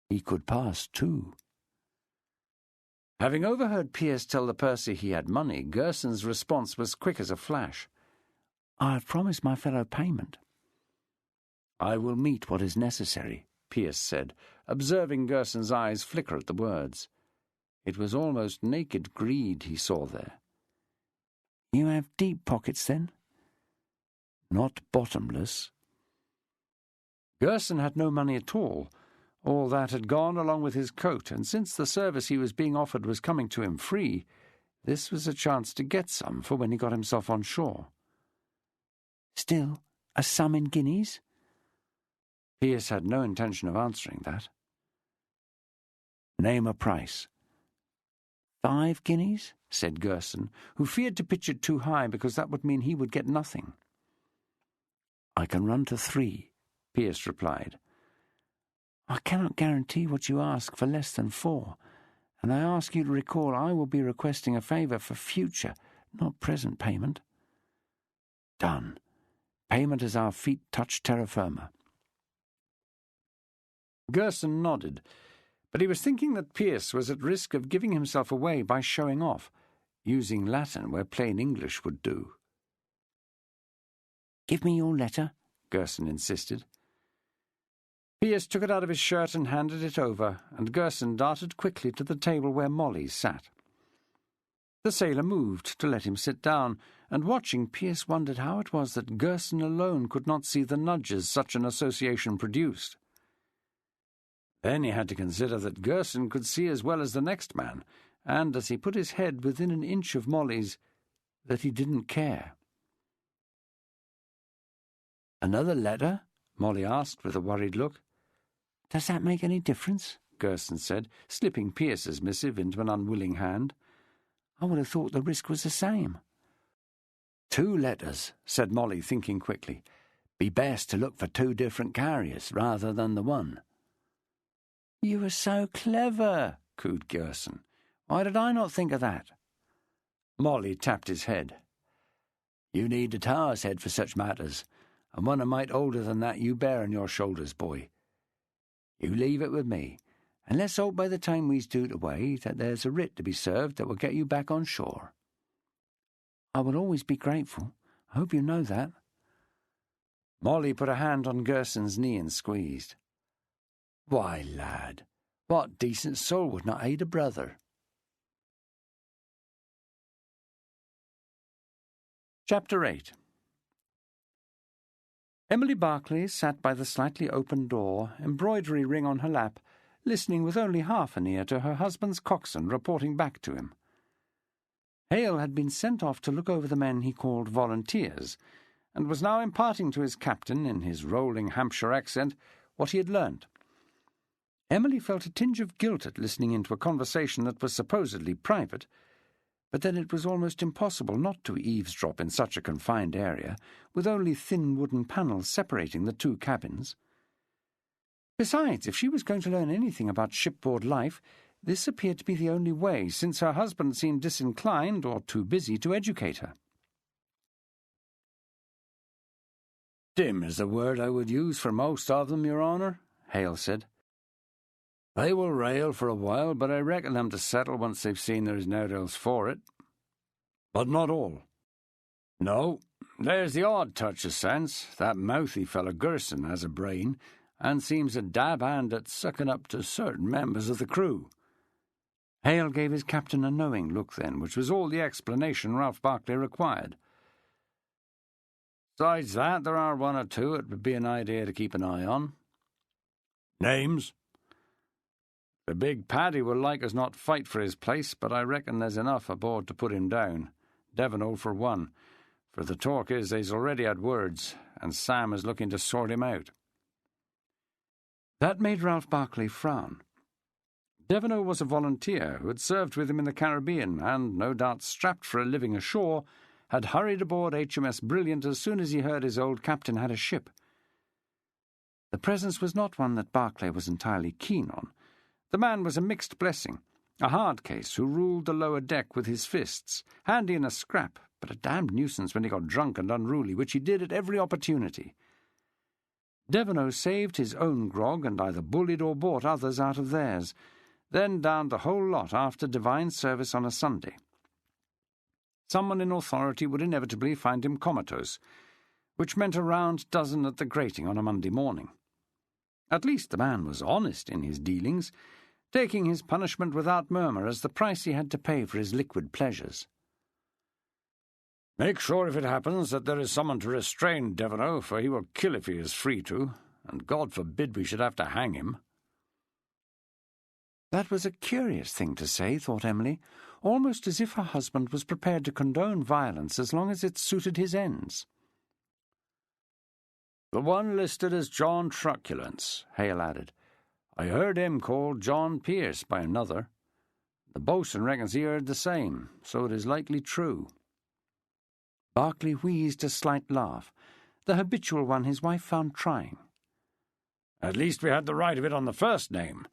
He could pass too.
Having overheard Pearce tell the purser he had money, Gerson's response was quick as a flash.
I have promised my fellow payment.
I will meet what is necessary, Pearce said, observing Gerson's eyes flicker at the words. It was almost naked greed he saw there.
You have deep pockets, then?
Not bottomless. Gerson had no money at all. All that had gone along with his coat, and since the service he was being offered was coming to him free, this was a chance to get some for when he got himself on shore.
Still, a sum in guineas?
Pearce had no intention of answering that.
Name a price. 5 guineas, said Gerson, who feared to pitch it too high because that would mean he would get nothing.
I can run to 3, Pearce replied.
I cannot guarantee what you ask for less than 4, and I ask you to recall I will be requesting a favour for future, not present payment.
Done. Payment as our feet touch terra firma. Gerson nodded, but he was thinking that Pearce was at risk of giving himself away by showing off, using Latin where plain English would do.
Give me your letter,
Gerson insisted. Pearce took it out of his shirt and handed it over, and Gerson darted quickly to the table where Molly sat. The sailor moved to let him sit down, and watching, Pearce wondered how it was that Gerson alone could not see the nudges such an association produced. Then he had to consider that Gerson could see as well as the next man, and, as he put his head within an inch of Molly's, that he didn't care.
"Another letter?"
Molly asked with a worried look.
"Does that make any difference?"
Gerson said, slipping Pearce's missive into an unwilling hand.
"I would have thought the risk was the same."
2 letters, said Molly, thinking quickly. Be best to look for 2 different carriers rather than the one.
"You are so clever," cooed Gerson. "Why did I not think of that?"
Molly tapped his head. You need a tar's head for such matters, and one a mite older than that you bear on your shoulders, boy. You leave it with me, and let's hope by the time we's due away that there's a writ to be served that will get you back on shore.
I will always be grateful. I hope you know that.
Molly put a hand on Gerson's knee and squeezed. Why, lad, what decent soul would not aid a brother? Chapter 8. Emily Barclay sat by the slightly open door, embroidery ring on her lap, listening with only half an ear to her husband's coxswain reporting back to him. Hale had been sent off to look over the men he called volunteers, and was now imparting to his captain, in his rolling Hampshire accent, what he had learnt. Emily felt a tinge of guilt at listening into a conversation that was supposedly private, but then it was almost impossible not to eavesdrop in such a confined area, with only thin wooden panels separating the 2 cabins. Besides, if she was going to learn anything about shipboard life, this appeared to be the only way, since her husband seemed disinclined or too busy to educate her. Dim is the word I would use for most of them, Your Honour, Hale said. They will rail for a while, but I reckon them to settle once they've seen there's nowt else for it. But not all. No, there's the odd touch of sense. That mouthy fellow Gerson has a brain, and seems a dab hand at sucking up to certain members of the crew.
Hale gave his captain a knowing look then, which was all the explanation Ralph Barclay required.
Besides that, there are one or two it would be an idea to keep an eye on. Names? The big Paddy will like us not fight for his place, but I reckon there's enough aboard to put him down. Devonall for one, for the talk is they's already had words, and Sam is looking to sort him out.
That made Ralph Barclay frown. Devonall was a volunteer who had served with him in the Caribbean and, no doubt strapped for a living ashore, had hurried aboard HMS Brilliant as soon as he heard his old captain had a ship. The presence was not one that Barclay was entirely keen on. The man was a mixed blessing, a hard case who ruled the lower deck with his fists, handy in a scrap, but a damned nuisance when he got drunk and unruly, which he did at every opportunity. Devonall saved his own grog and either bullied or bought others out of theirs, then downed the whole lot after divine service on a Sunday. Someone in authority would inevitably find him comatose, which meant a round dozen at the grating on a Monday morning. At least the man was honest in his dealings, taking his punishment without murmur as the price he had to pay for his liquid pleasures.
Make sure, if it happens, that there is someone to restrain Devonall, for he will kill if he is free to, and God forbid we should have to hang him.
That was a curious thing to say, thought Emily, almost as if her husband was prepared to condone violence as long as it suited his ends.
The one listed as John Truculence, Hale added. I heard him called John Pearce by another. The boatswain reckons he heard the same, so it is likely true.
Barclay wheezed a slight laugh, the habitual one his wife found trying.
At least we had the right of it on the first name.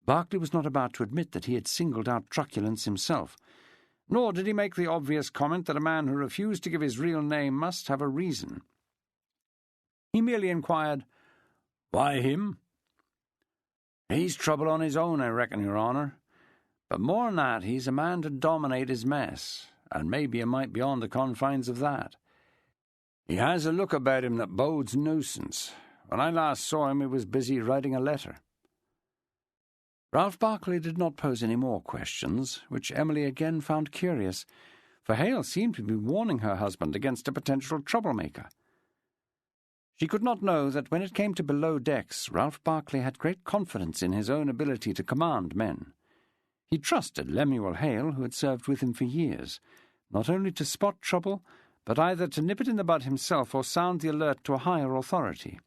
Barclay was not about to admit that he had singled out Truculence himself, nor did he make the obvious comment that a man who refused to give his real name must have a reason. He merely inquired,
Why him?
He's trouble on his own, I reckon, Your Honour. But more than that, he's a man to dominate his mess, and maybe he might beyond the confines of that. He has a look about him that bodes nuisance. When I last saw him, he was busy writing a letter. Ralph Barclay did not pose any more questions, which Emily again found curious, for Hale seemed to be warning her husband against a potential troublemaker. She could not know that when it came to below decks, Ralph Barclay had great confidence in his own ability to command men. He trusted Lemuel Hale, who had served with him for years, not only to spot trouble, but either to nip it in the bud himself or sound the alert to a higher authority.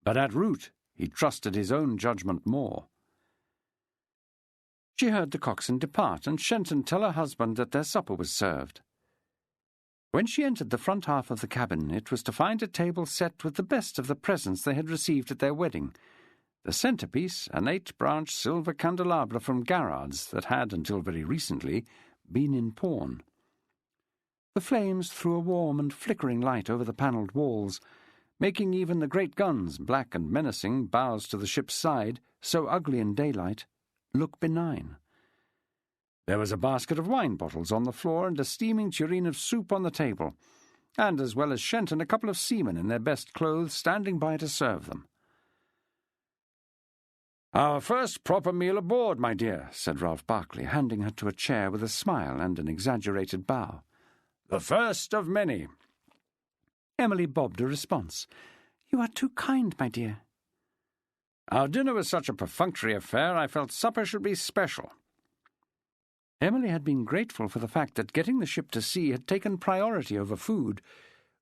But at root he trusted his own judgment more. She heard the coxswain depart, and Shenton tell her husband that their supper was served. When she entered the front half of the cabin, it was to find a table set with the best of the presents they had received at their wedding. The centrepiece, an 8-branch silver candelabra from Garrard's that had, until very recently, been in pawn. The flames threw a warm and flickering light over the panelled walls, making even the great guns, black and menacing, bows to the ship's side, so ugly in daylight, look benign. There was a basket of wine bottles on the floor and a steaming tureen of soup on the table, and, as well as Shenton, a couple of seamen in their best clothes standing by to serve them.
"Our first proper meal aboard, my dear,"
said Ralph Barclay, handing her to a chair with a smile and an exaggerated bow.
"The first of many."
Emily bobbed a response. "You are too kind, my dear."
"Our dinner was such a perfunctory affair, I felt supper should be special."
Emily had been grateful for the fact that getting the ship to sea had taken priority over food.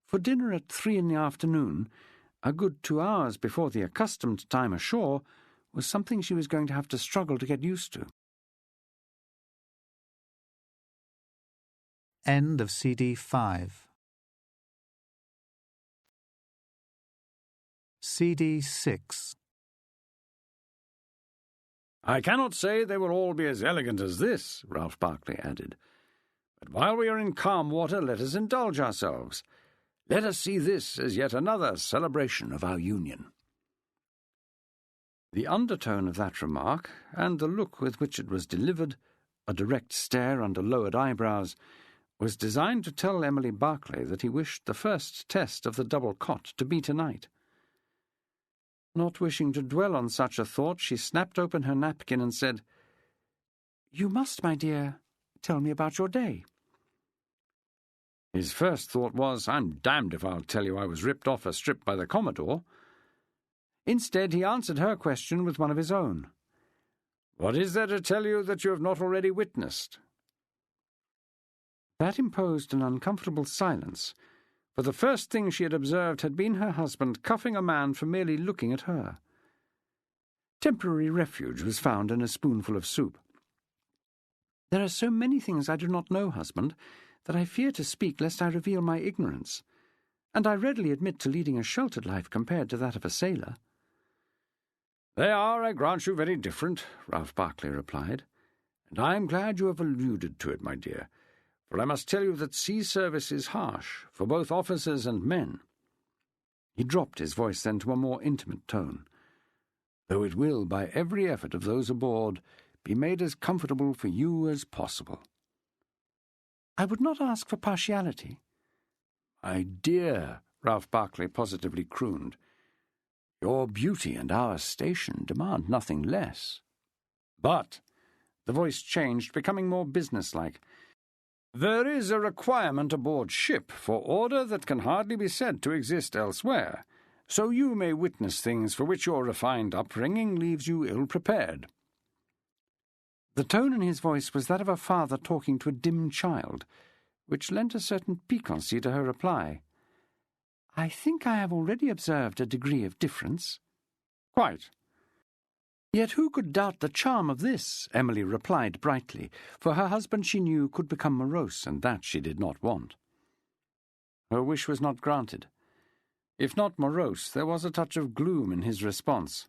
For dinner at 3 in the afternoon, a good 2 hours before the accustomed time ashore, was something she was going to have to struggle to get used to.
End of CD 5. CD 6.
"I cannot say they will all be as elegant as this," Ralph Barclay added. "But while we are in calm water, let us indulge ourselves.
Let us see this as yet another celebration of our union."
The undertone of that remark, and the look with which it was delivered, a direct stare under lowered eyebrows, was designed to tell Emily Barclay that he wished the first test of the double cot to be tonight. Not wishing to dwell on such a thought, she snapped open her napkin and said, "You must, my dear, tell me about your day."
His first thought was, "I'm damned if I'll tell you I was ripped off a strip by the Commodore."
Instead, he answered her question with one of his own.
"What is there to tell you that you have not already witnessed?"
That imposed an uncomfortable silence, for the first thing she had observed had been her husband cuffing a man for merely looking at her. Temporary refuge was found in a spoonful of soup. "There are so many things I do not know, husband, that I fear to speak lest I reveal my ignorance, and I readily admit to leading a sheltered life compared to that of a sailor."
"They are, I grant you, very different," Ralph Barclay replied, "and I am glad you have alluded to it, my dear, for I must tell you that sea service is harsh for both officers and men."
He dropped his voice then to a more intimate tone. "Though it will, by every effort of those aboard, be made as comfortable for you as possible." "I would not ask for partiality."
"My dear," Ralph Barclay positively crooned, "your beauty and our station demand nothing less. But," the voice changed, becoming more businesslike, "there is a requirement aboard ship for order that can hardly be said to exist elsewhere, so you may witness things for which your refined upbringing leaves you ill-prepared."
The tone in his voice was that of a father talking to a dim child, which lent a certain piquancy to her reply. "I think I have already observed a degree of difference."
"Quite."
"Yet who could doubt the charm of this?" Emily replied brightly, for her husband, she knew, could become morose, and that she did not want. Her wish was not granted. If not morose, there was a touch of gloom in his response.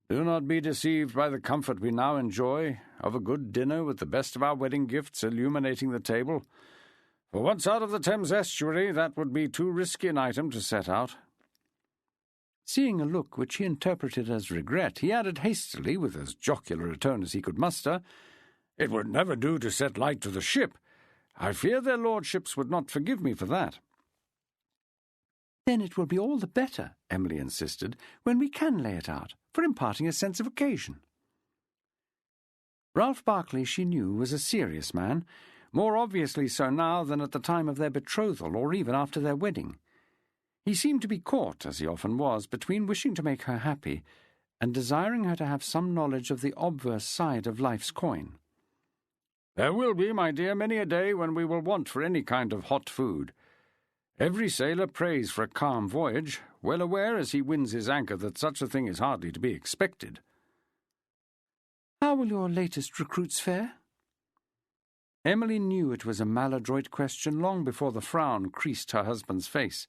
"Do not be deceived by the comfort we now enjoy of a good dinner with the best of our wedding gifts illuminating the table. For once out of the Thames estuary, that would be too risky an item to set out."
Seeing a look which he interpreted as regret, he added hastily, with as jocular a tone as he could muster,
"It would never do to set light to the ship. I fear their lordships would not forgive me for that."
"Then it will be all the better," Emily insisted, "when we can lay it out, for imparting a sense of occasion." Ralph Barclay, she knew, was a serious man, more obviously so now than at the time of their betrothal or even after their wedding. He seemed to be caught, as he often was, between wishing to make her happy and desiring her to have some knowledge of the obverse side of life's coin.
"There will be, my dear, many a day when we will want for any kind of hot food. Every sailor prays for a calm voyage, well aware as he wins his anchor that such a thing is hardly to be expected."
"How will your latest recruits fare?" Emily knew it was a maladroit question long before the frown creased her husband's face,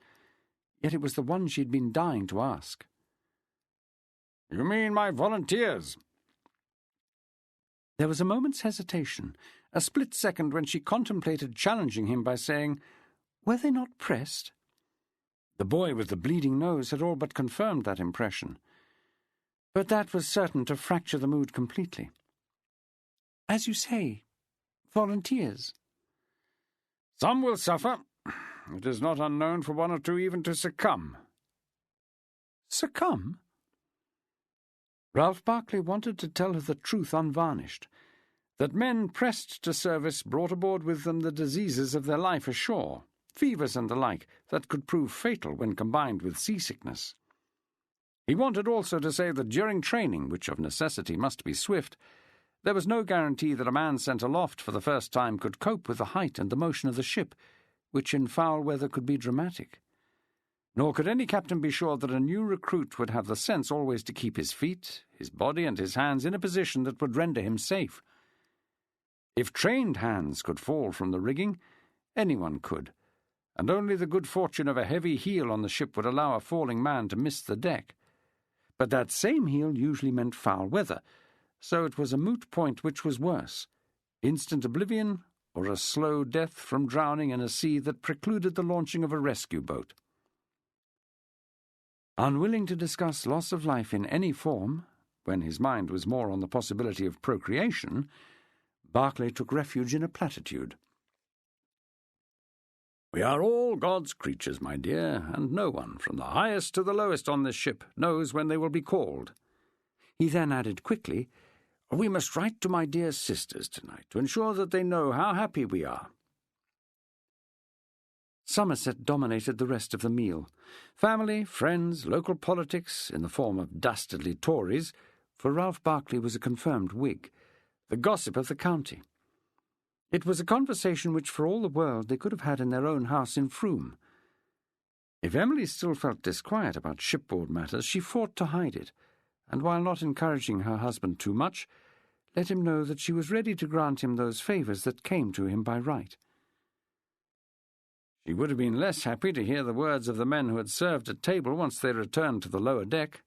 yet it was the one she had been dying to ask.
"You mean my volunteers?"
There was a moment's hesitation, a split second when she contemplated challenging him by saying, "Were they not pressed?" The boy with the bleeding nose had all but confirmed that impression, but that was certain to fracture the mood completely. "As you say, volunteers."
"Some will suffer. It is not unknown for one or two even to succumb."
"Succumb?" Ralph Barclay wanted to tell her the truth unvarnished, that men pressed to service brought aboard with them the diseases of their life ashore, fevers and the like, that could prove fatal when combined with seasickness. He wanted also to say that during training, which of necessity must be swift, there was no guarantee that a man sent aloft for the first time could cope with the height and the motion of the ship, which in foul weather could be dramatic. Nor could any captain be sure that a new recruit would have the sense always to keep his feet, his body, and his hands in a position that would render him safe. If trained hands could fall from the rigging, anyone could, and only the good fortune of a heavy heel on the ship would allow a falling man to miss the deck. But that same heel usually meant foul weather, so it was a moot point which was worse, instant oblivion or a slow death from drowning in a sea that precluded the launching of a rescue boat. Unwilling to discuss loss of life in any form, when his mind was more on the possibility of procreation, Berkeley took refuge in a platitude. "We are all God's creatures, my dear, and no one, from the highest to the lowest on this ship, knows when they will be called." He then added quickly, "We must write to my dear sisters tonight to ensure that they know how happy we are." Somerset dominated the rest of the meal. Family, friends, local politics, in the form of dastardly Tories, for Ralph Berkeley was a confirmed Whig, the gossip of the county. It was a conversation which, for all the world, they could have had in their own house in Frome. If Emily still felt disquiet about shipboard matters, she fought to hide it, and while not encouraging her husband too much, let him know that she was ready to grant him those favours that came to him by right. She would have been less happy to hear the words of the men who had served at table once they returned to the lower deck.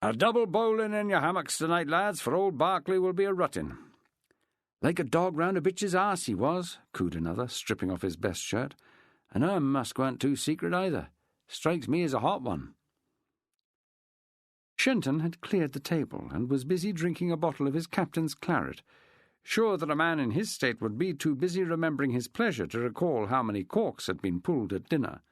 "A double bowling in your hammocks tonight, lads, for old Berkeley will be a rutting." "Like a dog round a bitch's arse he was," cooed another, stripping off his best shirt. "And her musk weren't too secret either. Strikes me as a hot one." Shenton had cleared the table and was busy drinking a bottle of his captain's claret, sure that a man in his state would be too busy remembering his pleasure to recall how many corks had been pulled at dinner.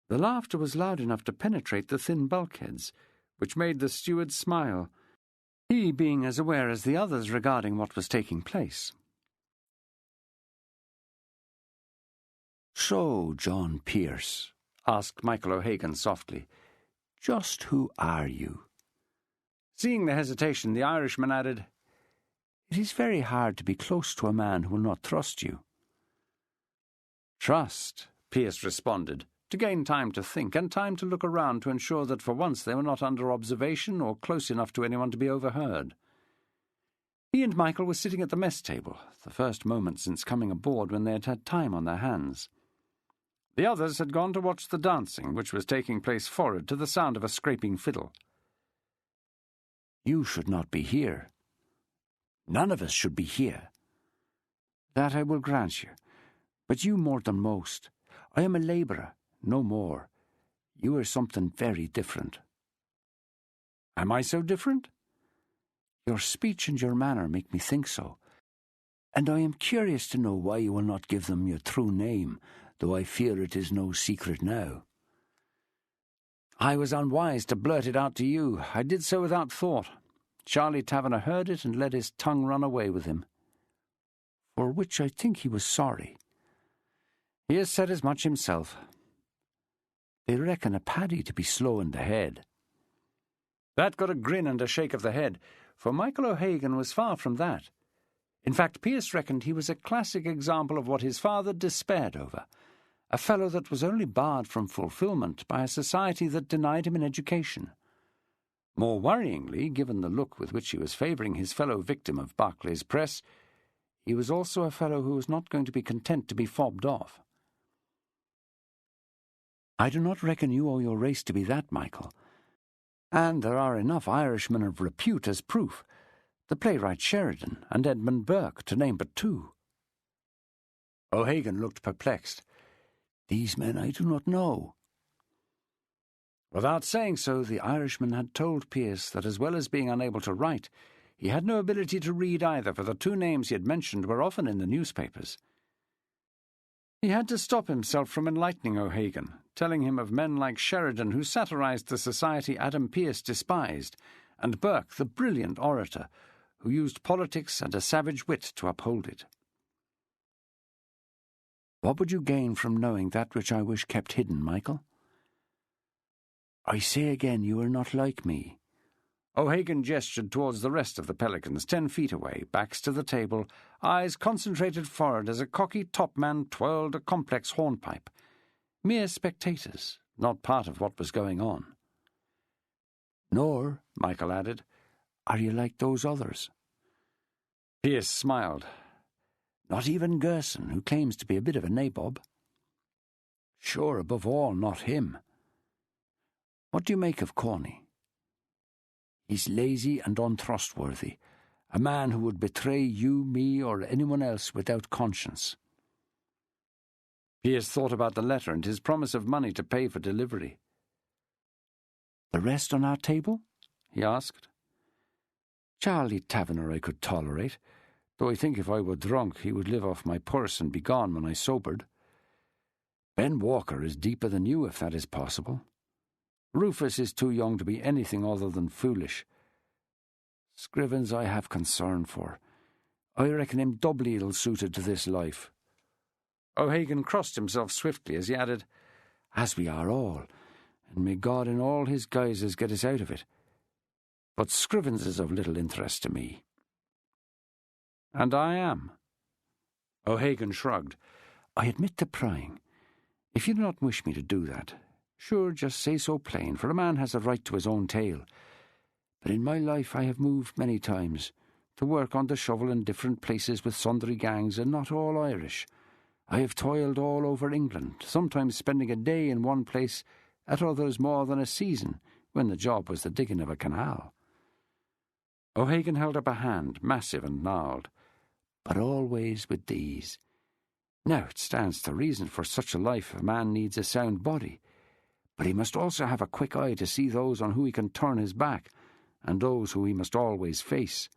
The laughter was loud enough to penetrate the thin bulkheads, which made the steward smile, he being as aware as the others regarding what was taking place. "So, John Pearce," asked Michael O'Hagan softly, "just who are you?" Seeing the hesitation, the Irishman added, "It is very hard to be close to a man who will not trust you." "Trust," Pearce responded, to gain time to think and time to look around to ensure that for once they were not under observation or close enough to anyone to be overheard. He and Michael were sitting at the mess table, the first moment since coming aboard when they had had time on their hands. The others had gone to watch the dancing, which was taking place forward to the sound of a scraping fiddle. "You should not be here." "None of us should be here." "That I will grant you, but you more than most. I am a labourer, no more. You are something very different." "Am I so different?" "Your speech and your manner make me think so, and I am curious to know why you will not give them your true name, though I fear it is no secret now." "I was unwise to blurt it out to you. I did so without thought. Charlie Taverner heard it and let his tongue run away with him. For which I think he was sorry." "He has said as much himself." "They reckon a paddy to be slow in the head." That got a grin and a shake of the head, for Michael O'Hagan was far from that. In fact, Pearce reckoned he was a classic example of what his father despaired over, a fellow that was only barred from fulfilment by a society that denied him an education. More worryingly, given the look with which he was favouring his fellow victim of Berkeley's press, he was also a fellow who was not going to be content to be fobbed off. "I do not reckon you owe your race to be that, Michael. And there are enough Irishmen of repute as proof, the playwright Sheridan and Edmund Burke, to name but two." O'Hagan looked perplexed. "These men I do not know." Without saying so, the Irishman had told Pearce that as well as being unable to write, he had no ability to read either, for the two names he had mentioned were often in the newspapers. He had to stop himself from enlightening O'Hagan, telling him of men like Sheridan who satirized the society Adam Pearce despised, and Burke, the brilliant orator, who used politics and a savage wit to uphold it. "What would you gain from knowing that which I wish kept hidden, Michael?" "I say again, you are not like me." O'Hagan gestured towards the rest of the pelicans, 10 feet away, backs to the table, eyes concentrated forward as a cocky topman twirled a complex hornpipe. Mere spectators, not part of what was going on. "Nor," Michael added, "are you like those others." Pearce smiled. "Not even Gerson, who claims to be a bit of a nabob." "Sure, above all, not him." "What do you make of Corney?" "He's lazy and untrustworthy, A man who would betray you, me, or anyone else without conscience.
Pearce thought about the letter and his promise of money to pay for delivery.
"The rest on our table?" he asked. "Charlie Taverner I could tolerate, though I think if I were drunk he would live off my purse and be gone when I sobered. Ben Walker is deeper than you, if that is possible. Rufus is too young to be anything other than foolish. Scrivens I have concern for. I reckon him doubly ill-suited to this life."
O'Hagan crossed himself swiftly as he added,
"As we are all, and may God in all his guises get us out of it. But Scrivens is of little interest to me."
"And I am." O'Hagan shrugged.
"I admit to prying. If you do not wish me to do that, sure, just say so plain, for a man has a right to his own tale. But in my life I have moved many times, to work on the shovel in different places with sundry gangs, and not all Irish. I have toiled all over England, sometimes spending a day in one place, at others more than a season, when the job was the digging of a canal."
O'Hagan held up a hand, massive and gnarled.
"But always with these. Now it stands to reason for such a life a man needs a sound body, but he must also have a quick eye to see those on who he can turn his back, and those who he must always face.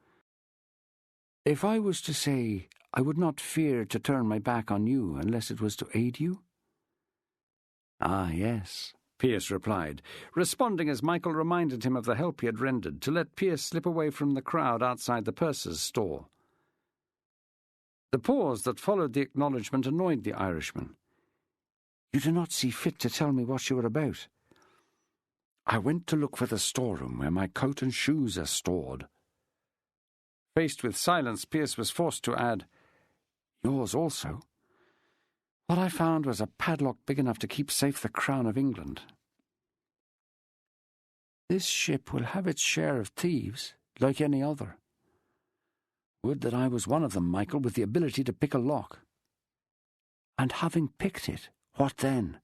If I was to say I would not fear to turn my back on you unless it was to aid you?"
"Ah, yes," Pearce replied, responding as Michael reminded him of the help he had rendered to let Pearce slip away from the crowd outside the purser's store. The pause that followed the acknowledgment annoyed the Irishman.
"You do not see fit to tell me what you are about."
"I went to look for the storeroom where my coat and shoes are stored." Faced with silence, Pearce was forced to add,
"Yours also. What I found was a padlock big enough to keep safe the crown of England. This ship will have its share of thieves, like any other. Would that I was one of them, Michael, with the ability to pick a lock." "And having picked it, what then?"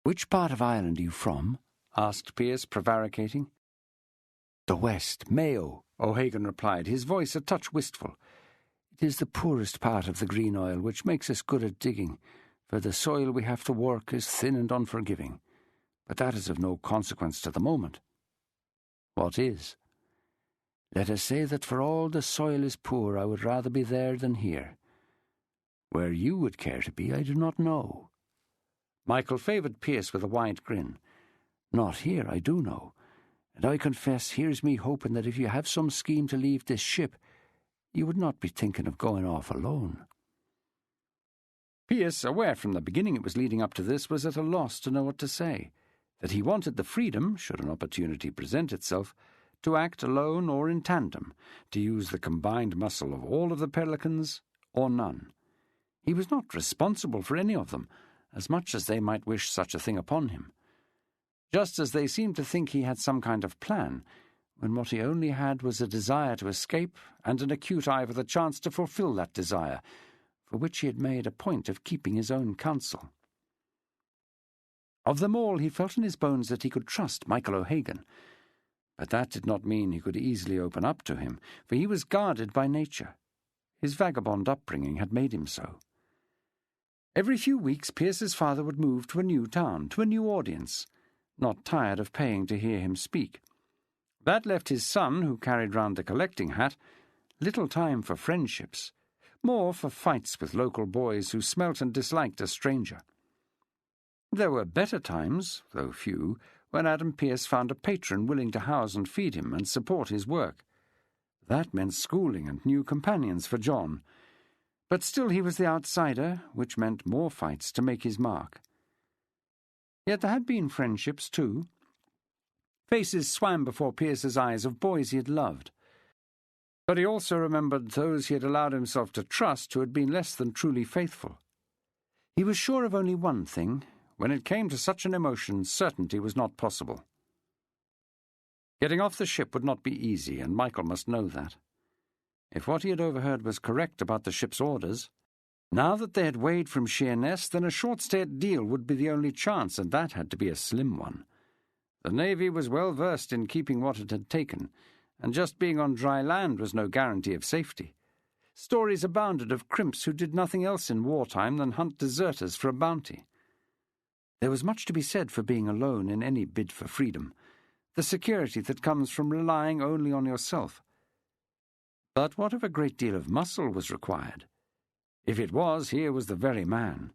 "Which part of Ireland are you from?" asked Pearce, prevaricating. "The west, Mayo," O'Hagan replied, his voice a touch wistful. "It is the poorest part of the Green Isle, which makes us good at digging, for the soil we have to work is thin and unforgiving. But that is of no consequence to the moment." "What is?" "Let us say that for all the soil is poor, I would rather be there than here. Where you would care to be, I do not know." Michael favoured Pearce with a wide grin. "Not here, I do know. And I confess, here's me hoping that if you have some scheme to leave this ship, you would not be thinking of going off alone."
Pearce, aware from the beginning it was leading up to this, was at a loss to know what to say, that he wanted the freedom, should an opportunity present itself, to act alone or in tandem, to use the combined muscle of all of the Pelicans or none. He was not responsible for any of them, as much as they might wish such a thing upon him. Just as they seemed to think he had some kind of plan, when what he only had was a desire to escape and an acute eye for the chance to fulfill that desire, for which he had made a point of keeping his own counsel. Of them all, he felt in his bones that he could trust Michael O'Hagan, but that did not mean he could easily open up to him, for he was guarded by nature. His vagabond upbringing had made him so. Every few weeks, Pearce's father would move to a new town, to a new audience, not tired of paying to hear him speak. That left his son, who carried round the collecting hat, little time for friendships, more for fights with local boys who smelt and disliked a stranger. There were better times, though few, when Adam Pearce found a patron willing to house and feed him and support his work. That meant schooling and new companions for John. But still he was the outsider, which meant more fights to make his mark. Yet there had been friendships, too. Faces swam before Pearce's eyes of boys he had loved. But he also remembered those he had allowed himself to trust who had been less than truly faithful. He was sure of only one thing. When it came to such an emotion, certainty was not possible. Getting off the ship would not be easy, and Michael must know that. If what he had overheard was correct about the ship's orders, now that they had weighed from Sheerness, then a short stay at Deal would be the only chance, and that had to be a slim one. The Navy was well versed in keeping what it had taken,
and just being on dry land was no guarantee of safety. Stories abounded of crimps who did nothing else in wartime than hunt deserters for a bounty. There was much to be said for being alone in any bid for freedom, the security that comes from relying only on yourself. But what if a great deal of muscle was required? If it was, here was the very man.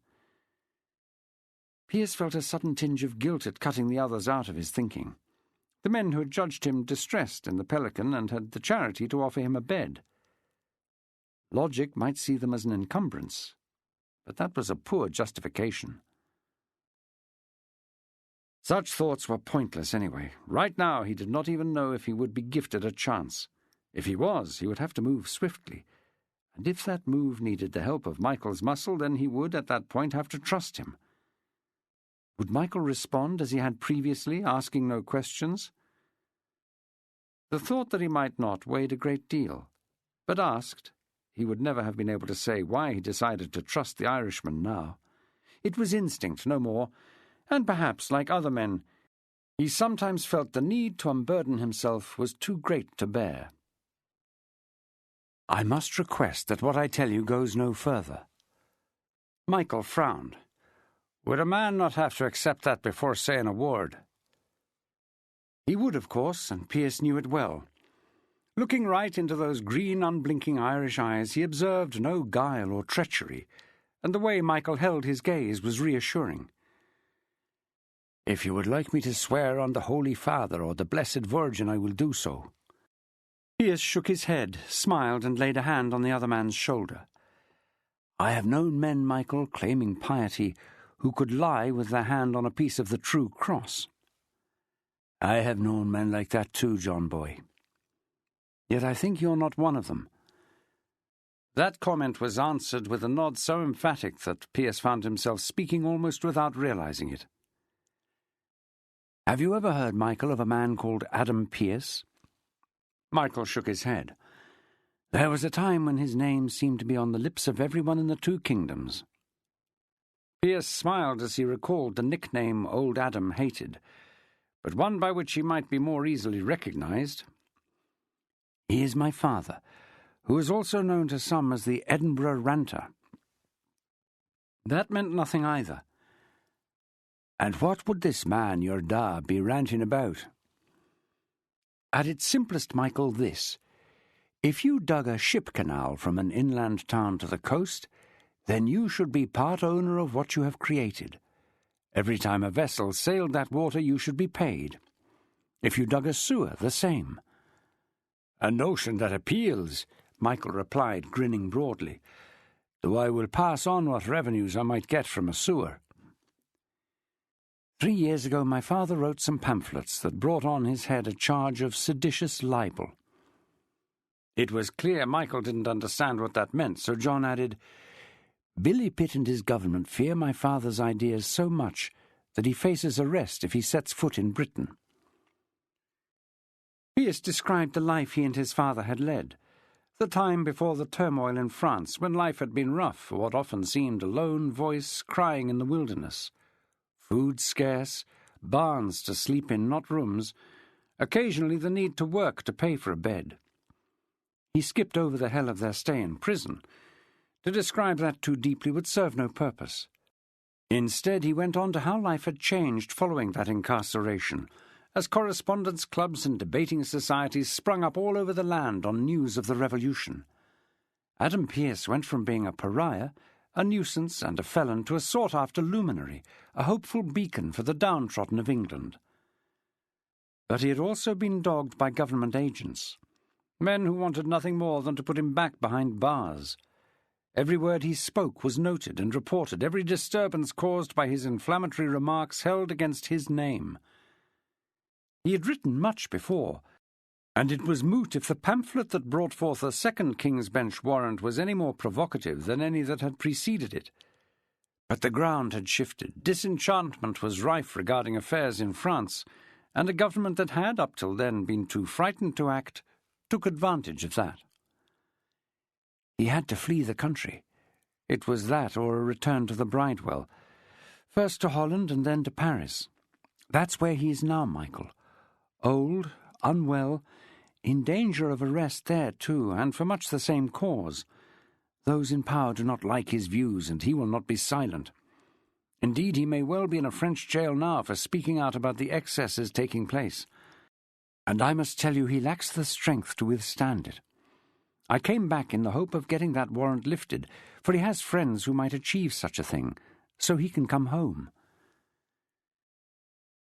Pearce felt a sudden tinge of guilt at cutting the others out of his thinking. The men who had judged him distressed in the Pelican and had the charity to offer him a bed. Logic might see them as an encumbrance, but that was a poor justification. Such thoughts were pointless anyway. Right now he did not even know if he would be gifted a chance. If he was, he would have to move swiftly. And if that move needed the help of Michael's muscle, then he would, at that point, have to trust him. Would Michael respond as he had previously, asking no questions? The thought that he might not weighed a great deal, but asked, he would never have been able to say why he decided to trust the Irishman now. It was instinct, no more, and perhaps, like other men, he sometimes felt the need to unburden himself was too great to bear. "I must request that what I tell you goes no further." Michael frowned. Would a man not have to accept that before saying a word? He would, of course, and Pearce knew it well. Looking right into those green, unblinking Irish eyes, he observed no guile or treachery, and the way Michael held his gaze was reassuring. "If you would like me to swear on the Holy Father or the Blessed Virgin, I will do so." Pearce shook his head, smiled, and laid a hand on the other man's shoulder. "I have known men, Michael, claiming piety, who could lie with their hand on a piece of the true cross. I have known men like that too, John boy. Yet I think you're not one of them." That comment was answered with a nod so emphatic that Pearce found himself speaking almost without realizing it. "Have you ever heard, Michael, of a man called Adam Pearce?" Michael shook his head. "There was a time when his name seemed to be on the lips of everyone in the two kingdoms." Pearce smiled as he recalled the nickname old Adam hated, but one by which he might be more easily recognized. "He is my father, who is also known to some as the Edinburgh Ranter." That meant nothing either. "And what would this man, your da, be ranting about?" "At its simplest, Michael, this. If you dug a ship canal from an inland town to the coast, then you should be part owner of what you have created. Every time a vessel sailed that water, you should be paid. If you dug a sewer, the same." "A notion that appeals," Michael replied, grinning broadly, "though I will pass on what revenues I might get from a sewer." 3 years ago my father wrote some pamphlets that brought on his head a charge of seditious libel. It was clear Michael didn't understand what that meant, so John added, "Billy Pitt and his government fear my father's ideas so much that he faces arrest if he sets foot in Britain." Pearce described the life he and his father had led, the time before the turmoil in France, when life had been rough for what often seemed a lone voice crying in the wilderness. Food scarce, barns to sleep in, not rooms, occasionally the need to work to pay for a bed. He skipped over the hell of their stay in prison. To describe that too deeply would serve no purpose. Instead, he went on to how life had changed following that incarceration, as correspondence clubs and debating societies sprung up all over the land on news of the revolution. Adam Pearce went from being a pariah, a nuisance and a felon, to a sought-after luminary, a hopeful beacon for the downtrodden of England. But he had also been dogged by government agents, men who wanted nothing more than to put him back behind bars. Every word he spoke was noted and reported, every disturbance caused by his inflammatory remarks held against his name. He had written much before, and it was moot if the pamphlet that brought forth a second King's Bench warrant was any more provocative than any that had preceded it. But the ground had shifted, disenchantment was rife regarding affairs in France, and a government that had, up till then, been too frightened to act, took advantage of that. He had to flee the country. It was that or a return to the Bridewell, first to Holland and then to Paris. That's where he is now, Michael. Old, unwell, In danger of arrest there, too, and for much the same cause. Those in power do not like his views, and he will not be silent. Indeed, he may well be in a French jail now for speaking out about the excesses taking place. And I must tell you he lacks the strength to withstand it. I came back in the hope of getting that warrant lifted, for he has friends who might achieve such a thing, so he can come home."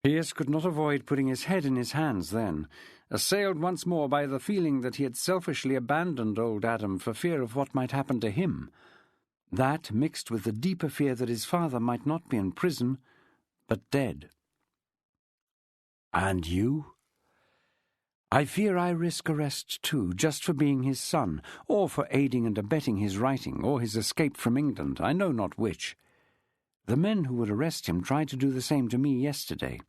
Pearce could not avoid putting his head in his hands then, assailed once more by the feeling that he had selfishly abandoned old Adam for fear of what might happen to him. That, mixed with the deeper fear that his father might not be in prison, but dead. "And you?" "I fear I risk arrest too, just for being his son, or for aiding and abetting his writing, or his escape from England, I know not which. The men who would arrest him tried to do the same to me yesterday.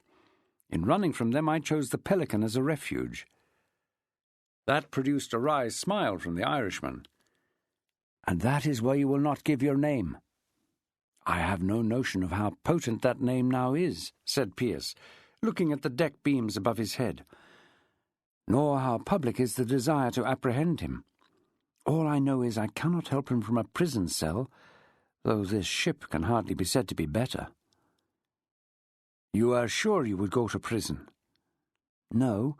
In running from them I chose the Pelican as a refuge." That produced a wry smile from the Irishman. "And that is why you will not give your name?" "I have no notion of how potent that name now is," said Pearce, looking at the deck beams above his head. "Nor how public is the desire to apprehend him. All I know is I cannot help him from a prison cell, though this ship can hardly be said to be better." "You are sure you would go to prison?" "No,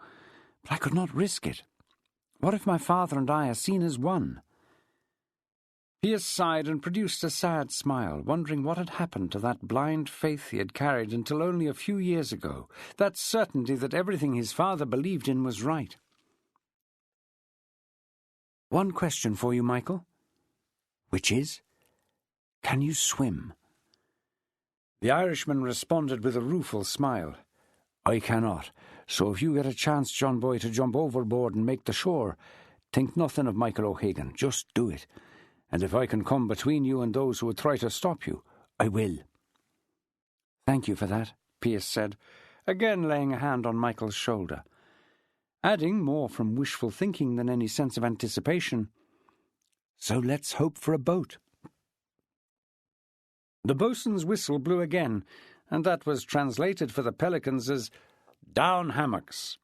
but I could not risk it. What if my father and I are seen as one?" Pearce sighed and produced a sad smile, wondering what had happened to that blind faith he had carried until only a few years ago, that certainty that everything his father believed in was right. "One question for you, Michael." "Which is?" "Can you swim?" The Irishman responded with a rueful smile. "I cannot, so if you get a chance, John boy, to jump overboard and make the shore, think nothing of Michael O'Hagan, just do it. And if I can come between you and those who would try to stop you, I will." "Thank you for that," Pearce said, again laying a hand on Michael's shoulder, adding, more from wishful thinking than any sense of anticipation, "So let's hope for a boat." The boatswain's whistle blew again, and that was translated for the Pelicans as "down hammocks."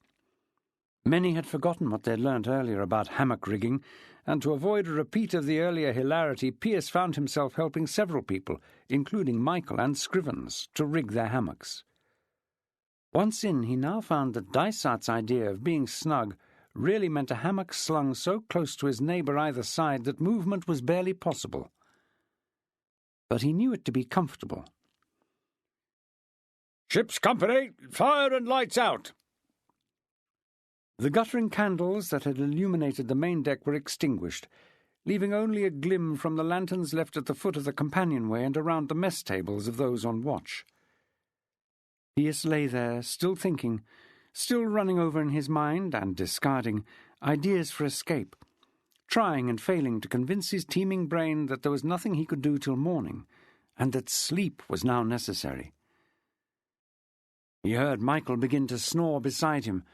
Many had forgotten what they had learnt earlier about hammock rigging, and to avoid a repeat of the earlier hilarity, Pearce found himself helping several people, including Michael and Scrivens, to rig their hammocks. Once in, he now found that Dysart's idea of being snug really meant a hammock slung so close to his neighbour either side that movement was barely possible. But he knew it to be comfortable.
"Ship's company, fire and lights out!"
The guttering candles that had illuminated the main deck were extinguished, leaving only a glim from the lanterns left at the foot of the companionway and around the mess tables of those on watch. Pearce lay there, still thinking, still running over in his mind and discarding ideas for escape, trying and failing to convince his teeming brain that there was nothing he could do till morning, and that sleep was now necessary. He heard Michael begin to snore beside him,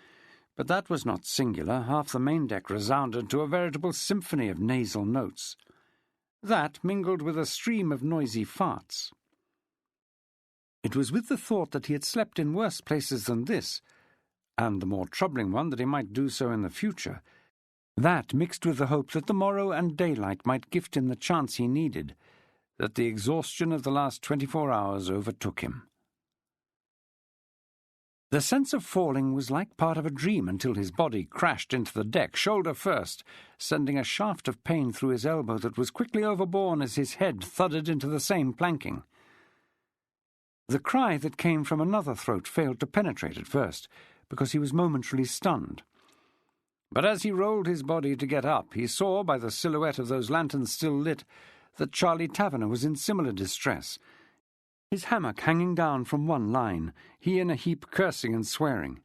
but that was not singular. Half the main deck resounded to a veritable symphony of nasal notes. That mingled with a stream of noisy farts. It was with the thought that he had slept in worse places than this, and the more troubling one that he might do so in the future, that mixed with the hope that the morrow and daylight might gift him the chance he needed, that the exhaustion of the last 24 hours overtook him. The sense of falling was like part of a dream until his body crashed into the deck, shoulder first, sending a shaft of pain through his elbow that was quickly overborne as his head thudded into the same planking. The cry that came from another throat failed to penetrate at first, because he was momentarily stunned. But as he rolled his body to get up, he saw, by the silhouette of those lanterns still lit, that Charlie Taverner was in similar distress, his hammock hanging down from one line, he in a heap cursing and swearing.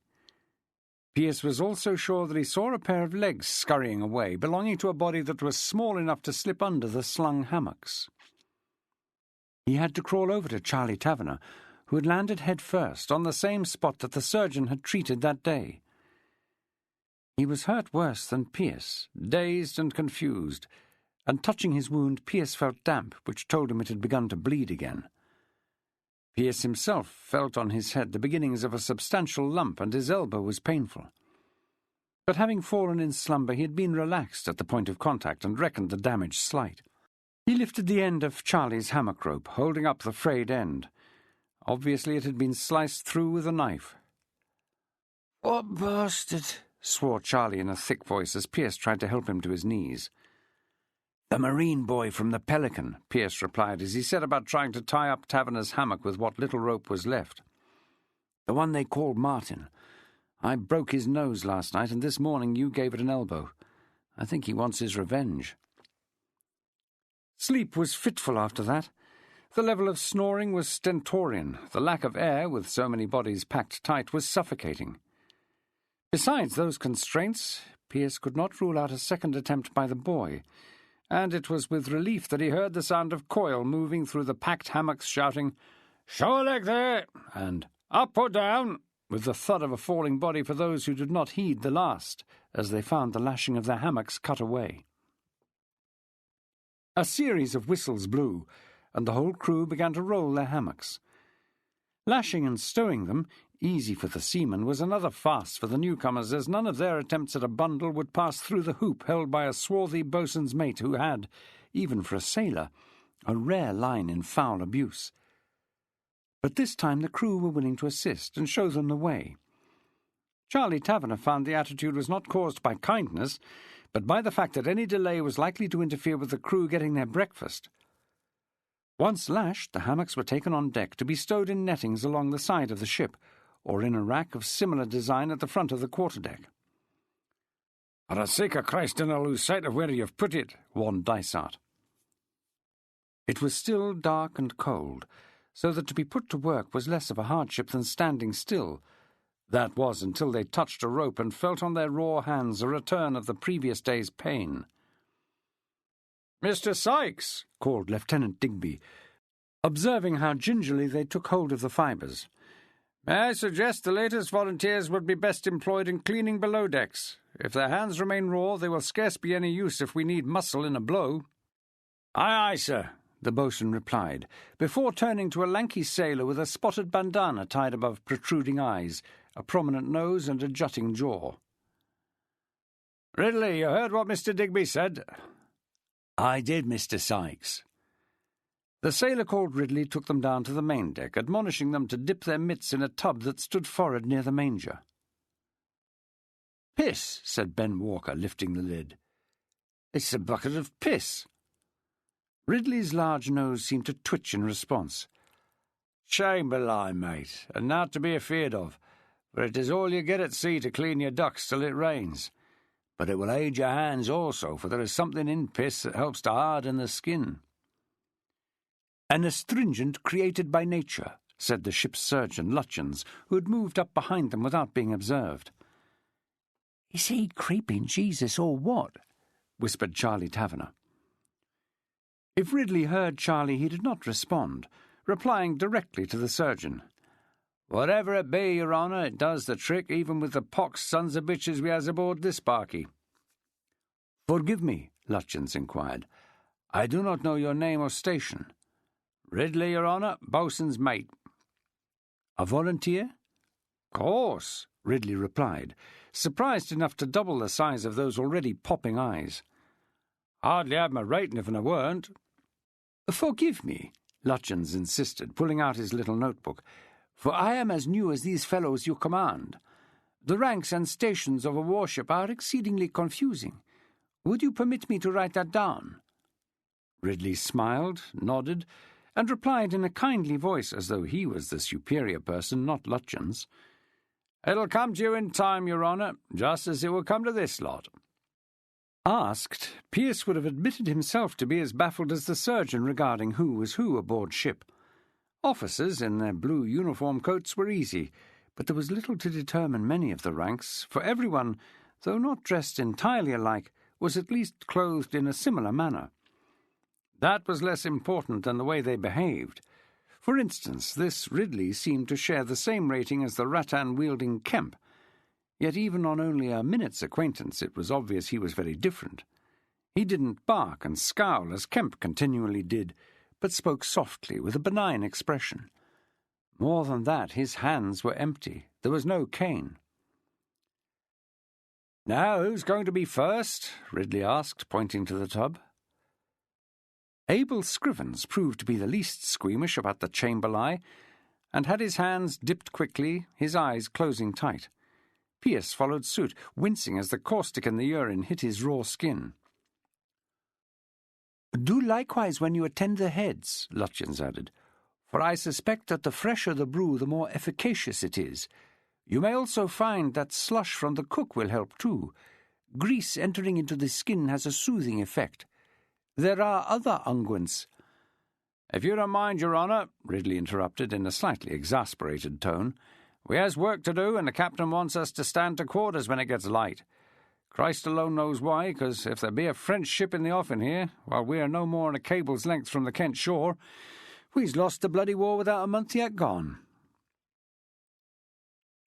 Pearce was also sure that he saw a pair of legs scurrying away, belonging to a body that was small enough to slip under the slung hammocks. He had to crawl over to Charlie Taverner, who had landed head first, on the same spot that the surgeon had treated that day. He was hurt worse than Pearce, dazed and confused, and touching his wound, Pearce felt damp, which told him it had begun to bleed again. Pearce himself felt on his head the beginnings of a substantial lump, and his elbow was painful. But having fallen in slumber, he had been relaxed at the point of contact and reckoned the damage slight. He lifted the end of Charlie's hammock rope, holding up the frayed end. Obviously it had been sliced through with a knife. "What bastard!" swore Charlie in a thick voice as Pearce tried to help him to his knees. "The marine boy from the Pelican," Pearce replied as he set about trying to tie up Taverner's hammock with what little rope was left. "The one they called Martin. I broke his nose last night, and this morning you gave it an elbow. I think he wants his revenge." Sleep was fitful after that. The level of snoring was stentorian. The lack of air, with so many bodies packed tight, was suffocating. Besides those constraints, Pearce could not rule out a second attempt by the boy, and it was with relief that he heard the sound of Coyle moving through the packed hammocks, shouting, "Show a leg there!" and "Up or down!" with the thud of a falling body for those who did not heed the last, as they found the lashing of their hammocks cut away. A series of whistles blew, and the whole crew began to roll their hammocks. Lashing and stowing them, easy for the seamen, was another farce for the newcomers, as none of their attempts at a bundle would pass through the hoop held by a swarthy boatswain's mate who had, even for a sailor, a rare line in foul abuse. But this time the crew were willing to assist and show them the way. Charlie Taverner found the attitude was not caused by kindness, but by the fact that any delay was likely to interfere with the crew getting their breakfast. Once lashed, the hammocks were taken on deck to be stowed in nettings along the side of the ship, or in a rack of similar design at the front of the quarterdeck. "For the sake of Christ, dinna lose sight of where you've put it," warned Dysart. It was still dark and cold, so that to be put to work was less of a hardship than standing still. That was until they touched a rope and felt on their raw hands a return of the previous day's pain. "Mr. Sykes," called Lieutenant Digby, observing how gingerly they took hold of the fibres. "May I suggest the latest volunteers would be best employed in cleaning below decks. If their hands remain raw, they will scarce be any use if we need muscle in a blow." "Aye, aye, sir," the boatswain replied, before turning to a lanky sailor with a spotted bandana tied above protruding eyes, a prominent nose and a jutting jaw. "Ridley, you heard what Mr. Digby said?" "I did, Mr. Sykes." The sailor called Ridley took them down to the main deck, admonishing them to dip their mitts in a tub that stood forward near the manger. "Piss," said Ben Walker, lifting the lid. "It's a bucket of piss." Ridley's large nose seemed to twitch in response. "Shame belike, mate, and not to be afeard of, for it is all you get at sea to clean your ducks till it rains. But it will aid your hands also, for there is something in piss that helps to harden the skin." "An astringent created by nature," said the ship's surgeon, Lutchens, who had moved up behind them without being observed. "Is he creeping Jesus or what?" whispered Charlie Taverner. If Ridley heard Charlie, he did not respond, replying directly to the surgeon. "Whatever it be, your honour, it does the trick even with the pox sons of bitches we has aboard this barkie." "Forgive me," Lutchens inquired. "I do not know your name or station." "Ridley, your honour, boatswain's mate." "A volunteer?" "Course," Ridley replied, surprised enough to double the size of those already popping eyes. "Hardly have my rating if I weren't." "Forgive me," Lutchens insisted, pulling out his little notebook, "for I am as new as these fellows you command. The ranks and stations of a warship are exceedingly confusing. Would you permit me to write that down?" Ridley smiled, nodded, and replied in a kindly voice, as though he was the superior person, not Lutchens. "It'll come to you in time, your honour, just as it will come to this lot." Asked, Pearce would have admitted himself to be as baffled as the surgeon regarding who was who aboard ship. Officers in their blue uniform coats were easy, but there was little to determine many of the ranks, for everyone, though not dressed entirely alike, was at least clothed in a similar manner. That was less important than the way they behaved. For instance, this Ridley seemed to share the same rating as the rattan-wielding Kemp, yet even on only a minute's acquaintance it was obvious he was very different. He didn't bark and scowl as Kemp continually did, but spoke softly with a benign expression. More than that, his hands were empty. There was no cane. "Now, who's going to be first?" Ridley asked, pointing to the tub. Abel Scrivens proved to be the least squeamish about the chamber lie, and had his hands dipped quickly, his eyes closing tight. Pearce followed suit, wincing as the caustic in the urine hit his raw skin. "Do likewise when you attend the heads," Lutyens added, "for I suspect that the fresher the brew, the more efficacious it is. You may also find that slush from the cook will help too. Grease entering into the skin has a soothing effect. There are other unguents." "If you don't mind, Your Honour," Ridley interrupted in a slightly exasperated tone, "we has work to do, and the captain wants us to stand to quarters when it gets light. Christ alone knows why, because if there be a French ship in the offing here, while we are no more than a cable's length from the Kent shore, we's lost the bloody war without a month yet gone."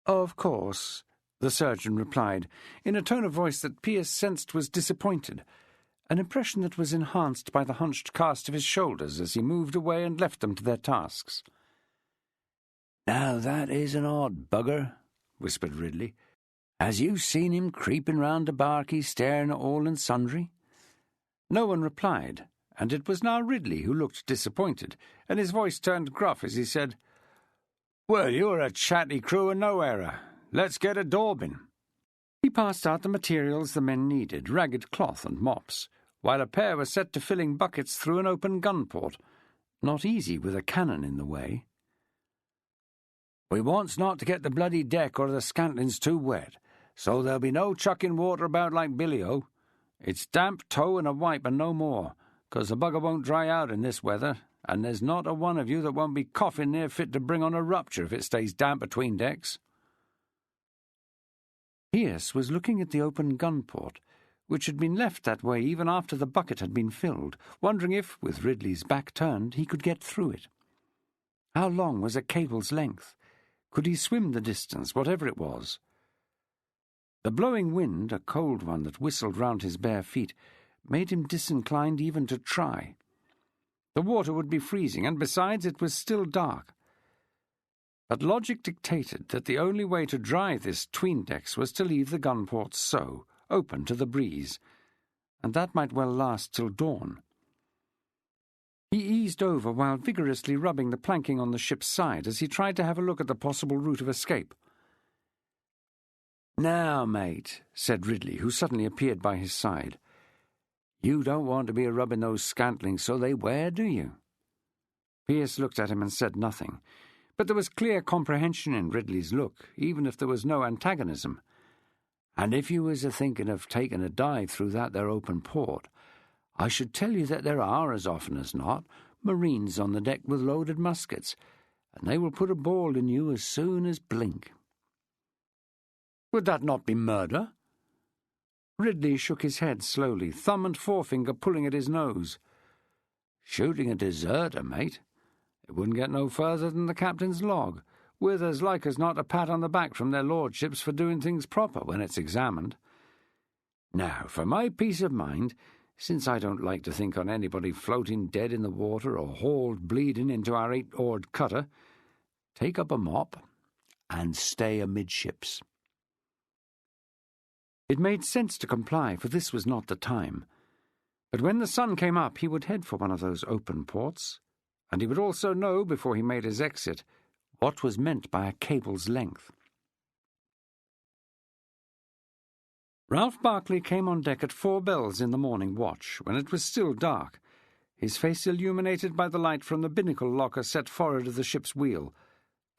"Of course," the surgeon replied, in a tone of voice that Pearce sensed was disappointed, an impression that was enhanced by the hunched cast of his shoulders as he moved away and left them to their tasks. "Now that is an odd bugger," whispered Ridley. "Has you seen him creeping round the barky, staring at all and sundry?" No one replied, and it was now Ridley who looked disappointed, and his voice turned gruff as he said, "Well, you're a chatty crew and no error. Let's get a daubing." He passed out the materials the men needed, ragged cloth and mops, while a pair were set to filling buckets through an open gun port, not easy with a cannon in the way. "We wants not to get the bloody deck or the scantlings too wet, so there'll be no chucking water about like billy-o. It's damp tow and a wipe and no more, 'cause the bugger won't dry out in this weather, and there's not a one of you that won't be coughing near fit to bring on a rupture if it stays damp between decks." Pearce was looking at the open gun port, which had been left that way even after the bucket had been filled, wondering if, with Ridley's back turned, he could get through it. How long was a cable's length? Could he swim the distance, whatever it was? The blowing wind, a cold one that whistled round his bare feet, made him disinclined even to try. The water would be freezing, and besides it was still dark. But logic dictated that the only way to dry this 'tween-decks was to leave the gun ports so, open to the breeze, and that might well last till dawn. He eased over while vigorously rubbing the planking on the ship's side as he tried to have a look at the possible route of escape. "Now, mate," said Ridley, who suddenly appeared by his side, "you don't want to be a-rubbing those scantlings so they wear, do you?" Pearce looked at him and said nothing, but there was clear comprehension in Ridley's look, even if there was no antagonism. "And if you was a-thinking of taking a dive through that there open port, I should tell you that there are, as often as not, marines on the deck with loaded muskets, and they will put a ball in you as soon as blink." "Would that not be murder?" Ridley shook his head slowly, thumb and forefinger pulling at his nose. "Shooting a deserter, mate. It wouldn't get no further than the captain's log, with as like as not a pat on the back from their lordships for doing things proper when it's examined. Now, for my peace of mind, since I don't like to think on anybody floating dead in the water or hauled bleeding into our 8-oared cutter, take up a mop and stay amidships." It made sense to comply, for this was not the time. But when the sun came up, he would head for one of those open ports, and he would also know, before he made his exit, what was meant by a cable's length. Ralph Barclay came on deck at 4 bells in the morning watch, when it was still dark, his face illuminated by the light from the binnacle locker set forward of the ship's wheel,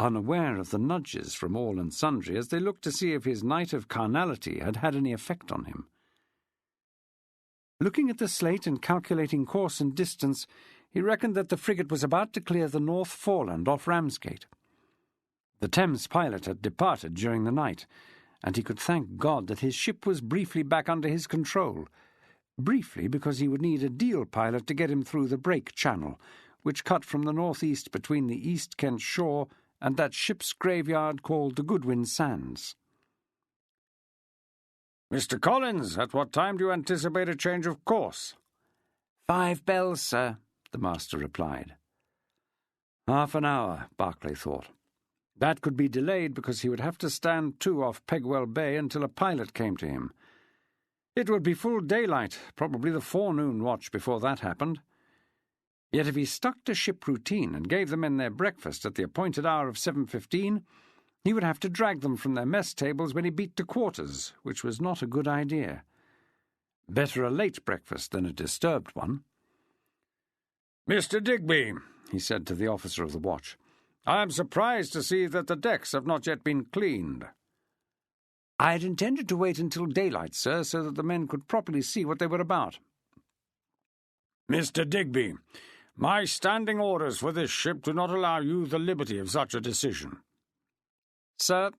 unaware of the nudges from all and sundry as they looked to see if his night of carnality had had any effect on him. Looking at the slate and calculating course and distance, he reckoned that the frigate was about to clear the North Foreland off Ramsgate. The Thames pilot had departed during the night, and he could thank God that his ship was briefly back under his control. Briefly, because he would need a Deal pilot to get him through the Break Channel, which cut from the northeast between the East Kent shore and that ship's graveyard called the Goodwin Sands. "Mr. Collins, at what time do you anticipate a change of course?" 5 bells, sir," the master replied. Half an hour, Barclay thought. That could be delayed because he would have to stand to off Pegwell Bay until a pilot came to him, It would be full daylight, probably the forenoon watch, before that happened. Yet if he stuck to ship routine and gave the men their breakfast at the appointed hour of 7:15, he would have to drag them from their mess tables when he beat to quarters, which was not a good idea. Better a late breakfast than a disturbed one.
"Mr. Digby," he said to the officer of the watch, "I am surprised to see that the decks have not yet been cleaned."
"I had intended to wait until daylight, sir, so that the men could properly see what they were about."
"Mr. Digby, my standing orders for this ship do not allow you the liberty of such a decision."
"Sir."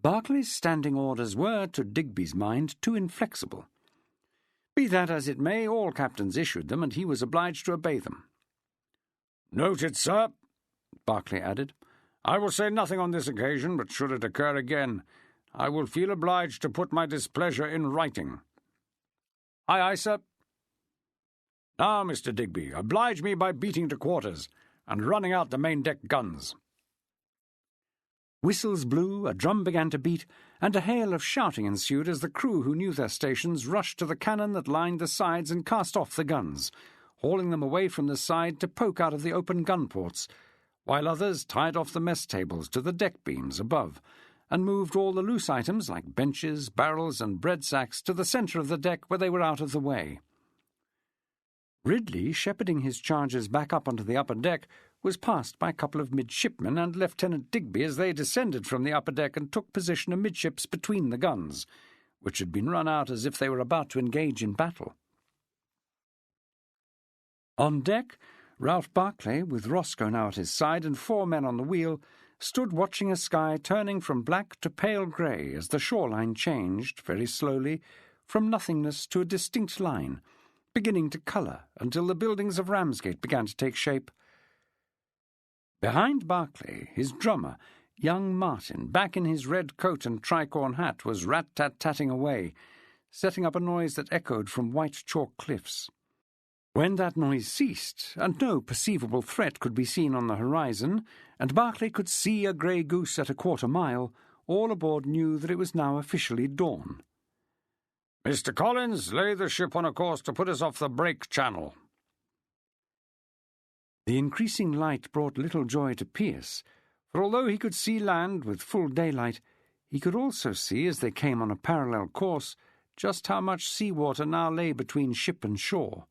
Barclay's standing orders were, to Digby's mind, too inflexible. Be that as it may, all captains issued them, and he was obliged to obey them.
"Noted, sir," Barclay added. "I will say nothing on this occasion, but should it occur again, I will feel obliged to put my displeasure in writing."
"Aye, aye, sir."
"Now, Mr. Digby, oblige me by beating to quarters, and running out the main deck guns."
Whistles blew, a drum began to beat, and a hail of shouting ensued as the crew who knew their stations rushed to the cannon that lined the sides and cast off the guns, hauling them away from the side to poke out of the open gun ports, while others tied off the mess tables to the deck beams above, and moved all the loose items, like benches, barrels, and bread sacks, to the centre of the deck where they were out of the way. Ridley, shepherding his charges back up onto the upper deck, was passed by a couple of midshipmen and Lieutenant Digby as they descended from the upper deck and took position amidships between the guns, which had been run out as if they were about to engage in battle. On deck, Ralph Barclay, with Roscoe now at his side and 4 men on the wheel, stood watching a sky turning from black to pale grey as the shoreline changed, very slowly, from nothingness to a distinct line, beginning to colour until the buildings of Ramsgate began to take shape. Behind Barclay, his drummer, young Martin, back in his red coat and tricorn hat, was rat-tat-tatting away, setting up a noise that echoed from white chalk cliffs. When that noise ceased, and no perceivable threat could be seen on the horizon, and Barclay could see a grey goose at a quarter mile, all aboard knew that it was now officially dawn.
"Mr. Collins, lay the ship on a course to put us off the break channel."
The increasing light brought little joy to Pearce, for although he could see land with full daylight, he could also see, as they came on a parallel course, just how much sea-water now lay between ship and shore.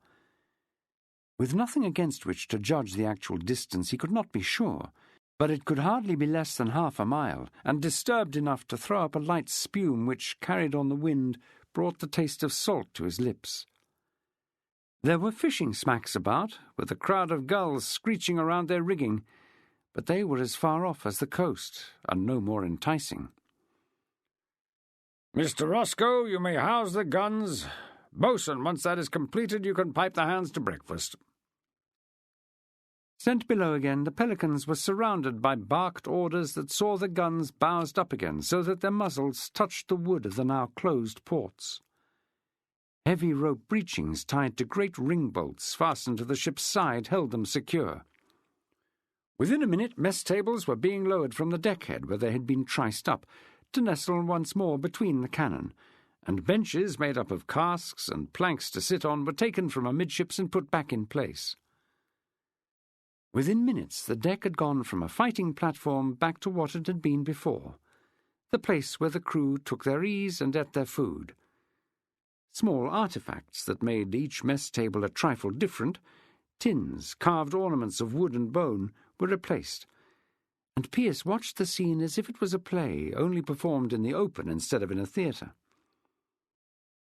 With nothing against which to judge the actual distance, he could not be sure, but it could hardly be less than half a mile, and disturbed enough to throw up a light spume which, carried on the wind, brought the taste of salt to his lips. There were fishing smacks about, with a crowd of gulls screeching around their rigging, but they were as far off as the coast, and no more enticing.
"Mr. Roscoe, you may house the guns. Boatswain, once that is completed, you can pipe the hands to breakfast."
Sent below again, the Pelicans were surrounded by barked orders that saw the guns bowsed up again so that their muzzles touched the wood of the now closed ports. Heavy rope breechings tied to great ring bolts fastened to the ship's side held them secure. Within a minute, mess tables were being lowered from the deckhead where they had been triced up, to nestle once more between the cannon, and benches made up of casks and planks to sit on were taken from amidships and put back in place. Within minutes, the deck had gone from a fighting platform back to what it had been before, the place where the crew took their ease and ate their food. Small artefacts that made each mess table a trifle different, tins, carved ornaments of wood and bone, were replaced, and Pearce watched the scene as if it was a play, only performed in the open instead of in a theatre.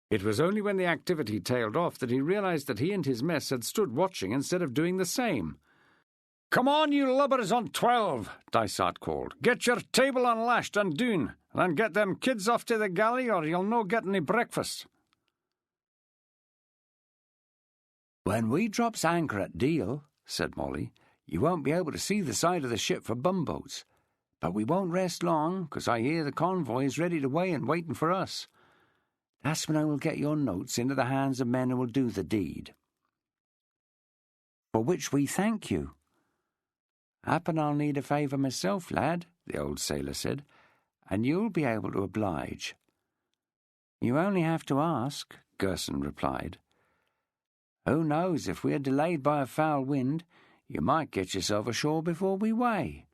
It was only when the activity tailed off that he realized that he and his mess had stood watching instead of doing the same.
"Come on, you lubbers on 12, Dysart called. "Get your table unlashed and doon, and then get them kids off to the galley or you'll no get any breakfast."
"When we drops anchor at Deal," said Molly, "you won't be able to see the side of the ship for bumboats. But we won't rest long, 'cause I hear the convoy is ready to weigh and waiting for us. That's when I will get your notes into the hands of men who will do the deed." "For which we thank you." "Happen I'll need a favour myself, lad," the old sailor said, "and you'll be able to oblige." "You only have to ask," Gerson replied. "Who knows, if we are delayed by a foul wind, you might get yourself ashore before we weigh."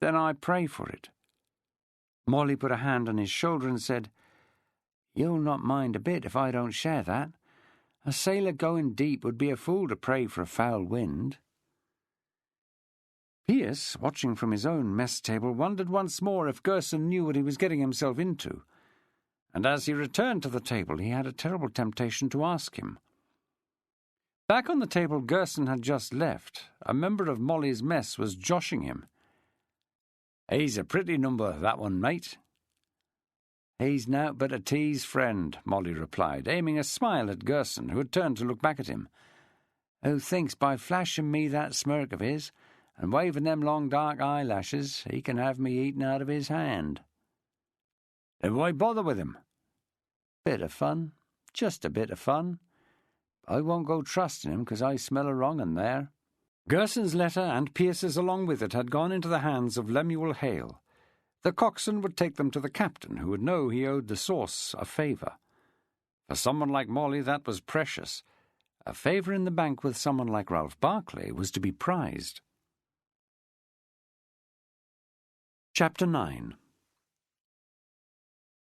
"Then I pray for it." Molly put a hand on his shoulder and said, "You'll not mind a bit if I don't share that. A sailor going deep would be a fool to pray for a foul wind." Pearce, watching from his own mess table, wondered once more if Gerson knew what he was getting himself into, and as he returned to the table he had a terrible temptation to ask him. Back on the table Gerson had just left, a member of Molly's mess was joshing him. "He's a pretty number, that one, mate." "He's nowt but a tease friend," Molly replied, aiming a smile at Gerson, who had turned to look back at him, "who thinks by flashing me that smirk of his, and waving them long dark eyelashes, he can have me eaten out of his hand." "Then why bother with him?" "Bit of fun. Just a bit of fun. I won't go trusting him, 'cause I smell a wrong 'un there." Gerson's letter and Pearce's along with it had gone into the hands of Lemuel Hale. The coxswain would take them to the captain, who would know he owed the source a favour. For someone like Molly that was precious. A favour in the bank with someone like Ralph Barclay was to be prized. Chapter 9.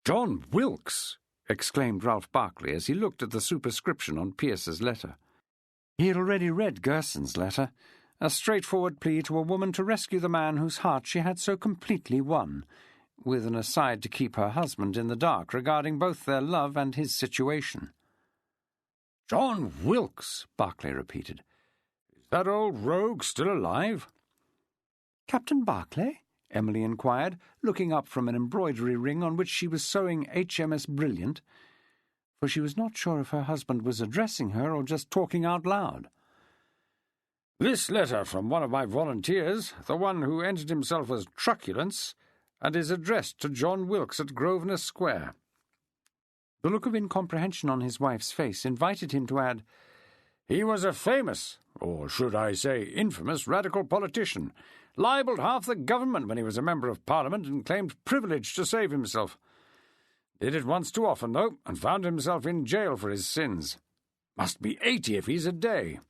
"John Wilkes!" exclaimed Ralph Barclay as he looked at the superscription on Pearce's letter. He had already read Gerson's letter, a straightforward plea to a woman to rescue the man whose heart she had so completely won, with an aside to keep her husband in the dark regarding both their love and his situation. "John Wilkes," Barclay repeated. "Is that old rogue still alive?" "Captain Barclay?" Emily inquired, looking up from an embroidery ring on which she was sewing HMS Brilliant, for she was not sure if her husband was addressing her or just talking out loud. "This letter from one of my volunteers, the one who entered himself as Truculence, and is addressed to John Wilkes at Grosvenor Square." The look of incomprehension on his wife's face invited him to add, "He was a famous, or should I say infamous, radical politician, libelled half the government when he was a member of Parliament and claimed privilege to save himself. Did it once too often, though, and found himself in jail for his sins. Must be 80 if he's a day.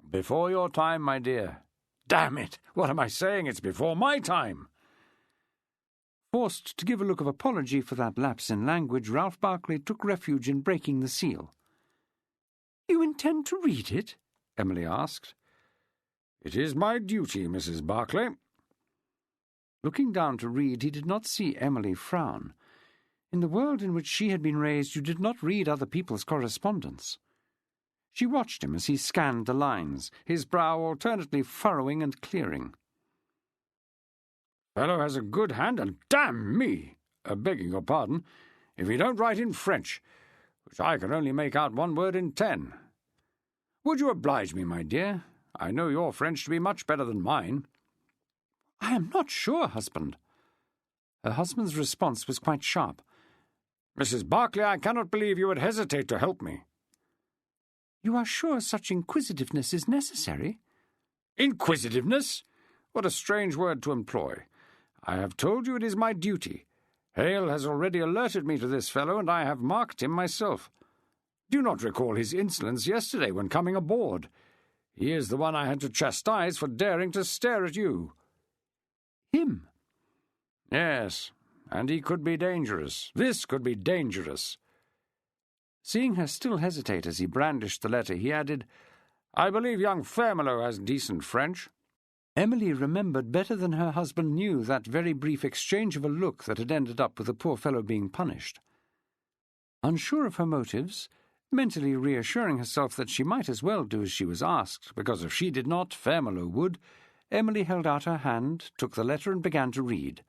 Before your time, my dear. Damn it, what am I saying? It's before my time." Forced to give a look of apology for that lapse in language, Ralph Barclay took refuge in breaking the seal. "You intend to read it?" Emily asked. "It is my duty, Mrs. Barclay." Looking down to read, he did not see Emily frown. In the world in which she had been raised, you did not read other people's correspondence. She watched him as he scanned the lines, his brow alternately furrowing and clearing. "Fellow has a good hand, and damn me, begging your pardon, if he don't write in French, which I can only make out one word in 10. Would you oblige me, my dear? I know your French to be much better than mine." "I am not sure, husband." Her husband's response was quite sharp. "Mrs. Barclay, I cannot believe you would hesitate to help me." "You are sure such inquisitiveness is necessary?" "Inquisitiveness? What a strange word to employ. I have told you it is my duty. Hale has already alerted me to this fellow, and I have marked him myself. Do you not recall his insolence yesterday when coming aboard? He is the one I had to chastise for daring to stare at you." "Him?" "Yes, and he could be dangerous. This could be dangerous." Seeing her still hesitate as he brandished the letter, he added, "I believe young Fairmelow has decent French." Emily remembered better than her husband knew that very brief exchange of a look that had ended up with the poor fellow being punished. Unsure of her motives, mentally reassuring herself that she might as well do as she was asked, because if she did not, Fairmelow would, Emily held out her hand, took the letter, and began to read,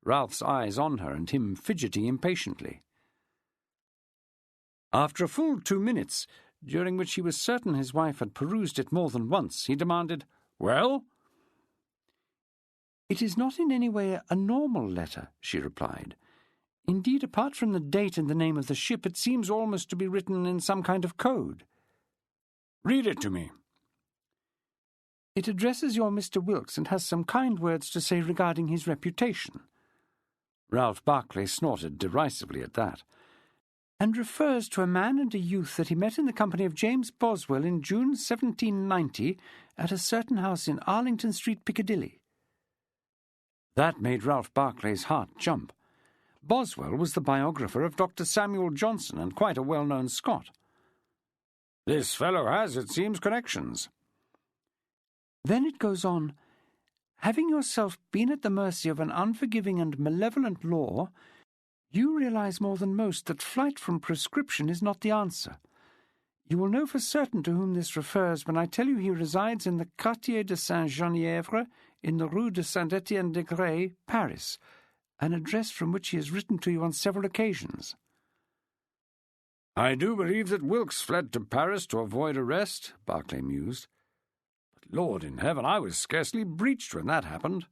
Ralph's eyes on her and him fidgeting impatiently. After a full 2 minutes, during which he was certain his wife had perused it more than once, he demanded, "Well?" "It is not in any way a normal letter," she replied. "Indeed, apart from the date and the name of the ship, it seems almost to be written in some kind of code." "Read it to me." "It addresses your Mr. Wilkes and has some kind words to say regarding his reputation." Ralph Barclay snorted derisively at that.
And refers to a man and a youth that he met in the company of James Boswell in June 1790 at a certain house in Arlington Street, Piccadilly.
That made Ralph Barclay's heart jump. Boswell was the biographer of Dr. Samuel Johnson and quite a well-known Scot. This fellow has, it seems, connections.
Then it goes on, having yourself been at the mercy of an unforgiving and malevolent law, you realize more than most that flight from prescription is not the answer. You will know for certain to whom this refers when I tell you he resides in the Quartier de Saint-Genièvre in the Rue de Saint-Étienne-des-Grès, Paris, an address from which he has written to you on several occasions.
I do believe that Wilkes fled to Paris to avoid arrest, Barclay mused. But Lord in heaven, I was scarcely breeched when that happened.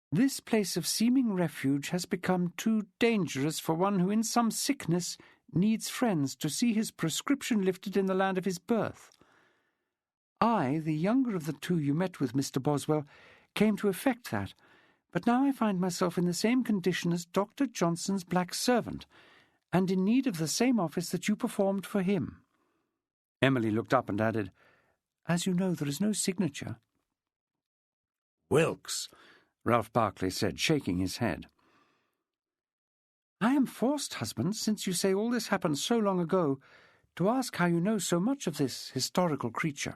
This place of seeming refuge has become too dangerous for one who in some sickness needs friends to see his prescription lifted in the land of his birth. I, the younger of the two you met with, Mr. Boswell, came to effect that, but now I find myself in the same condition as Dr. Johnson's black servant, and in need of the same office that you performed for him.
Emily looked up and added,
As you know, there is no signature.
Wilkes, Ralph Barclay said, shaking his head.
I am forced, husband, since you say all this happened so long ago, to ask how you know so much of this historical creature.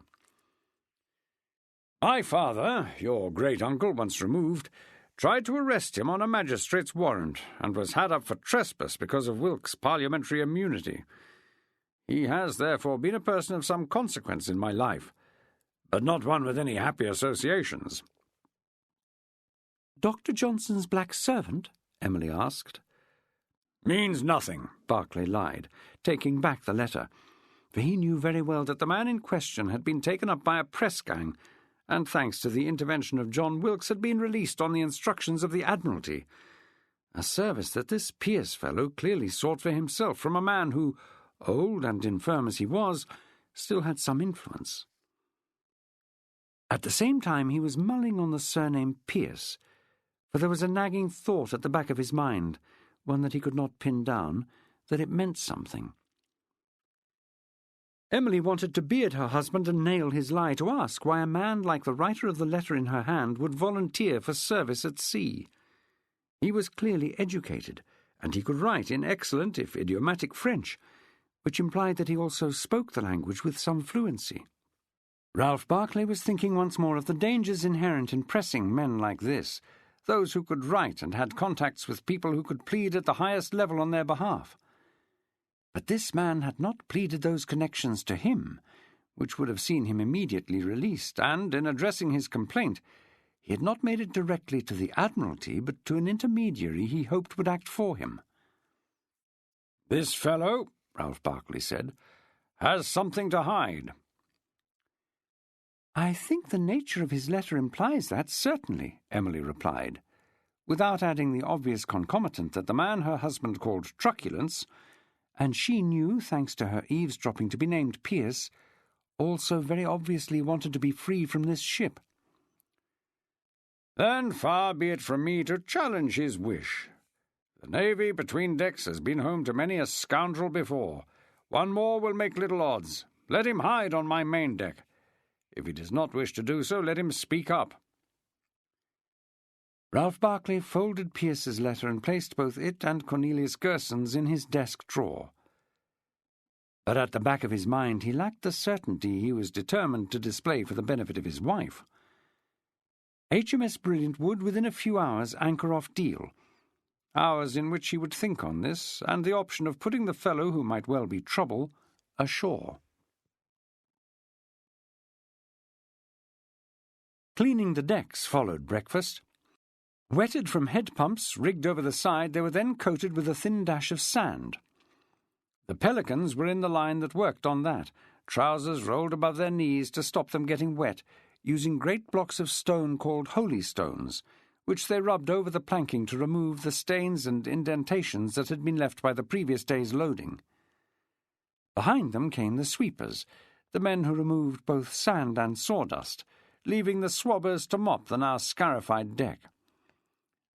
My father, your great-uncle once removed, tried to arrest him on a magistrate's warrant, and was had up for trespass because of Wilkes' parliamentary immunity. He has therefore been a person of some consequence in my life, but not one with any happy associations.
Dr. Johnson's black servant? Emily asked.
Means nothing, Barclay lied, taking back the letter, for he knew very well that the man in question had been taken up by a press gang, and thanks to the intervention of John Wilkes had been released on the instructions of the Admiralty, a service that this Pearce fellow clearly sought for himself from a man who, old and infirm as he was, still had some influence. At the same time he was mulling on the surname Pearce, for there was a nagging thought at the back of his mind, one that he could not pin down, that it meant something. Emily wanted to beard her husband and nail his lie, to ask why a man like the writer of the letter in her hand would volunteer for service at sea. He was clearly educated, and he could write in excellent, if idiomatic, French, which implied that he also spoke the language with some fluency. Ralph Barclay was thinking once more of the dangers inherent in pressing men like this, those who could write and had contacts with people who could plead at the highest level on their behalf. But this man had not pleaded those connections to him, which would have seen him immediately released, and, in addressing his complaint, he had not made it directly to the Admiralty, but to an intermediary he hoped would act for him. "This fellow," Ralph Barclay said, "has something to hide."
"I think the nature of his letter implies that, certainly," Emily replied, without adding the obvious concomitant that the man her husband called truculence, and she knew, thanks to her eavesdropping, to be named Pearce, also very obviously wanted to be free from this ship.
"Then far be it from me to challenge his wish. The Navy between decks has been home to many a scoundrel before. One more will make little odds. Let him hide on my main deck. If he does not wish to do so, let him speak up."
Ralph Barclay folded Pearce's letter and placed both it and Cornelius Gerson's in his desk drawer. But at the back of his mind he lacked the certainty he was determined to display for the benefit of his wife. HMS Brilliant would, within a few hours, anchor off Deal, hours in which he would think on this, and the option of putting the fellow, who might well be trouble, ashore. Cleaning the decks followed breakfast. Wetted from head pumps rigged over the side, they were then coated with a thin dash of sand. The Pelicans were in the line that worked on that, trousers rolled above their knees to stop them getting wet, using great blocks of stone called holy stones, which they rubbed over the planking to remove the stains and indentations that had been left by the previous day's loading. Behind them came the sweepers, the men who removed both sand and sawdust, leaving the swabbers to mop the now scarified deck.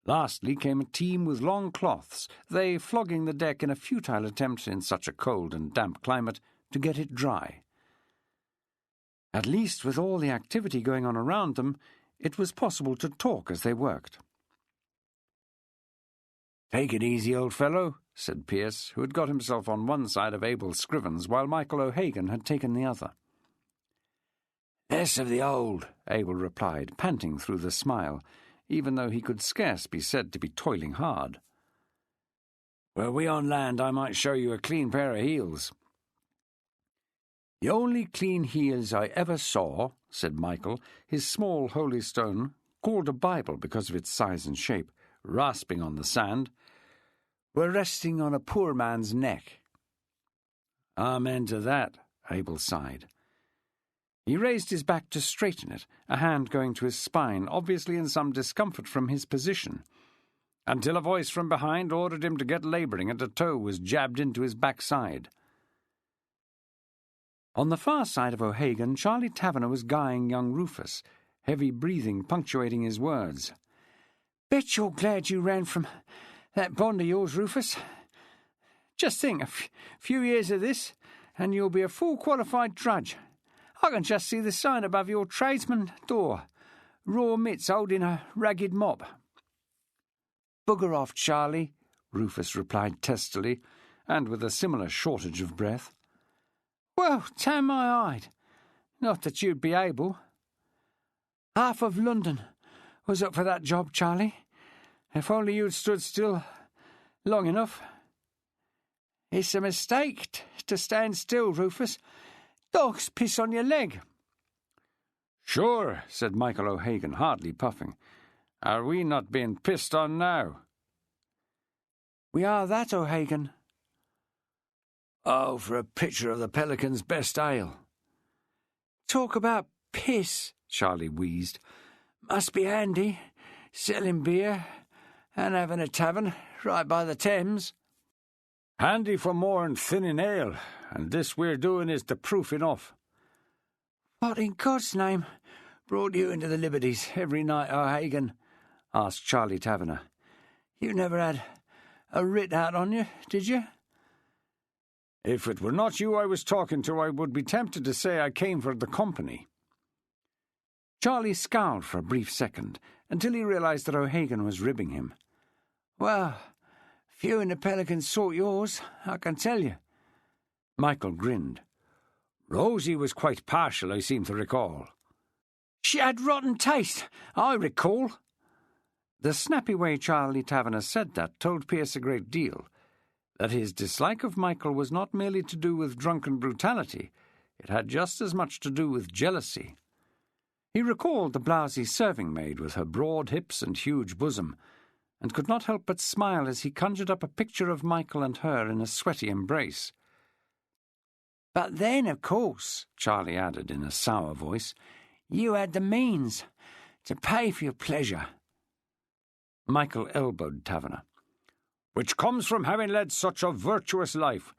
Lastly came a team with long cloths, they flogging the deck in a futile attempt in such a cold and damp climate to get it dry. At least with all the activity going on around them, it was possible to talk as they worked. "Take it easy, old fellow," said Pearce, who had got himself on one side of Abel Scrivens while Michael O'Hagan had taken the other. "Less of the old," Abel replied, panting through the smile, even though he could scarce be said to be toiling hard. "Were we on land, I might show you a clean pair of heels." "The only clean heels I ever saw," said Michael, his small holy stone, called a Bible because of its size and shape, rasping on the sand, "were resting on a poor man's neck." "Amen to that," Abel sighed. He raised his back to straighten it, a hand going to his spine, obviously in some discomfort from his position, until a voice from behind ordered him to get labouring and a toe was jabbed into his backside. On the far side of O'Hagan, Charlie Taverner was guying young Rufus, heavy breathing punctuating his words. "Bet you're glad you ran from that bond of yours, Rufus. Just think, a few years of this, and you'll be a full qualified drudge. I can just see the sign above your tradesman door, Raw Mitts holding a ragged mop." "Bugger off, Charlie," Rufus replied testily, and with a similar shortage of breath. "Well, damn my hide. Not that you'd be able. Half of London was up for that job, Charlie. If only you'd stood still long enough. It's a mistake to stand still, Rufus. Dogs piss on your leg." "Sure," said Michael O'Hagan, hardly puffing. "Are we not being pissed on now?"
"We are that, O'Hagan."
"Oh, for a pitcher of the Pelican's best ale."
"Talk about piss," Charlie wheezed. "Must be handy, selling beer and having a tavern right by the Thames."
"Handy for more'n thinning ale, and this we're doing is the proof enough."
"What in God's name brought you into the Liberties every night, O'Hagan?" asked Charlie Taverner. "You never had a writ out on you, did you?"
"If it were not you I was talking to, I would be tempted to say I came for the company."
Charlie scowled for a brief second, until he realised that O'Hagan was ribbing him. "Well, few in the Pelican's sort yours, I can tell you."
Michael grinned. "Rosie was quite partial, I seem to recall."
"She had rotten taste, I recall."
The snappy way Charlie Taverner said that told Pearce a great deal, that his dislike of Michael was not merely to do with drunken brutality, it had just as much to do with jealousy. He recalled the blousy serving-maid with her broad hips and huge bosom, and could not help but smile as he conjured up a picture of Michael and her in a sweaty embrace.
"But then, of course," Charlie added in a sour voice, "you had the means to pay for your pleasure."
Michael elbowed Taverner. "Which comes from having led such a virtuous life.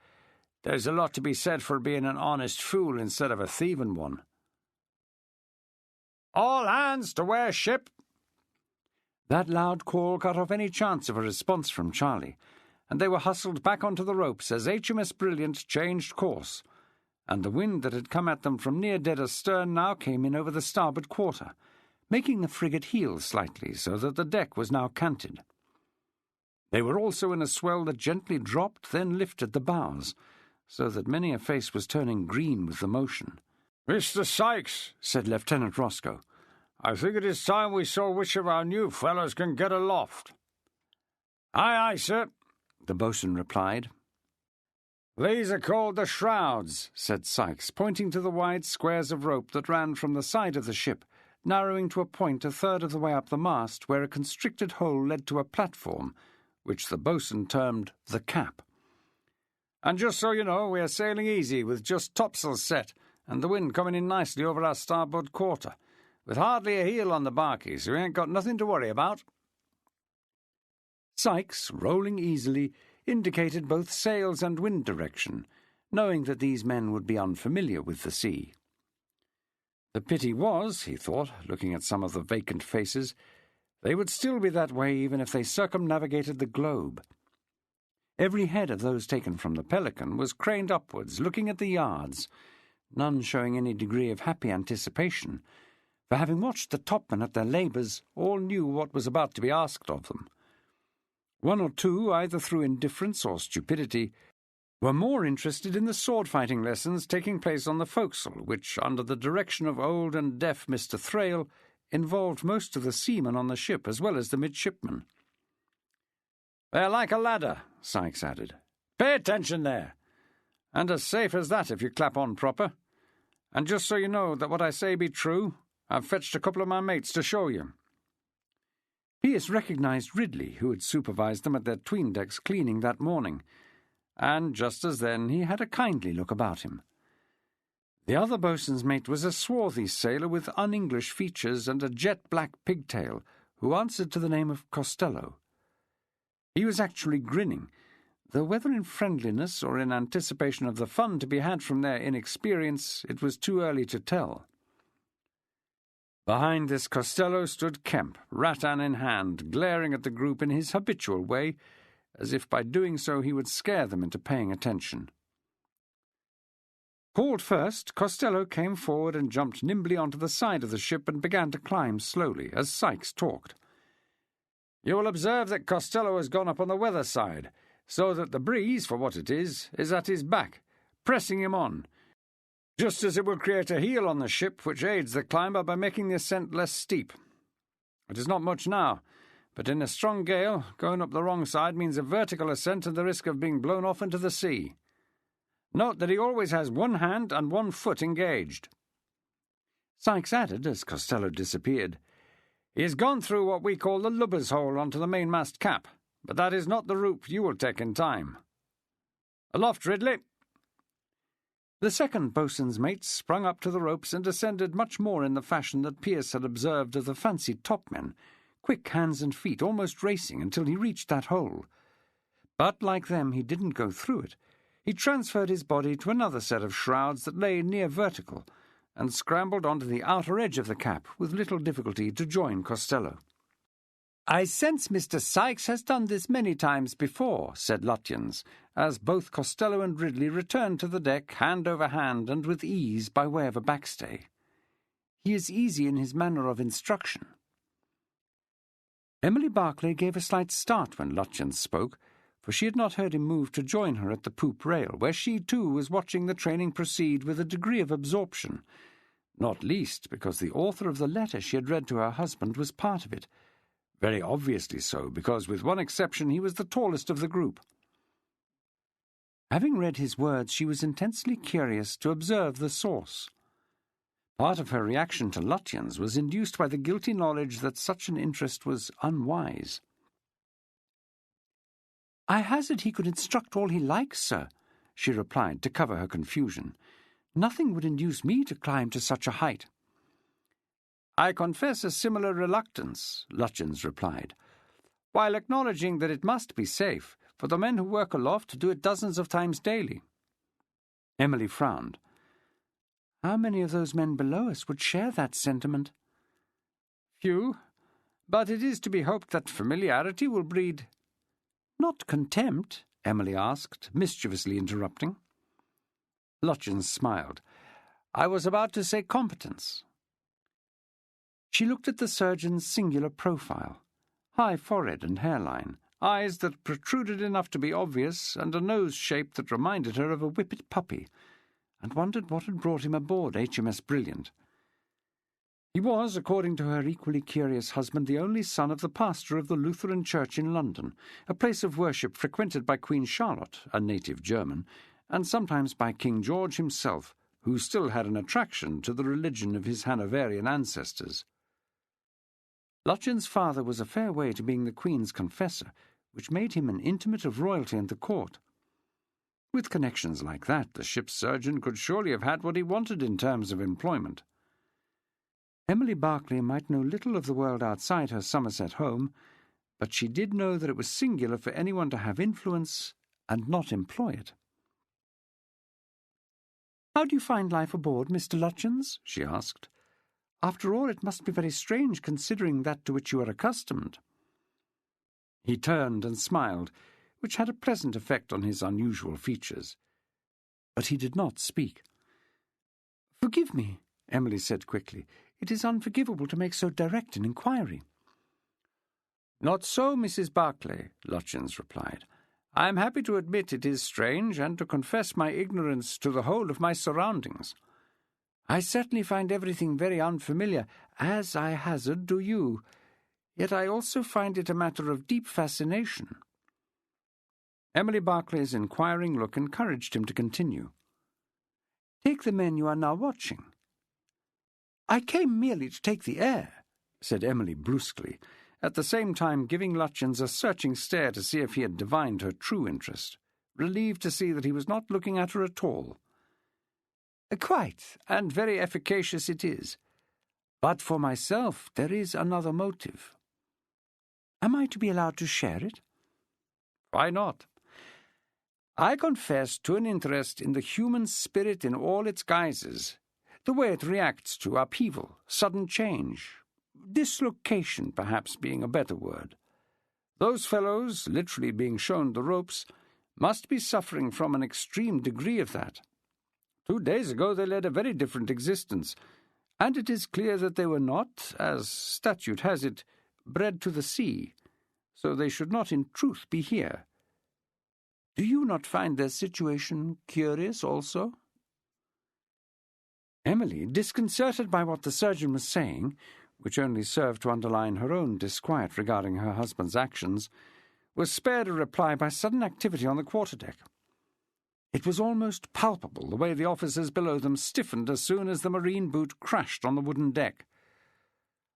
There's a lot to be said for being an honest fool instead of a thieving one." "All hands to wear ship!" That loud call cut off any chance of a response from Charlie, and they were hustled back onto the ropes as HMS Brilliant changed course, and the wind that had come at them from near dead astern now came in over the starboard quarter, making the frigate heel slightly so that the deck was now canted. They were also in a swell that gently dropped, then lifted the bows, so that many a face was turning green with the motion. "Mr. Sykes," said Lieutenant Roscoe, "I think it is time we saw which of our new fellows can get aloft." "Aye, aye, sir," the boatswain replied. "These are called the shrouds," said Sykes, pointing to the wide squares of rope that ran from the side of the ship, narrowing to a point a third of the way up the mast, where a constricted hole led to a platform, which the boatswain termed the cap. "And just so you know, we are sailing easy, with just topsails set, and the wind coming in nicely over our starboard quarter, with hardly a heel on the barky, so we ain't got nothing to worry about." Sykes, rolling easily, indicated both sails and wind direction, knowing that these men would be unfamiliar with the sea. The pity was, he thought, looking at some of the vacant faces, They would still be that way even if they circumnavigated the globe. Every head of those taken from the Pelican was craned upwards, looking at the yards, none showing any degree of happy anticipation, for having watched the topmen at their labours, all knew what was about to be asked of them. One or two, either through indifference or stupidity, were more interested in the sword-fighting lessons taking place on the forecastle, which, under the direction of old and deaf Mr. Thrale, involved most of the seamen on the ship as well as the midshipmen. "They're like a ladder," Sykes added. "Pay attention there. And as safe as that if you clap on proper. And just so you know that what I say be true, I've fetched a couple of my mates to show you." Pearce recognised Ridley, who had supervised them at their 'tween-decks cleaning that morning, and just as then he had a kindly look about him. The other boatswain's mate was a swarthy sailor with un-English features and a jet-black pigtail, who answered to the name of Costello. He was actually grinning, though whether in friendliness or in anticipation of the fun to be had from their inexperience, it was too early to tell. Behind this Costello stood Kemp, rattan in hand, glaring at the group in his habitual way, as if by doing so he would scare them into paying attention. Called first, Costello came forward and jumped nimbly onto the side of the ship and began to climb slowly, as Sykes talked. "You will observe that Costello has gone up on the weather side, so that the breeze, for what it is at his back, pressing him on, just as it will create a heel on the ship which aids the climber by making the ascent less steep. It is not much now, but in a strong gale, going up the wrong side means a vertical ascent and the risk of being blown off into the sea. Note that he always has one hand and one foot engaged." Sykes added, as Costello disappeared, "He has gone through what we call the lubber's hole onto the mainmast cap, but that is not the route you will take in time. Aloft, Ridley." The second boatswain's mate sprung up to the ropes and descended much more in the fashion that Pearce had observed of the fancied topmen, quick hands and feet, almost racing until he reached that hole. But, like them, he didn't go through it. He transferred his body to another set of shrouds that lay near vertical, and scrambled onto the outer edge of the cap with little difficulty to join Costello. "I sense Mr. Sykes has done this many times before," said Lutyens, as both Costello and Ridley returned to the deck hand over hand and with ease by way of a backstay. "He is easy in his manner of instruction." Emily Barclay gave a slight start when Lutyens spoke, for she had not heard him move to join her at the poop rail, where she too was watching the training proceed with a degree of absorption, not least because the author of the letter she had read to her husband was part of it, very obviously so, because with one exception he was the tallest of the group. Having read his words, she was intensely curious to observe the source. Part of her reaction to Lutyens was induced by the guilty knowledge that such an interest was unwise. "I hazard he could instruct all he likes, sir," she replied to cover her confusion. "Nothing would induce me to climb to such a height." "I confess a similar reluctance," Lutyens replied, "while acknowledging that it must be safe, for the men who work aloft do it dozens of times daily." Emily frowned. How many of those men below us would share that sentiment? "Few, but it is to be hoped that familiarity will breed—" "Not contempt?" Emily asked, mischievously interrupting. Lutyens smiled. "I was about to say competence." She looked at the surgeon's singular profile, high forehead and hairline, eyes that protruded enough to be obvious, and a nose shape that reminded her of a whippet puppy, and wondered what had brought him aboard HMS Brilliant. He was, according to her equally curious husband, the only son of the pastor of the Lutheran Church in London, a place of worship frequented by Queen Charlotte, a native German, and sometimes by King George himself, who still had an attraction to the religion of his Hanoverian ancestors. Lutyens' father was a fair way to being the Queen's confessor, which made him an intimate of royalty and the court. With connections like that, the ship's surgeon could surely have had what he wanted in terms of employment. Emily Barclay might know little of the world outside her Somerset home, but she did know that it was singular for anyone to have influence and not employ it. "How do you find life aboard, Mr. Lutyens?" she asked.
After all, it must be very strange considering that to which you are accustomed."
He turned and smiled, which had a pleasant effect on his unusual features. But he did not speak.
"Forgive me," Emily said quickly. "It is unforgivable to make so direct an inquiry."
"Not so, Mrs. Barclay," Lutyens replied. "I am happy to admit it is strange, and to confess my ignorance to the whole of my surroundings. I certainly find everything very unfamiliar, as, I hazard, do you. Yet I also find it a matter of deep fascination." Emily Barclay's inquiring look encouraged him to continue.
"Take the men you are now watching." "I came merely to take the air," said Emily brusquely, at the same time giving Lutyens a searching stare to see if he had divined her true interest, relieved to see that he was not looking at her at all.
"Quite, and very efficacious it is. But for myself there is another motive."
"Am I to be allowed to share it?"
"Why not? I confess to an interest in the human spirit in all its guises, the way it reacts to upheaval, sudden change, dislocation perhaps being a better word. Those fellows, literally being shown the ropes, must be suffering from an extreme degree of that. 2 days ago they led a very different existence, and it is clear that they were not, as statute has it, bred to the sea, so they should not in truth be here. Do you not find their situation curious also?"
Emily, disconcerted by what the surgeon was saying, which only served to underline her own disquiet regarding her husband's actions, was spared a reply by sudden activity on the quarterdeck. It was almost palpable the way the officers below them stiffened as soon as the marine boot crashed on the wooden deck.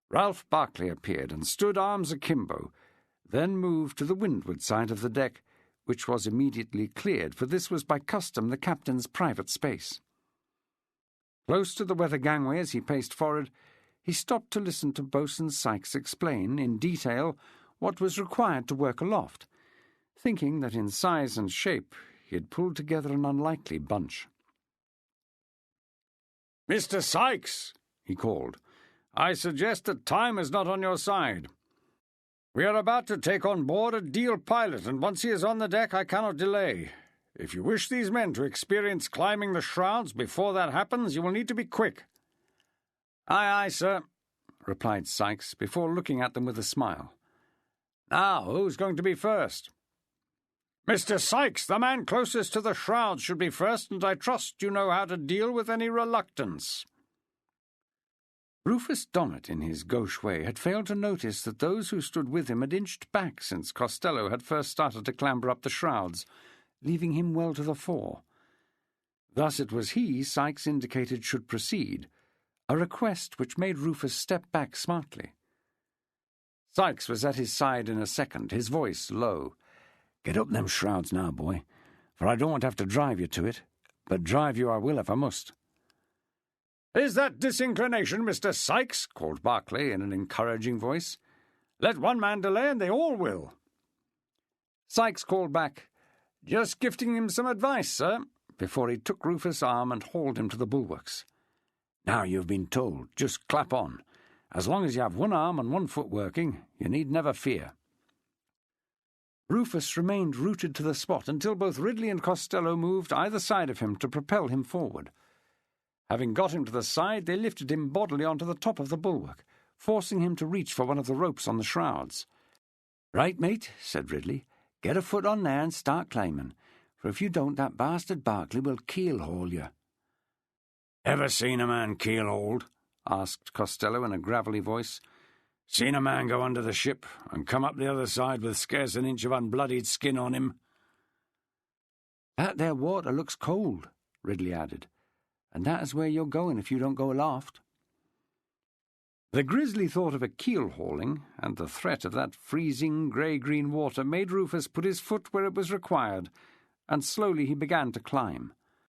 Ralph Barclay appeared and stood arms akimbo, then moved to the windward side of the deck, which was immediately cleared, for this was by custom the captain's private space. Close to the weather gangway as he paced forward, he stopped to listen to Boatswain Sykes explain in detail what was required to work aloft, thinking that in size and shape he had pulled together an unlikely bunch. "Mr. Sykes," he called, "I suggest that time is not on your side. We are about to take on board a Deal pilot, and once he is on the deck I cannot delay. If you wish these men to experience climbing the shrouds before that happens, you will need to be quick." "Aye, aye, sir," replied Sykes, before looking at them with a smile. "Now, who's going to be first?" "Mr. Sykes, the man closest to the shrouds should be first, and I trust you know how to deal with any reluctance." Rufus Donnet, in his gauche way, had failed to notice that those who stood with him had inched back since Costello had first started to clamber up the shrouds, leaving him well to the fore. Thus it was he Sykes indicated should proceed, a request which made Rufus step back smartly. Sykes was at his side in a second, his voice low. "Get up them shrouds now, boy, for I don't want to have to drive you to it, but drive you I will if I must." "Is that disinclination, Mr. Sykes?" called Barclay in an encouraging voice. "Let one man delay and they all will." Sykes called back, "Just gifting him some advice, sir," before he took Rufus' arm and hauled him to the bulwarks. "Now you've been told, just clap on. As long as you have one arm and one foot working, you need never fear." Rufus remained rooted to the spot until both Ridley and Costello moved either side of him to propel him forward. Having got him to the side, they lifted him bodily onto the top of the bulwark, forcing him to reach for one of the ropes on the shrouds. "Right, mate," said Ridley. "Get a foot on there and start climbing, for if you don't, that bastard Barclay will keel-haul you." "Ever seen a man keel-hauled?" asked Costello in a gravelly voice. "Seen a man go under the ship and come up the other side with scarce an inch of unbloodied skin on him?" "That there water looks cold," Ridley added, "and that is where you're going if you don't go aloft." The grisly thought of a keel-hauling and the threat of that freezing grey-green water made Rufus put his foot where it was required, and slowly he began to climb.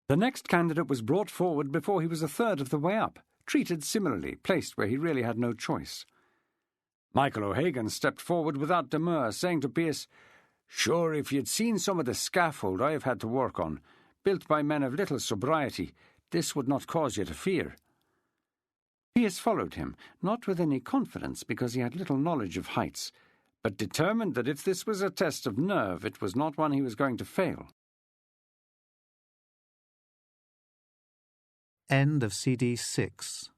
The next candidate was brought forward before he was a third of the way up, treated similarly, placed where he really had no choice. Michael O'Hagan stepped forward without demur, saying to Pearce, "Sure, if you'd seen some of the scaffold I have had to work on, built by men of little sobriety, this would not cause you to fear." Pearce followed him, not with any confidence because he had little knowledge of heights, but determined that if this was a test of nerve, it was not one he was going to fail.
End of CD 6.